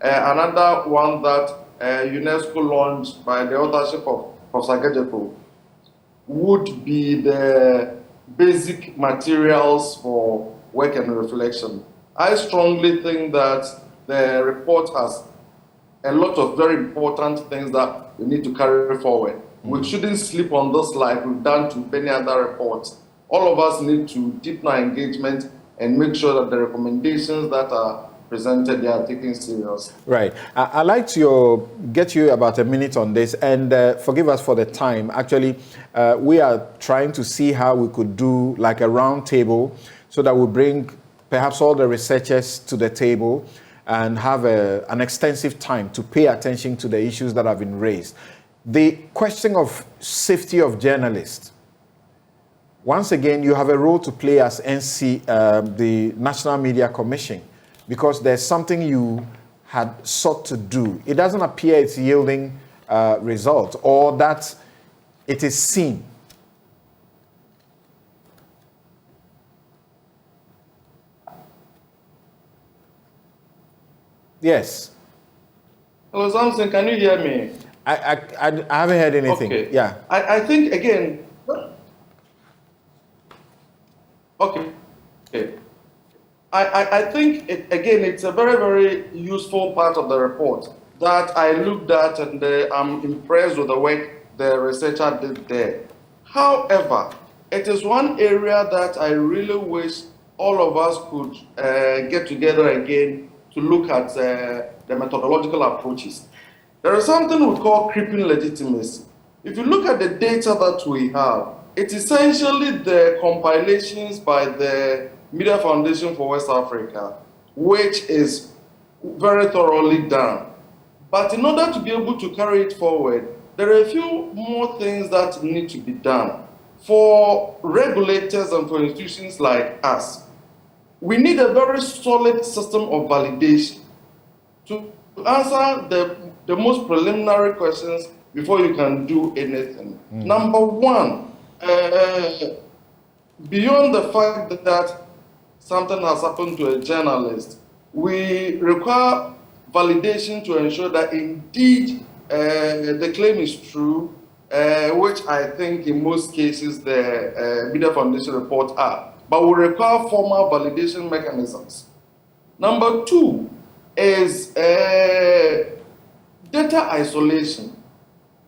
another one that UNESCO launched by the authorship of Professor Gajepo would be the basic materials for work and reflection. I strongly think that the report has a lot of very important things that we need to carry forward. We shouldn't sleep on this like we've done to many other reports. All of us need to deepen our engagement and make sure that the recommendations that are presented, they are taken serious. Right. I'd like to get you about a minute on this, and forgive us for the time. Actually, we are trying to see how we could do like a round table so that we bring perhaps all the researchers to the table and have an extensive time to pay attention to the issues that have been raised. The question of safety of journalists. Once again, you have a role to play as NC, the National Media Commission, because there's something you had sought to do. It doesn't appear it's yielding results, or that it is seen. Yes. Hello, Samson, can you hear me? I haven't heard anything. Okay. Yeah. I think, again, okay. I think, it's a very, very useful part of the report that I looked at, and I'm impressed with the work the researcher did there. However, it is one area that I really wish all of us could get together again to look at the methodological approaches. There is something we call creeping legitimacy. If you look at the data that we have, it's essentially the compilations by the Media Foundation for West Africa, which is very thoroughly done. But in order to be able to carry it forward, there are a few more things that need to be done. For regulators and for institutions like us, we need a very solid system of validation to answer the most preliminary questions before you can do anything. Number one, beyond the fact that something has happened to a journalist, we require validation to ensure that indeed the claim is true, which I think in most cases the Media Foundation reports are. But we require formal validation mechanisms. Number two is data isolation.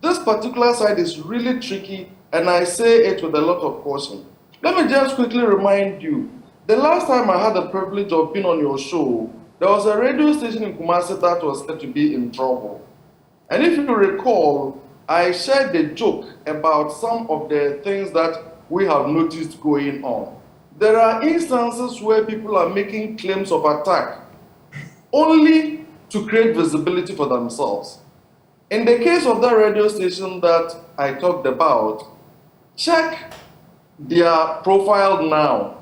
This particular side is really tricky, and I say it with a lot of caution. Let me just quickly remind you, the last time I had the privilege of being on your show, there was a radio station in Kumasi that was said to be in trouble. And if you recall, I shared the joke about some of the things that we have noticed going on. There are instances where people are making claims of attack only to create visibility for themselves. In the case of that radio station that I talked about, check their profile now.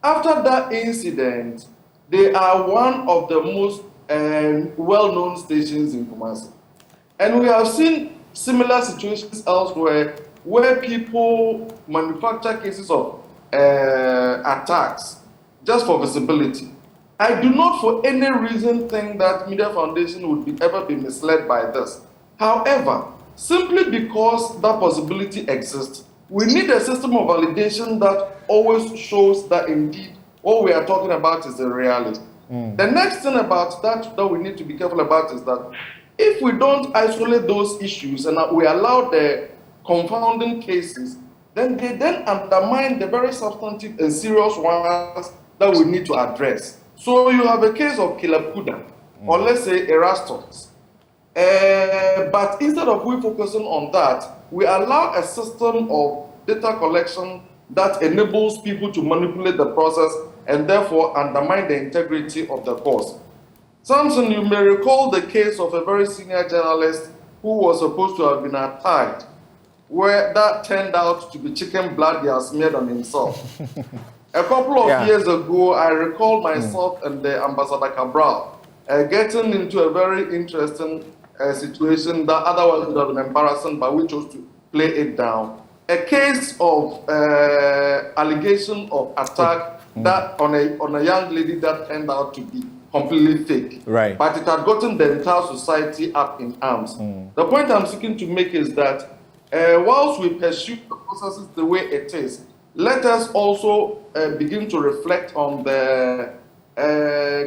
After that incident, they are one of the most well-known stations in Kumasi. And we have seen similar situations elsewhere where people manufacture cases of attacks just for visibility. I do not for any reason think that Media Foundation would ever be misled by this. However, simply because that possibility exists, we need a system of validation that always shows that indeed what we are talking about is a reality. The next thing about that we need to be careful about is that if we don't isolate those issues and we allow the confounding cases, then they then undermine the very substantive and serious ones that we need to address. So you have a case of Caleb Kuda, or let's say Erastus. But instead of we focusing on that, we allow a system of data collection that enables people to manipulate the process and therefore undermine the integrity of the cause. Samson, you may recall the case of a very senior journalist who was supposed to have been attacked, where that turned out to be chicken blood he has smeared on himself. A couple of years ago, I recall myself and the Ambassador Cabral getting into a very interesting situation that otherwise would have been embarrassing, but we chose to play it down. A case of allegation of attack that on a young lady that turned out to be completely fake. Right. But it had gotten the entire society up in arms. The point I'm seeking to make is that whilst we pursue the processes the way it is, let us also begin to reflect on the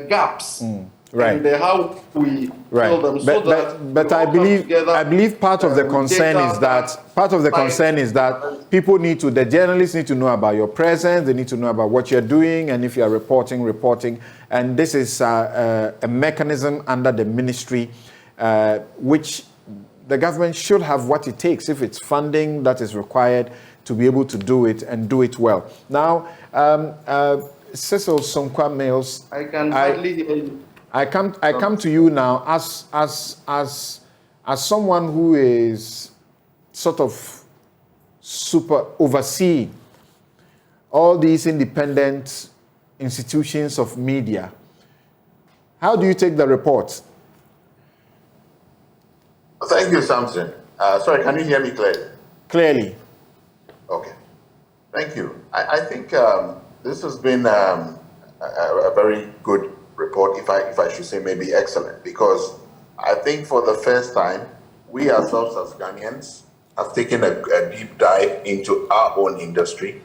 gaps and how we fill them. But I believe part of the concern is that people the journalists need to know about your presence, they need to know about what you're doing, and if you are reporting. And this is a mechanism under the ministry which the government should have what it takes, if it's funding that is required, to be able to do it and do it well. Now, Cecil Sonkwa Mills, I can hardly hear you. I come to you now as someone who is sort of super overseeing all these independent institutions of media. How do you take the report? Thank you, Samson. Sorry, can you hear me clearly? Clearly. Okay. Thank you. I think this has been a very good report, if I should say maybe excellent, because I think for the first time, we ourselves as Ghanaians have taken a deep dive into our own industry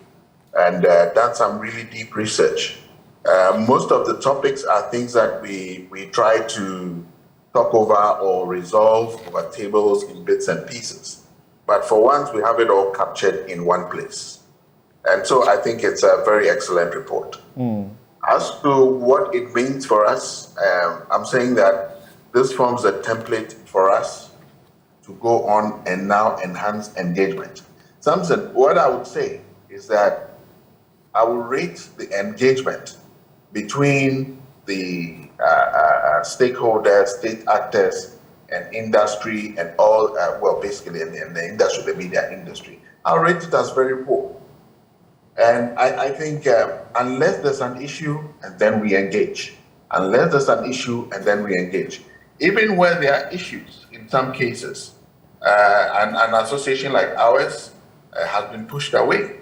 and done some really deep research. Most of the topics are things that we try to talk over or resolve over tables in bits and pieces. But for once, we have it all captured in one place. And so I think it's a very excellent report. As to what it means for us, I'm saying that this forms a template for us to go on and now enhance engagement. Samson, what I would say is that I will rate the engagement between the stakeholders, state actors, and industry, and all, basically in the industry, the media industry. I'll rate it as very poor. And I think unless there's an issue, and then we engage. Unless there's an issue, and then we engage. Even where there are issues, in some cases, an association like ours has been pushed away.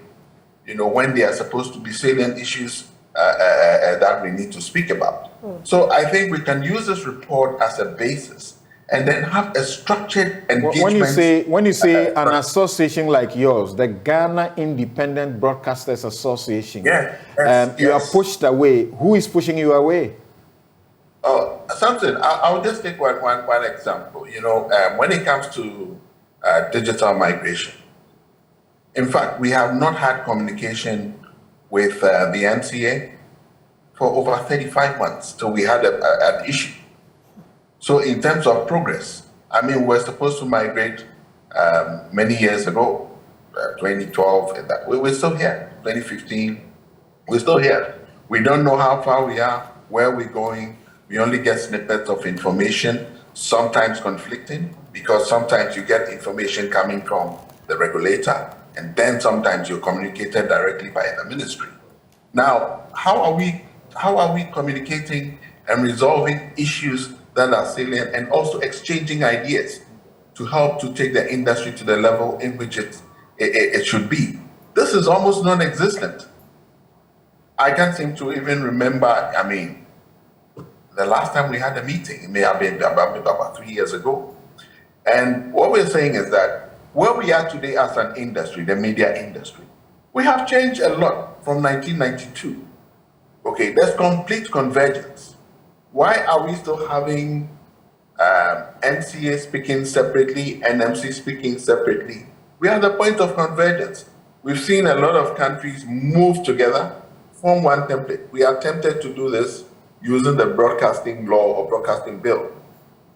When they are supposed to be salient issues that we need to speak about. So I think we can use this report as a basis and then have a structured engagement. When you say an association like yours, the Ghana Independent Broadcasters Association, you are pushed away. Who is pushing you away? Oh, Samson, I'll just take one example. When it comes to digital migration, in fact, we have not had communication with the NCA for over 35 months till we had an issue. So in terms of progress, we're supposed to migrate many years ago, 2012, and that we're still here. 2015, we're still here. We don't know how far we are, where we're going. We only get snippets of information, sometimes conflicting, because sometimes you get information coming from the regulator, and then sometimes you're communicated directly by the ministry. Now, how are we communicating and resolving issues that are salient, and also exchanging ideas to help to take the industry to the level in which it should be? This is almost non-existent. I can't seem to even remember, the last time we had a meeting, it may have been about 3 years ago. And what we're saying is that where we are today as an industry, the media industry, we have changed a lot from 1992. Okay, there's complete convergence. Why are we still having NCA speaking separately, NMC speaking separately? We are at the point of convergence. We've seen a lot of countries move together, form one template. We are tempted to do this using the broadcasting law or broadcasting bill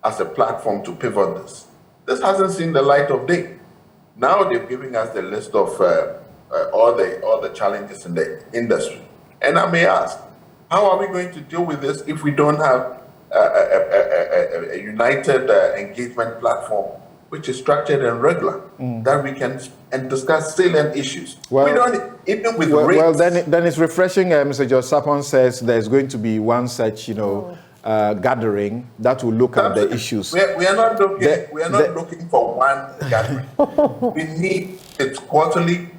as a platform to pivot this. This hasn't seen the light of day. Now they're giving us the list of all the challenges in the industry. And I may ask, how are we going to deal with this if we don't have a united engagement platform which is structured and regular, that we can discuss salient issues? We don't, even with rates. Well, then it's refreshing. Mr. George Sapon says there's going to be one such, gathering that will look at the issues. We are not looking for one gathering. We need it quarterly,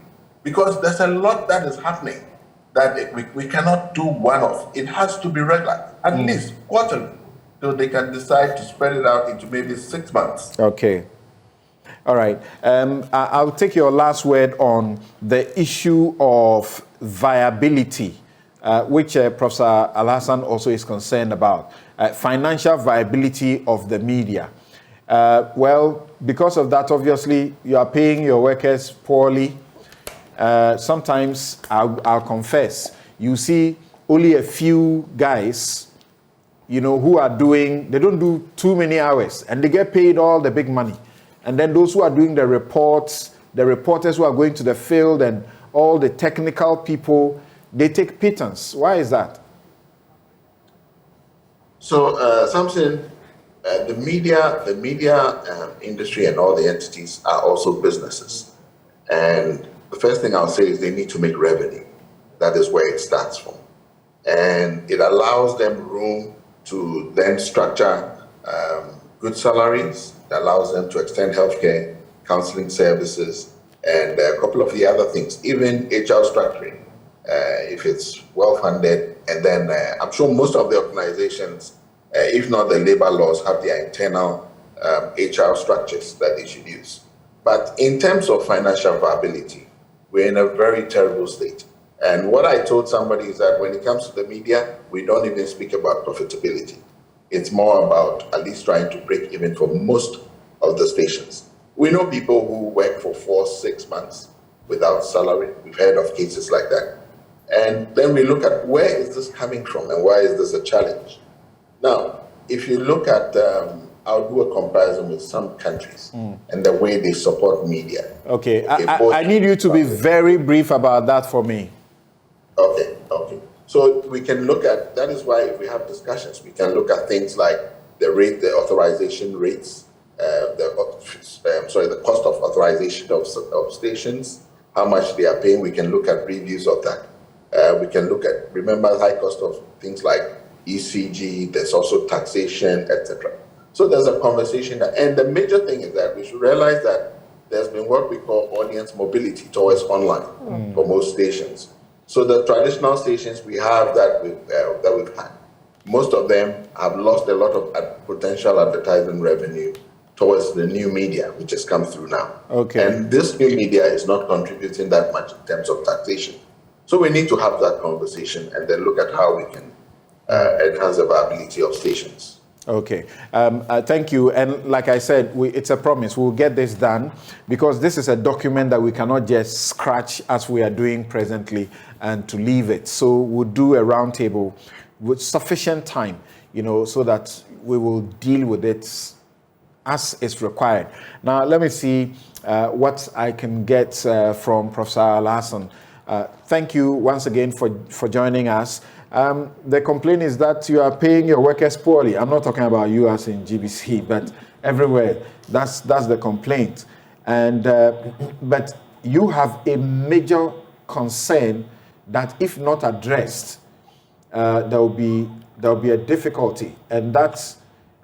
because there's a lot that is happening that we cannot do one-off. It has to be regular, at least quarterly, so they can decide to spread it out into maybe 6 months. Okay. All right. I'll take your last word on the issue of viability, which Professor Alhassan also is concerned about. Financial viability of the media. Because of that, obviously, you are paying your workers poorly. Sometimes, I'll confess, you see only a few guys, who are they don't do too many hours, and they get paid all the big money. And then those who are doing the reports, the reporters who are going to the field, and all the technical people, they take pittance. Why is that? So, Samson, the media industry and all the entities are also businesses. And the first thing I'll say is they need to make revenue. That is where it starts from. And it allows them room to then structure good salaries. It allows them to extend healthcare, counseling services, and a couple of the other things, even HR structuring, if it's well-funded. And then I'm sure most of the organizations, if not the labor laws, have their internal HR structures that they should use. But in terms of financial viability, we're in a very terrible state. And what I told somebody is that when it comes to the media, we don't even speak about profitability. It's more about at least trying to break even for most of the stations. We know people who work for 4-6 months without salary. We've heard of cases like that. And then we look at where is this coming from and why is this a challenge? Now, if you look at I'll do a comparison with some countries and the way they support media. Okay, I need you to be very brief about that for me. Okay. So we can look at, that is why if we have discussions, we can look at things like the authorization rates, the cost of authorization of stations, how much they are paying. We can look at reviews of that. We can look at, remember, high cost of things like ECG, there's also taxation, etc. So there's a conversation, and the major thing is that we should realize that there's been what we call audience mobility towards online for most stations. So the traditional stations we have that we've had, most of them have lost a lot of potential advertising revenue towards the new media, which has come through now. Okay. And this new media is not contributing that much in terms of taxation. So we need to have that conversation and then look at how we can enhance the viability of stations. Okay, thank you. And like I said, it's a promise. We'll get this done because this is a document that we cannot just scratch as we are doing presently and to leave it. So we'll do a roundtable with sufficient time, so that we will deal with it as is required. Now, let me see what I can get from Professor Alhassan. Thank you once again for joining us. The complaint is that you are paying your workers poorly. I'm not talking about you as in GBC, but everywhere. That's the complaint. And but you have a major concern that if not addressed, there will be a difficulty, and that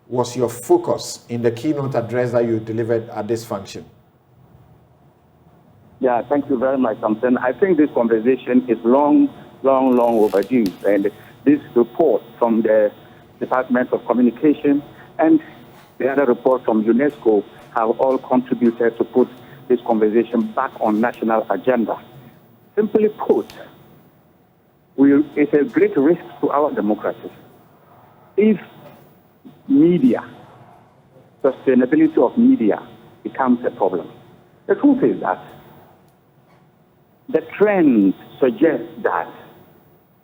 was your focus in the keynote address that you delivered at this function. Yeah, thank you very much, Samson. I think this conversation is long overdue. And this report from the Department of Communication and the other report from UNESCO have all contributed to put this conversation back on national agenda. Simply put, it's a great risk to our democracy. If media, sustainability of media becomes a problem. The truth is that the trend suggests that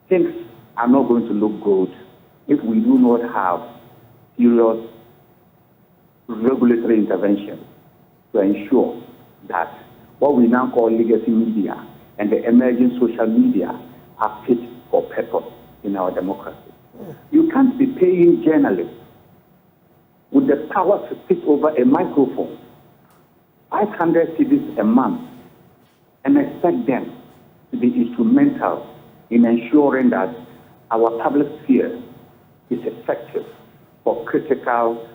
things are not going to look good if we do not have serious regulatory intervention to ensure that what we now call legacy media and the emerging social media are fit for purpose in our democracy. You can't be paying journalists with the power to sit over a microphone 500 cedis a month and expect them to be instrumental in ensuring that our public sphere is effective for critical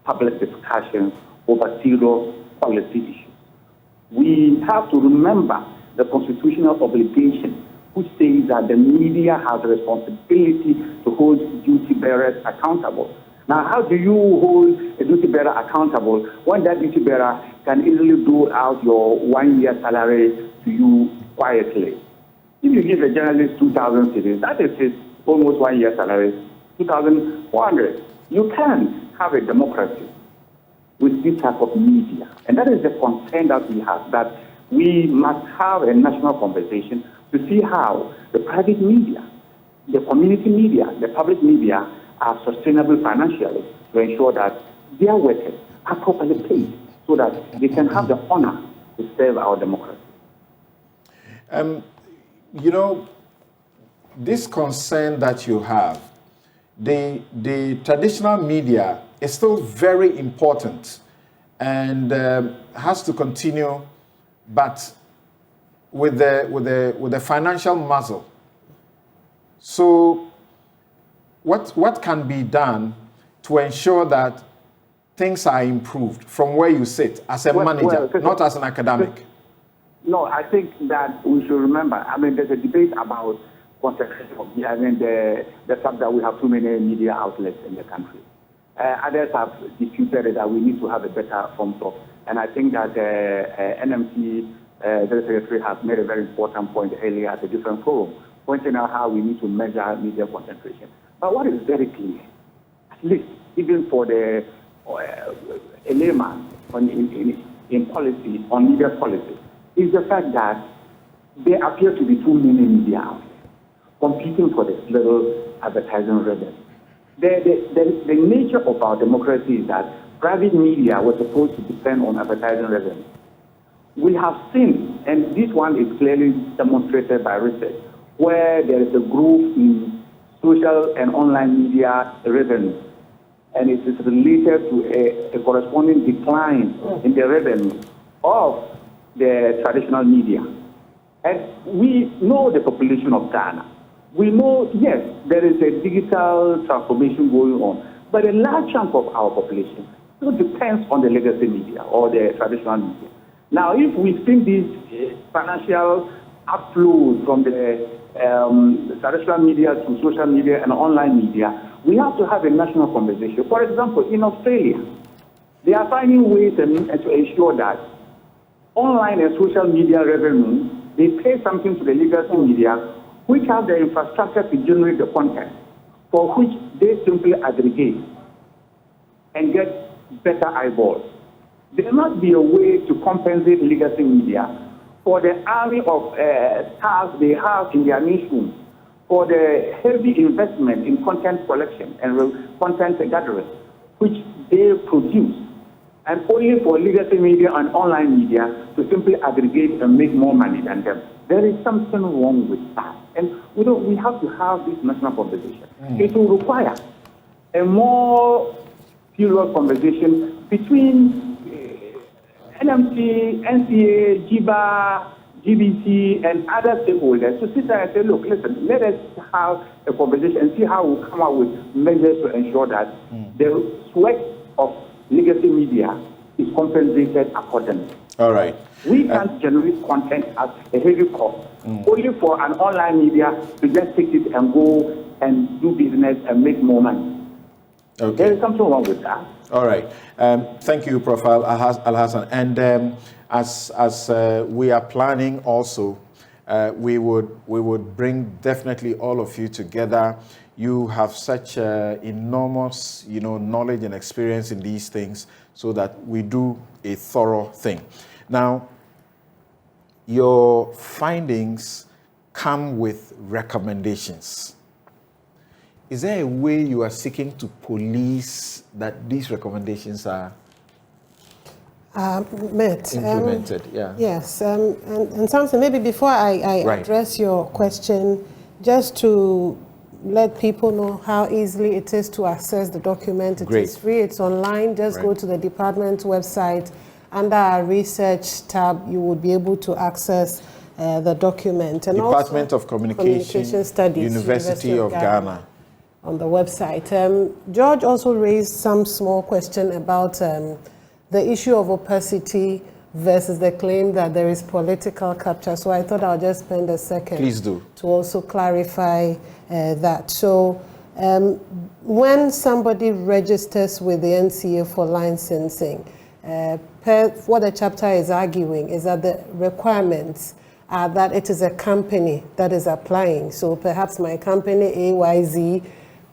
public discussions over serious policy issues. We have to remember the constitutional obligation which says that the media has a responsibility to hold duty bearers accountable. Now, how do you hold a duty bearer accountable when that duty bearer can easily dole out your 1 year salary to you quietly? If you give a journalist 2,000 cedis, that is his almost 1 year salary, 2,400. You can't have a democracy with this type of media. And that is the concern that we have, that we must have a national conversation to see how the private media, the community media, the public media are sustainable financially to ensure that their workers are properly paid so that they can have the honor to serve our democracy. This concern that you have, the traditional media is still very important and has to continue, but with the financial muzzle. So what can be done to ensure that things are improved from where you sit as a manager, not as an academic? No, I think that we should remember, there's a debate about concentration of media, the fact that we have too many media outlets in the country. Others have disputed that we need to have a better form of, and I think that NMC, the Secretary, has made a very important point earlier at a different forum, pointing out how we need to measure media concentration. But what is very clear, at least even for a layman in policy, on media policy, is the fact that there appear to be too many media outlets competing for this little advertising revenue. The nature of our democracy is that private media was supposed to depend on advertising revenue. We have seen, and this one is clearly demonstrated by research, where there is a growth in social and online media revenue, and it is related to a corresponding decline in the revenue of the traditional media. And we know the population of Ghana. We know, yes, there is a digital transformation going on, but a large chunk of our population still depends on the legacy media or the traditional media. Now, if we think these financial upflows from the traditional media to social media and online media, we have to have a national conversation. For example, in Australia, they are finding ways to ensure that online and social media revenue, they pay something to the legacy media, which have the infrastructure to generate the content, for which they simply aggregate and get better eyeballs. There must be a way to compensate legacy media for the army of staff they have in their newsrooms, for the heavy investment in content collection and content gathering, which they produce, and only for legacy media and online media to simply aggregate and make more money than them. There is something wrong with that. And we have to have this national conversation. It will require a more serious conversation between NMC, NCA, JIBA, GBC, and other stakeholders to sit there and say, look, listen, let us have a conversation and see how we come up with measures to ensure that the sweat of legacy media is compensated accordingly. All right. We can't generate content at a heavy cost, only for an online media to just take it and go and do business and make more money. Okay. There is something wrong with that. All right. Thank you, Prof. Al-Hassan. And as we are planning also, we would bring definitely all of you together. You have such enormous, knowledge and experience in these things, so that we do a thorough thing. Now, your findings come with recommendations. Is there a way you are seeking to police that these recommendations are met? Implemented? Yes. And Samson, maybe before I Right. address your question, just to let people know how easily it is to access the document. It Great. is free, it's online. Just go to the department website. Under our research tab, you will be able to access the document. And Department also of Communication Studies, University of Ghana. On the website. George also raised some small question about the issue of opacity versus the claim that there is political capture. So I thought I'll just spend a second Please do. to also clarify that. So when somebody registers with the NCA for licensing, what the chapter is arguing is that the requirements are that it is a company that is applying. So perhaps my company, AYZ,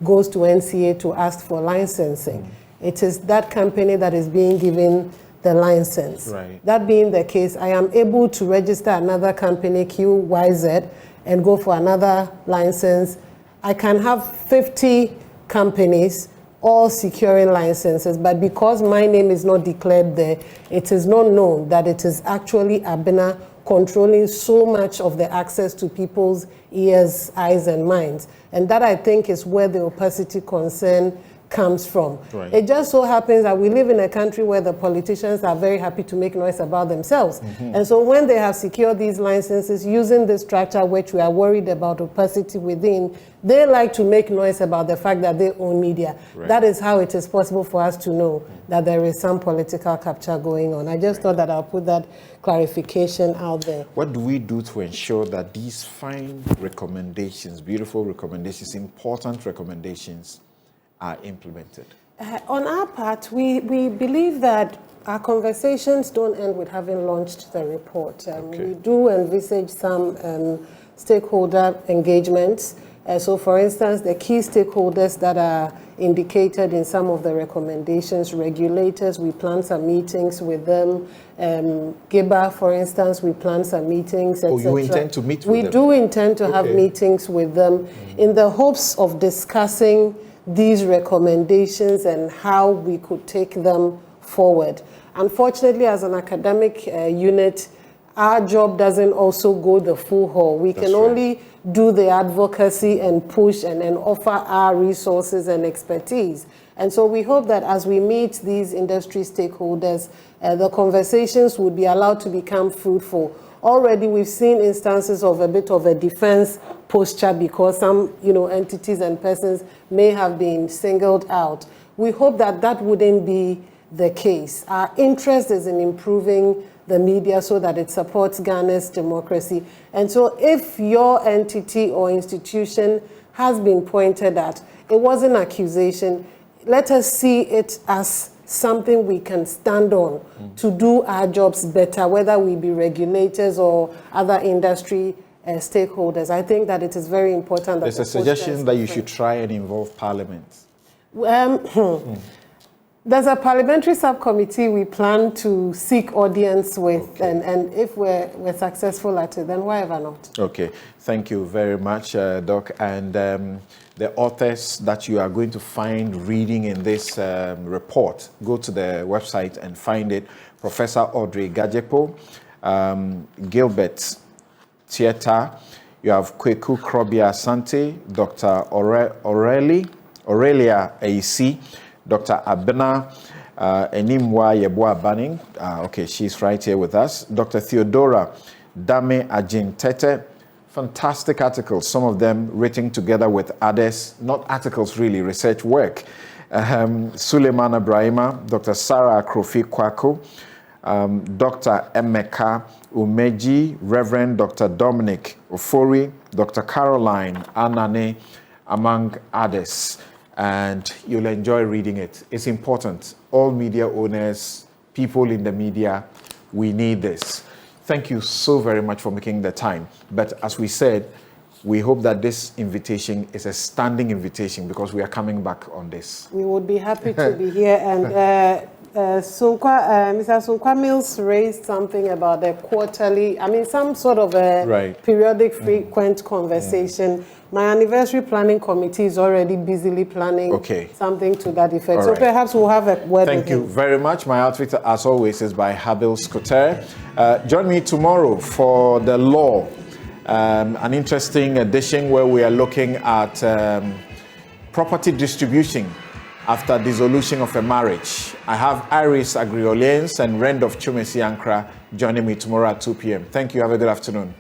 goes to NCA to ask for licensing. It is that company that is being given the license. Right. That being the case, I am able to register another company, QYZ, and go for another license. I can have 50 companies all securing licenses, but because my name is not declared there, it is not known that it is actually Abena controlling so much of the access to people's ears, eyes, and minds. And that, I think, is where the opacity concern comes from. Right. It just so happens that we live in a country where the politicians are very happy to make noise about themselves. And so when they have secured these licenses using this structure, which we are worried about opacity within, they like to make noise about the fact that they own media. Right. That is how it is possible for us to know that there is some political capture going on. I just thought that I'll put that clarification out there. What do we do to ensure that these fine recommendations, beautiful recommendations, important recommendations, are implemented? On our part, we believe that our conversations don't end with having launched the report. We do envisage some stakeholder engagements. So, for instance, the key stakeholders that are indicated in some of the recommendations, regulators, we plan some meetings with them. GIBA, for instance, we plan some meetings, etc. Oh, you intend to meet with them? We do intend to have meetings with them in the hopes of discussing these recommendations and how we could take them forward. Unfortunately, as an academic unit, our job doesn't also go the full haul. We can only do the advocacy and push and offer our resources and expertise. And so we hope that as we meet these industry stakeholders, the conversations would be allowed to become fruitful. Already we've seen instances of a bit of a defense posture because some entities and persons may have been singled out. We hope that that wouldn't be the case. Our interest is in improving the media so that it supports Ghana's democracy. And so if your entity or institution has been pointed at, it was an accusation, let us see it as something we can stand on to do our jobs better, whether we be regulators or other industry stakeholders. I think that it is very important. There's a suggestion that you should try and involve Parliament. There's a parliamentary subcommittee we plan to seek audience with, and if we're successful at it, then why ever not? Okay, thank you very much, Doc. And the authors that you are going to find reading in this report, go to the website and find it. Professor Audrey Gajepo, Gilbert Tieta, you have Kweku Krobia Asante, Dr. Aurelia Aisi, Dr. Abena Enimwa Yeboah Banning, okay, she's right here with us. Dr. Theodora Dame Ajintete, fantastic articles, some of them written together with others, not articles really, research work. Suleiman Ibrahima, Dr. Sarah Akrofi Kwaku, Dr. Emeka Umeji, Reverend Dr. Dominic Ofori, Dr. Caroline Anane, among others. And you'll enjoy reading it. It's important. All media owners, people in the media, we need this. Thank you so very much for making the time. But as we said, we hope that this invitation is a standing invitation because we are coming back on this. We would be happy to be here. And Mr. Sunkwa Mills raised something about the quarterly, some sort of a periodic, frequent conversation. My anniversary planning committee is already busily planning something to that effect. So perhaps we'll have a word with him. Thank you very much. My outfit, as always, is by Habil Skoter. Join me tomorrow for The Law, an interesting edition where we are looking at property distribution after dissolution of a marriage. I have Iris Agrioliens and Rend of Chumesi Ankra joining me tomorrow at 2 p.m. Thank you. Have a good afternoon.